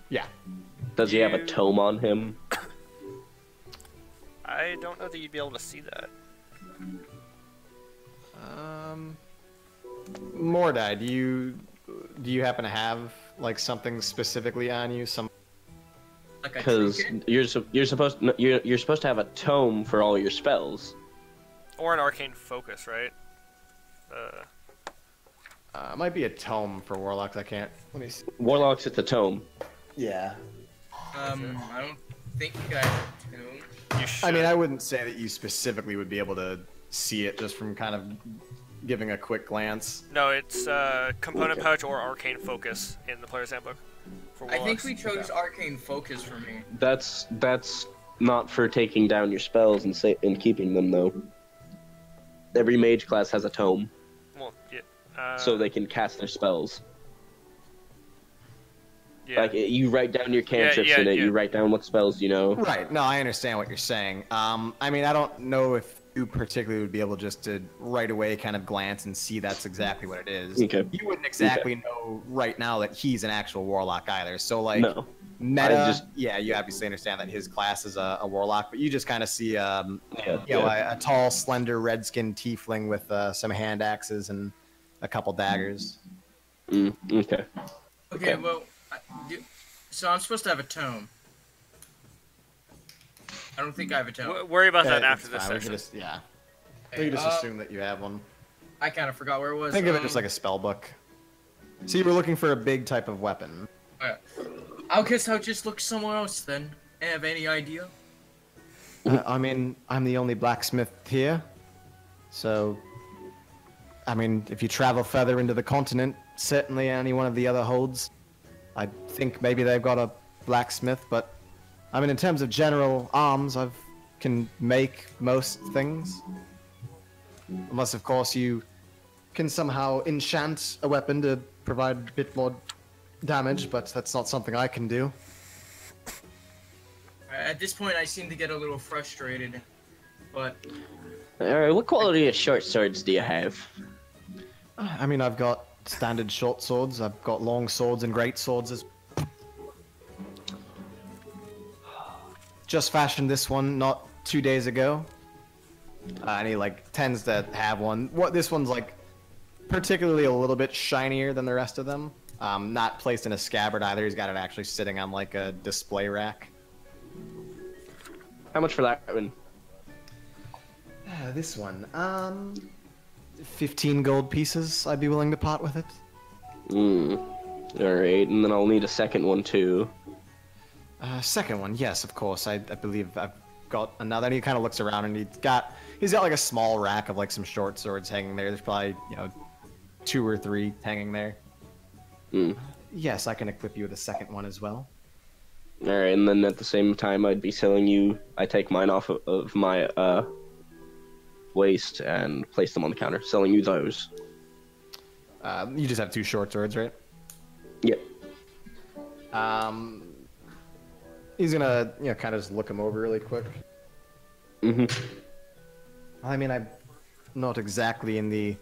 Yeah. Does he have a tome on him? I don't know that you'd be able to see that. Mordai, do you happen to have, like, something specifically on you? Like a Because trinket? you're supposed to have a tome for all your spells. Or an arcane focus, right? It might be a tome for warlocks. I can't. Let me see. Warlocks, it's a tome. Yeah. I don't think I have a tome. You should. I mean, I wouldn't say that you specifically would be able to see it just from kind of giving a quick glance. No, it's component pouch or arcane focus in the player's handbook. For I think warlocks. we chose arcane focus for me. That's not for taking down your spells and keeping them though. Every mage class has a tome, Well, yeah. so they can cast their spells. Yeah. Like you write down your cantrips in it. yeah. You write down what spells you know. Right. No, I understand what you're saying. I mean, I don't know if you particularly would be able just to right away kind of glance and see that's exactly what it is. Okay. You wouldn't exactly know right now that he's an actual warlock either. So, like, No. meta, yeah, you obviously understand that his class is a warlock, but you just kind of see, a tall, slender, red-skinned tiefling with some hand axes and a couple daggers. Okay. Okay, well, so I'm supposed to have a tome. I don't think I have a tome. Worry about that Yeah, after it's this fine. We session. can just, yeah. We Okay, can just assume that you have one. I kind of forgot where it was. Think of it just like a spell book. So you were looking for a big type of weapon. I guess I'll just look somewhere else then. Have any idea? I mean, I'm the only blacksmith here. So, I mean, if you travel further into the continent, certainly any one of the other holds, I think maybe they've got a blacksmith, but I mean, in terms of general arms, I can make most things. Unless, of course, you can somehow enchant a weapon to provide a bit more damage, but that's not something I can do. At this point, I seem to get a little frustrated, but Alright, what quality of short swords do you have? I mean, I've got standard short swords, I've got long swords and great swords as just fashioned this one not 2 days ago. And he like tends to have one. This one's like particularly a little bit shinier than the rest of them. Not placed in a scabbard either. He's got it actually sitting on like a display rack. How much for that one? This one, 15 gold pieces. I'd be willing to part with it. Alright, and then I'll need a second one too. Second one, yes, of course. I believe I've got another. And he kind of looks around and he's got like a small rack of like some short swords hanging there. There's probably 2 or 3 hanging there. Yes, I can equip you with a second one as well. Alright, and then at the same time I'd be selling you, I take mine off of my waist and place them on the counter, selling you those. You just have 2 short swords, right? Yep. He's gonna kind of just look him over really quick. I mean, I'm not exactly in the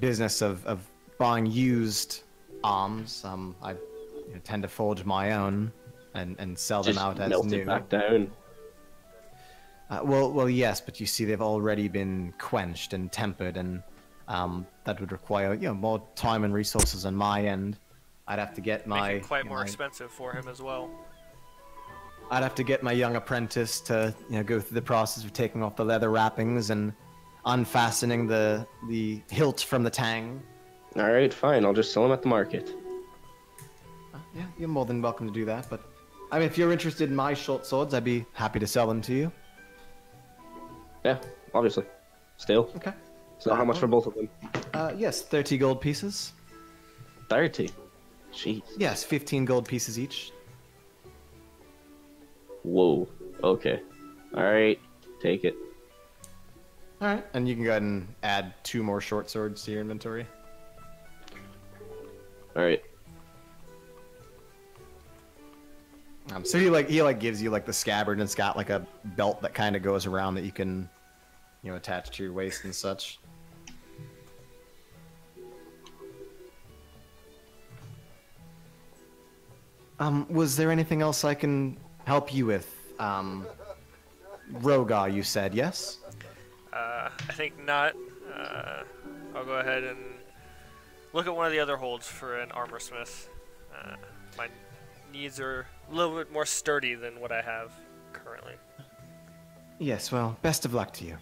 business of buying used arms. I tend to forge my own and sell them Just out as melt new. it back down. Well, yes, but you see, they've already been quenched and tempered, and that would require more time and resources on my end. I'd have to get my Make it quite more expensive for him as well. I'd have to get my young apprentice to go through the process of taking off the leather wrappings and unfastening the hilt from the tang. Alright, fine, I'll just sell them at the market. Yeah, you're more than welcome to do that, but I mean, if you're interested in my short swords, I'd be happy to sell them to you. Yeah, obviously. Still. Okay. So how much for both of them? Yes, 30 gold pieces. 30. Jeez. Yes, 15 gold pieces each. Whoa. Okay. All right. Take it. All right, and you can go ahead and add 2 more short swords to your inventory. All right. So he gives you like the scabbard, and it's got like a belt that kind of goes around that you can, attach to your waist and such. Was there anything else I can help you with? Rogar, you said, yes? I think not. I'll go ahead and look at one of the other holds for an armor smith. My needs are a little bit more sturdy than what I have currently. Yes, well, best of luck to you.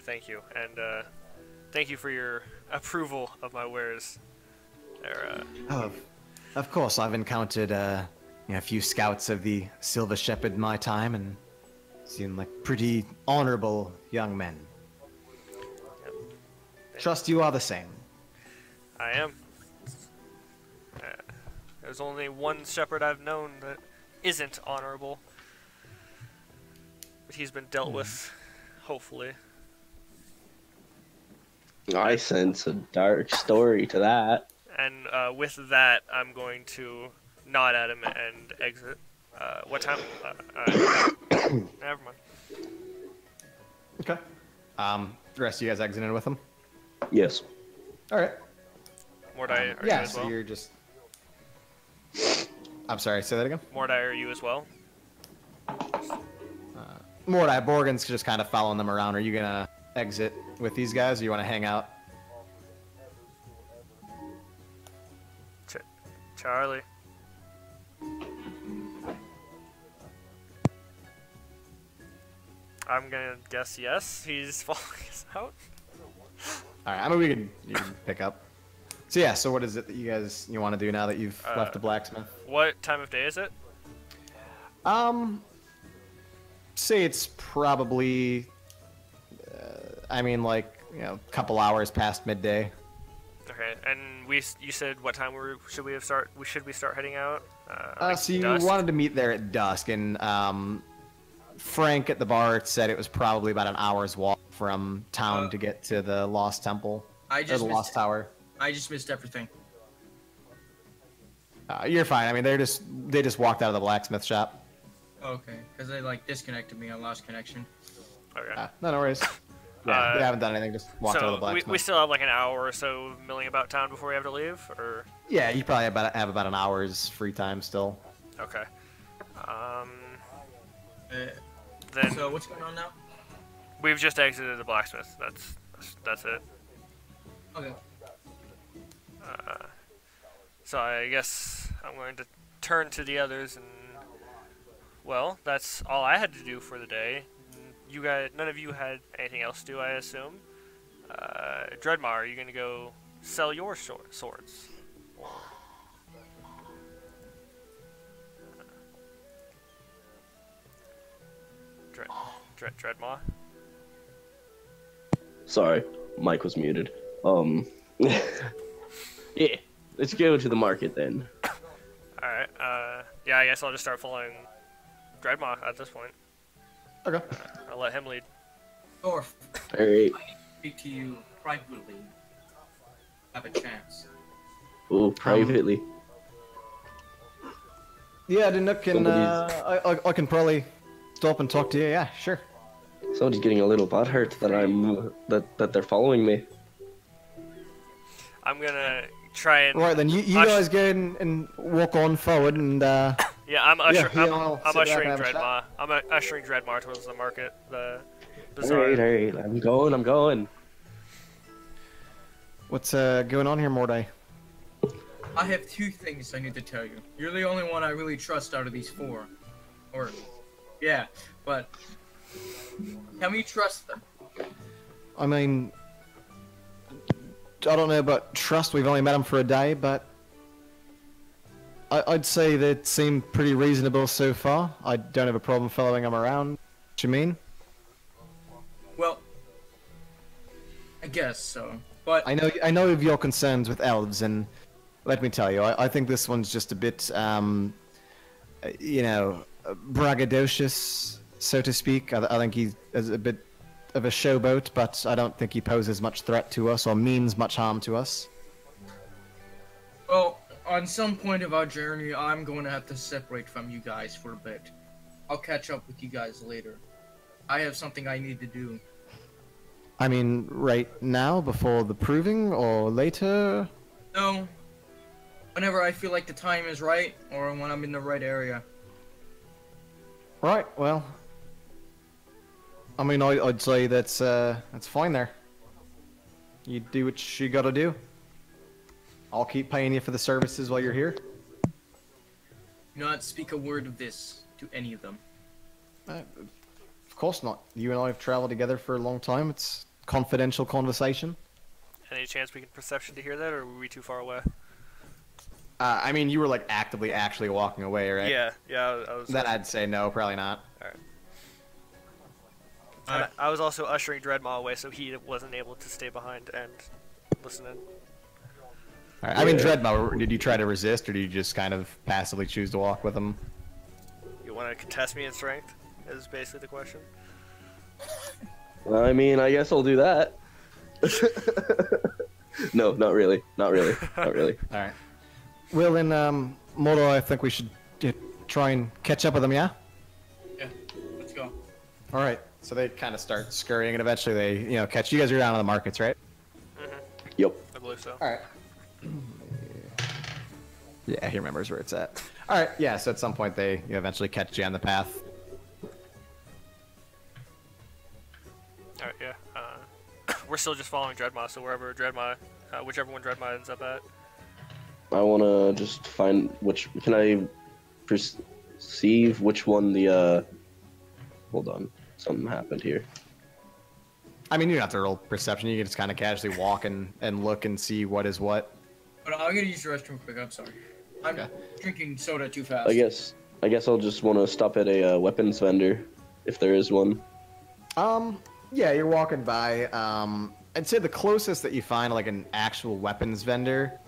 Thank you, and thank you for your approval of my wares. Of course, I've encountered a few scouts of the Silver Shepherd in my time, and seem like pretty honorable young men. Trust you are the same. I am. There's only one shepherd I've known that isn't honorable. But he's been dealt with, hopefully. I sense a dark story to that. And with that, I'm going to nod at him and exit. What time? Never mind. Okay. The rest of you guys exited with him? Yes. Alright. Mordai, are you Yeah, as so well? you're just... I'm sorry, say that again? Mordai, are you as well? Mordai, Borgen's just kind of following them around. Are you gonna exit with these guys, or you want to hang out? Charlie. I'm gonna guess yes. He's following us out. Alright, I mean, you can pick up. So yeah, so what is it that you want to do now that you've left the blacksmith? What time of day is it? Say it's probably, a couple hours past midday. Okay, and you said what time should we start heading out? So you dusk? wanted to meet there at dusk, and Frank at the bar said it was probably about an hour's walk from town to get to the Lost Temple, or the Lost Tower. I just missed everything. You're fine. I mean, they just walked out of the blacksmith shop. Okay, because they disconnected me. I lost connection. Okay. No worries. Yeah, they haven't done anything. Just walked out of the So blacksmith. we still have like an hour or so milling about town before we have to leave, or Yeah, you probably have about an hour's free time still. okay. Uh, Then so what's going on now? we've just exited the blacksmith. That's it. Okay. So I guess I'm going to turn to the others, and well, that's all I had to do for the day. You guys, none of you had anything else to do, I assume. Dreadmar, are you going to go sell your swords? Dreadmaw? Sorry, Mike was muted. Yeah, let's go to the market then. Alright, yeah, I guess I'll just start following Dreadmaw at this point. Okay. I'll let him lead. Thorf, All right. I need to speak to you privately. Have a chance. Oh, privately. Yeah, then I can Somebody's- I can probably stop and talk to you. Yeah, sure. Somebody's getting a little butthurt that that they're following me. I'm gonna try and... Right then, you guys go and walk on forward, and Yeah, I'm I'll sit back ushering and have a Dreadmaw. I'm ushering Dreadmaw towards the market, the All bazaar. right. I'm going. what's going on here, Mordai? I have 2 things I need to tell you. You're the only one I really trust out of these 4. Or, yeah, but tell me you trust them. I mean, I don't know about trust. We've only met them for a day, but I'd say they seem pretty reasonable so far. I don't have a problem following them around. What you mean? Well, I guess so. But I know of your concerns with elves, and let me tell you, I think this one's just a bit, braggadocious, so to speak. I think he's a bit of a showboat, but I don't think he poses much threat to us or means much harm to us. Well, on some point of our journey, I'm going to have to separate from you guys for a bit. I'll catch up with you guys later. I have something I need to do. I mean, right now, before the proving, or later? No. Whenever I feel like the time is right, or when I'm in the right area. Right, well... I mean, I'd say that's fine there. You do what you gotta do. I'll keep paying you for the services while you're here. Do not speak a word of this to any of them. Of course not. You and I have traveled together for a long time. It's confidential conversation. Any chance we can perception to hear that, or were we too far away? I mean, you were like actively actually walking away, right? Yeah, I was. Then I'd say no, probably not. Alright. And I was also ushering Dreadmaw away, so he wasn't able to stay behind and listen in. Alright, I mean, Dreadmaw, did you try to resist, or did you just kind of passively choose to walk with him? You want to contest me in strength? Is basically the question. I mean, I guess I'll do that. No, not really. Not really. Not really. Alright. Well, then, Moro, I think we should try and catch up with them, yeah? Yeah, let's go. Alright, so they kind of start scurrying, and eventually they, catch you. guys are down on the markets, right? Yep. I believe so. Alright. Yeah, he remembers where it's at. Alright, yeah, so at some point they eventually catch you on the path. Alright, yeah. We're still just following Dreadmaw, so wherever Dreadmaw, whichever one Dreadmaw ends up at. I want to just find which... Can I perceive which one the, Hold on. Something happened here. I mean, you don't have to roll perception. You can just kind of casually walk and look and see what is what. But I'm gonna use the restroom quick. I'm sorry. I'm drinking soda too fast. I guess I'll just want to stop at a weapons vendor, if there is one. Yeah, you're walking by. I'd say the closest that you find, like, an actual weapons vendor,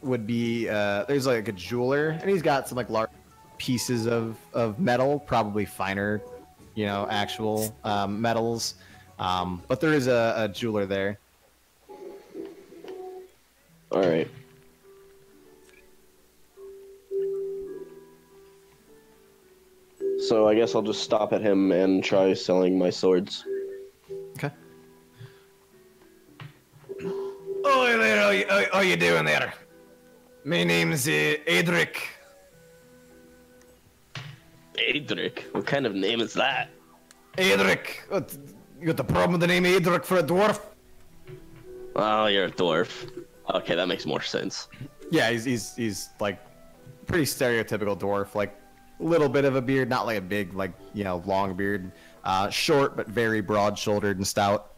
would be, there's, like, a jeweler, and he's got some, like, large pieces of metal, probably finer, actual, metals. But there is a jeweler there. Alright. So I guess I'll just stop at him and try selling my swords. Okay. Oh, there, how you doing there? My name's Adric. Adric? What kind of name is that? Adric. What, you got the problem with the name Adric for a dwarf? Oh, you're a dwarf. Okay, that makes more sense. Yeah, he's like pretty stereotypical dwarf, like a little bit of a beard, not like a big, like, long beard. Short but very broad-shouldered and stout.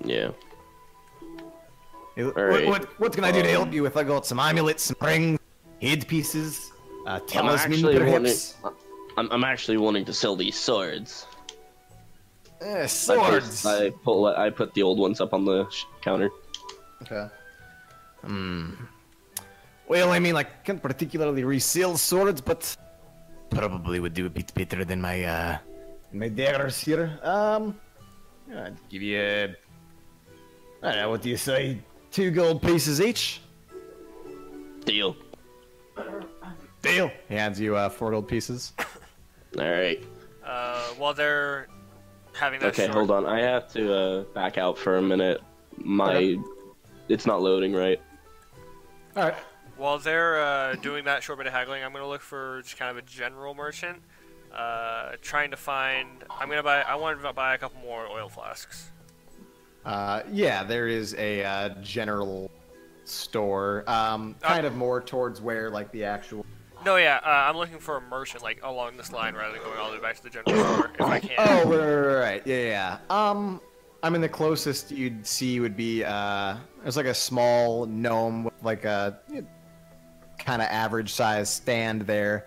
Yeah. Right. What can I do to help you with? I got some amulets, some rings, headpieces, talisman perhaps. I'm actually wanting to sell these swords. Swords. I put the old ones up on the counter. Okay. Well, I mean, I can't particularly resell swords, but probably would do a bit better than my daggers here. I'd give you I don't know, what do you say? 2 gold pieces each? Deal. Deal. He hands you 4 gold pieces. Alright. While they're having that Okay, hold on. I have to back out for a minute. It's not loading right. Alright. While they're doing that short bit of haggling, I'm going to look for just kind of a general merchant. Trying to find... I want to buy a couple more oil flasks. Yeah, there is a general store. Kind of more towards where, like, the actual... No, yeah, I'm looking for a merchant, like, along this line rather than going all the way back to the general store, if I can. Oh, right. Yeah. I mean, the closest you'd see would be, there's like a small gnome with like a kind of average size stand there.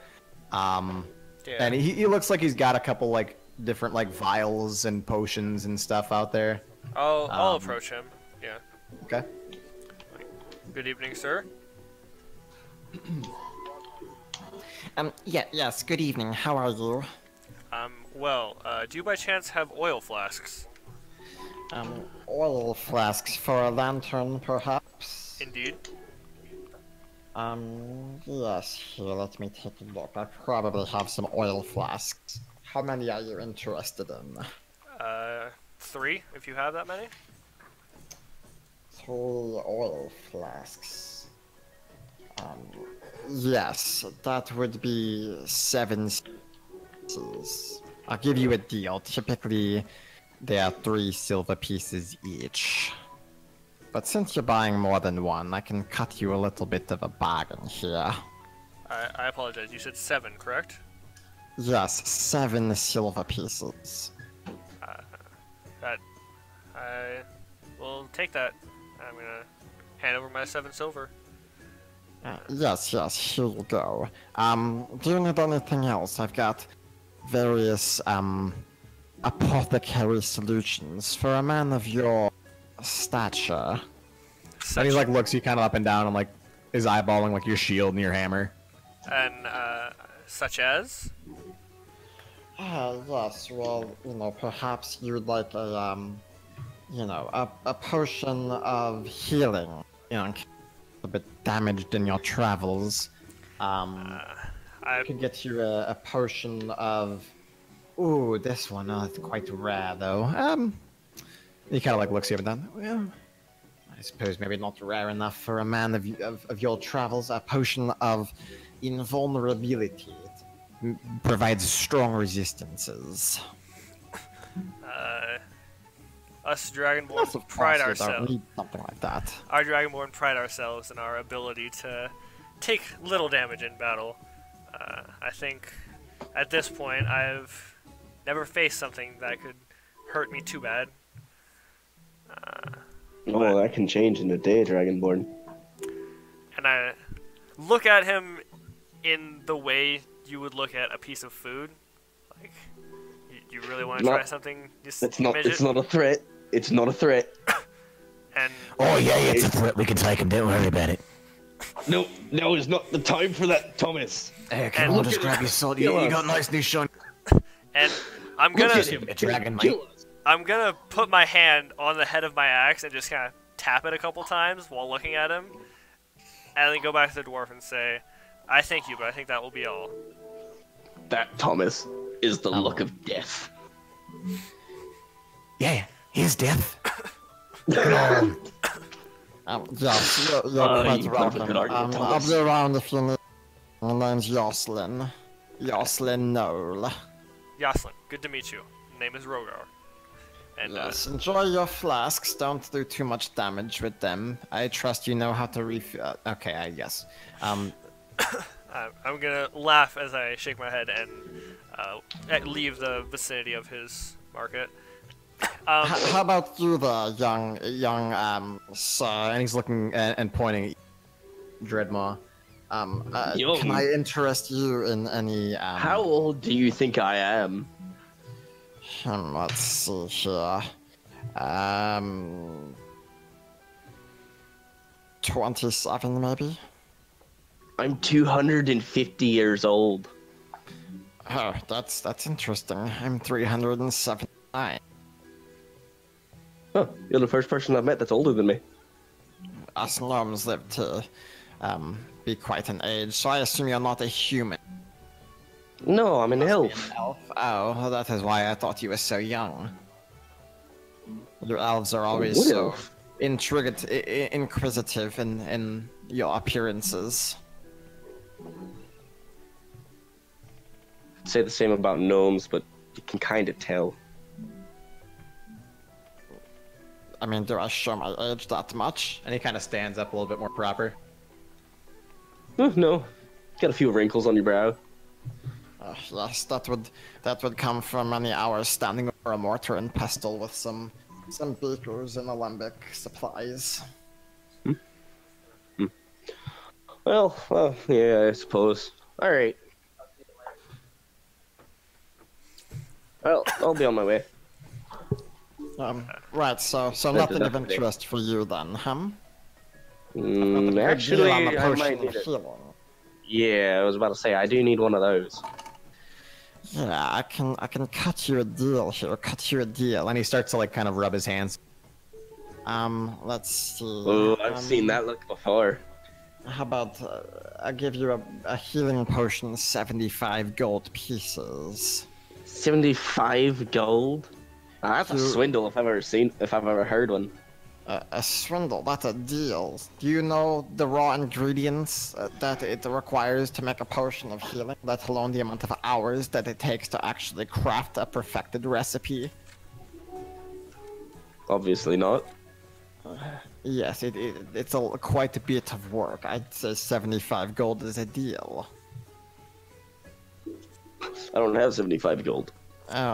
And he looks like he's got a couple like different like vials and potions and stuff out there. I'll approach him, yeah. Okay. Good evening, sir. Yes, good evening. How are you? Well, do you by chance have oil flasks? Oil flasks for a lantern, perhaps? Indeed. Yes, here, let me take a look. I probably have some oil flasks. How many are you interested in? 3, if you have that many. 3 oil flasks. Yes, that would be 7 pieces. I'll give you a deal. Typically, they are 3 silver pieces each. But since you're buying more than one, I can cut you a little bit of a bargain here. I apologize. You said 7, correct? Yes, 7 silver pieces. I will take that. I'm gonna hand over my 7 silver. Yes, here you go. Do you need anything else? I've got various, apothecary solutions for a man of your stature. And he like looks you kind of up and down and like is eyeballing like your shield and your hammer. And, such as? Yes, well, perhaps you'd like a, a potion of healing, a bit damaged in your travels. I could get you a potion of... Ooh, this one, it's quite rare, though. He kind of like looks you up and down. Well, I suppose maybe not rare enough for a man of your travels. A potion of invulnerability. It provides strong resistances. Us Dragonborn pride ourselves. Something like that. Our Dragonborn pride ourselves in our ability to take little damage in battle. I think at this point I've never faced something that could hurt me too bad. Well, that can change in a day, Dragonborn. And I look at him in the way you would look at a piece of food. Like, you really want to try something? It's not a threat. It's not a threat. And oh yeah, it's a threat. We can take him. Don't worry about it. No, it's not the time for that, Thomas. Hey, come on, just grab your sword. You got nice new shine. And I'm gonna dragon, mate. I'm gonna put my hand on the head of my axe and just kind of tap it a couple times while looking at him, and then go back to the dwarf and say, "I thank you, but I think that will be all." That, Thomas, is the look of death. Yeah, here's death. Come on. Yes, you're quite welcome. I'll be around if you need. My name's Yoslin. Yoslin Knoll. Yoslin, good to meet you. Name is Rogar. And, yes, enjoy your flasks. Don't do too much damage with them. I trust you know how to refill. Okay, I guess. I'm gonna laugh as I shake my head and leave the vicinity of his market. How about you there, young sir? And he's looking and pointing at Dreadmaw. Can I interest you in any, How old do you think I am? Let's see here. 27, maybe? I'm 250 years old. Oh, that's interesting. I'm 379. Huh, you're the first person I've met that's older than me. Us gnomes live to be quite an age, so I assume you're not a human. No, I'm an elf. Elf? Oh, that is why I thought you were so young. Your elves are always What so elf? inquisitive in your appearances. I'd say the same about gnomes, but you can kind of tell. I mean, do I show my age that much? And he kind of stands up a little bit more proper. No, got a few wrinkles on your brow. Yes, that would come from many hours standing over a mortar and pestle with some beakers and alembic supplies. Well, yeah, I suppose. All right. Well, I'll be on my way. Right, so nothing of interest for you then, huh? Actually, on the I potion might of need it. healing. Yeah, I was about to say I do need one of those. Yeah, I can cut you a deal here. Cut you a deal. And he starts to like kind of rub his hands. Let's see. Oh, I've seen that look before. How about I give you a healing potion, 75 gold pieces. 75 gold. That's a You- swindle if I've ever heard one. A swindle, that's a deal. Do you know the raw ingredients that it requires to make a potion of healing, let alone the amount of hours that it takes to actually craft a perfected recipe? Obviously not. Yes, it's quite a bit of work. I'd say 75 gold is a deal. I don't have 75 gold.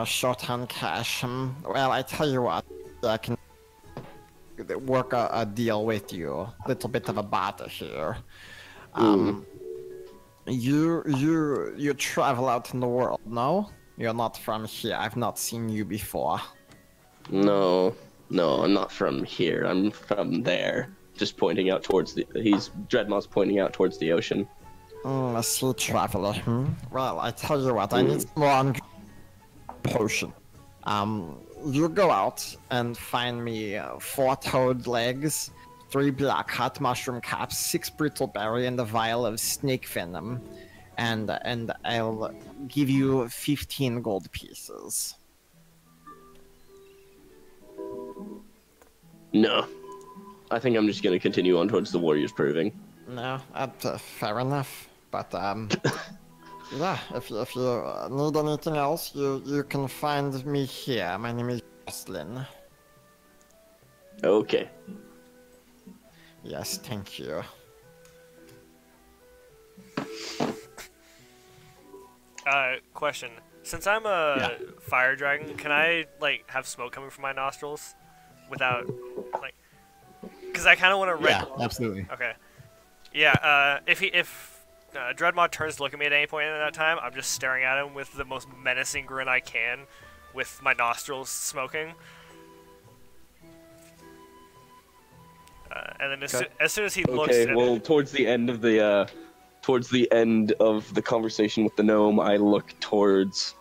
Short on cash. Well, I tell you what, I can work a deal with you. Little bit of a barter here. You travel out in the world, no? You're not from here. I've not seen you before. No, I'm not from here. I'm from there. Just pointing out towards Dreadmaw's pointing out towards the ocean. A sea traveler. Well, I tell you what, I need some more potion. You go out and find me 4 toad legs, 3 black hot mushroom caps, 6 brittle berry, and a vial of snake venom, and I'll give you 15 gold pieces. No, I think I'm just gonna continue on towards the Warriors Proving. No, fair enough. But yeah, if you need anything else, you can find me here. My name is Jocelyn. Okay. Yes, thank you. Question. Since I'm a fire dragon, can I like have smoke coming from my nostrils without like? Because I kind of want to. Yeah, absolutely. Okay. Yeah. If Dreadmaw turns to look at me at any point in that time, I'm just staring at him with the most menacing grin I can, with my nostrils smoking. And then as soon as he looks Okay. at Well, towards the end of the conversation with the gnome, I look towards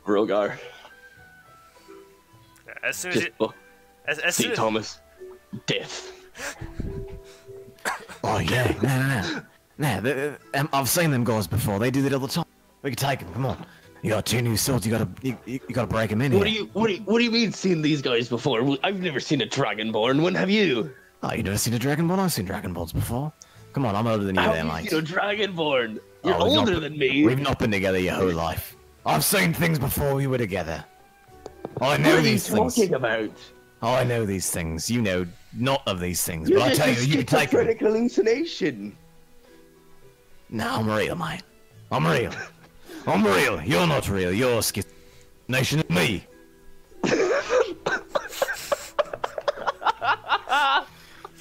Vrogar. as soon as Just it, look. as See soon as, Thomas. Death. Oh yeah, no. I've seen them guys before. They do that all the time. We can take them. Come on. You got 2 new swords. You gotta break them in What here. do you mean seen these guys before? I've never seen a Dragonborn. When have you? Oh, you never seen a Dragonborn? I've seen Dragonborns before. Come on, I'm older than you, How there, have you mate. seen a Dragonborn? You're Oh, we've not older been- than me. We've not been together your whole life. I've seen things before we were together. I What know are you these things. talking about? I know these things. You know not of these things. You're But I just tell a you, you can take them. schizophrenic hallucination. No, I'm real, mate. I'm real. I'm real. You're not real. You're a nation of me.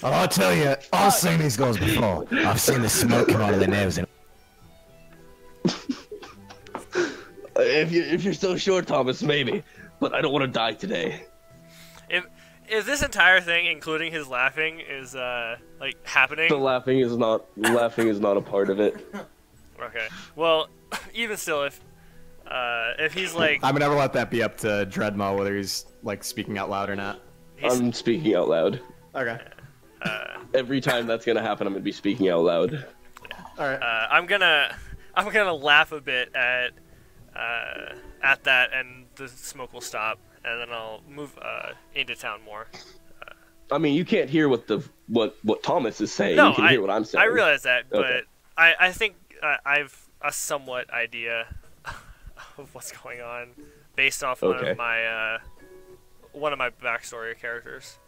And I tell you, I've seen these guys before. I've seen the smoke come out of their nose. And If you're so sure, Thomas, maybe. But I don't want to die today. if this entire thing, including his laughing, is like happening. The laughing is not a part of it. Okay. Well, even still, if he's like, I would never let that be up to Dreadmaw whether he's like speaking out loud or not. I'm speaking out loud. Okay. Every time that's gonna happen, I'm gonna be speaking out loud. All right. I'm gonna laugh a bit at that, and the smoke will stop, and then I'll move into town more. I mean, you can't hear what Thomas is saying. No, you can hear what I'm saying. I realize that, Okay. but I think I've a somewhat idea of what's going on based off Okay. one of my backstory characters.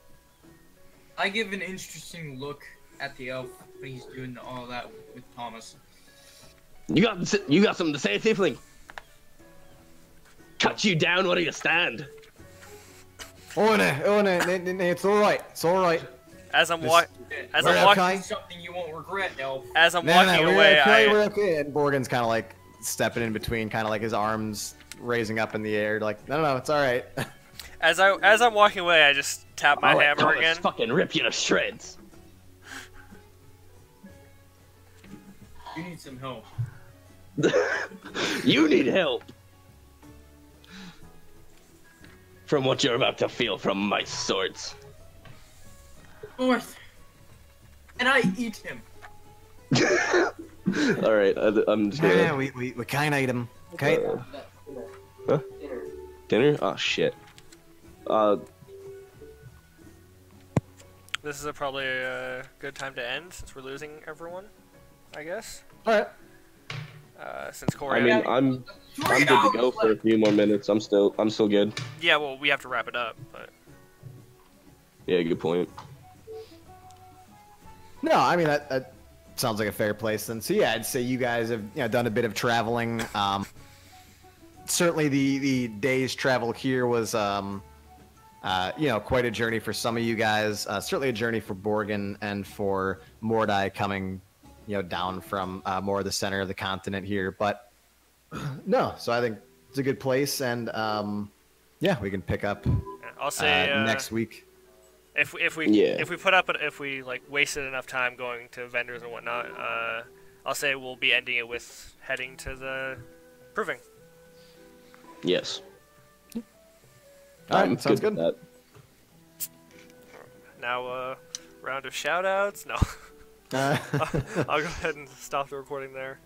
I give an interesting look at the elf when he's doing all that with Thomas. You got something to say, Tiefling? Cut you down. Where do you stand? Oh no, it's all right. It's all right. As I'm This- walking, We're okay. Something you won't regret, elf. as I'm No, walking we're away, okay. We're okay. And Borgen's kind of like stepping in between, kind of like his arms raising up in the air, like no, it's all right. as I'm walking away, I just tap my I'll let hammer Thomas again. fucking rip you to shreds. You need some help. You need help from what you're about to feel from my swords. North. And I eat him. All right, I'm just gonna. Yeah, we kind of ate him. Okay. Huh? Dinner? Oh shit. This is probably a good time to end since we're losing everyone, I guess. All right. Since Corey. I mean, I'm good to go for a few more minutes. I'm still good. Yeah, well, we have to wrap it up, but. Yeah, good point. No, I mean that sounds like a fair place. And so yeah, I'd say you guys have done a bit of traveling. Certainly the day's travel here was quite a journey for some of you guys. Certainly a journey for Borgin and for Mordai coming down from more of the center of the continent here. But no, so I think it's a good place, and yeah, we can pick up I'll say next week. If we like wasted enough time going to vendors and whatnot, I'll say we'll be ending it with heading to the proving. Yes. All right, sounds good. With that. Now, round of shout outs. No. I'll go ahead and stop the recording there.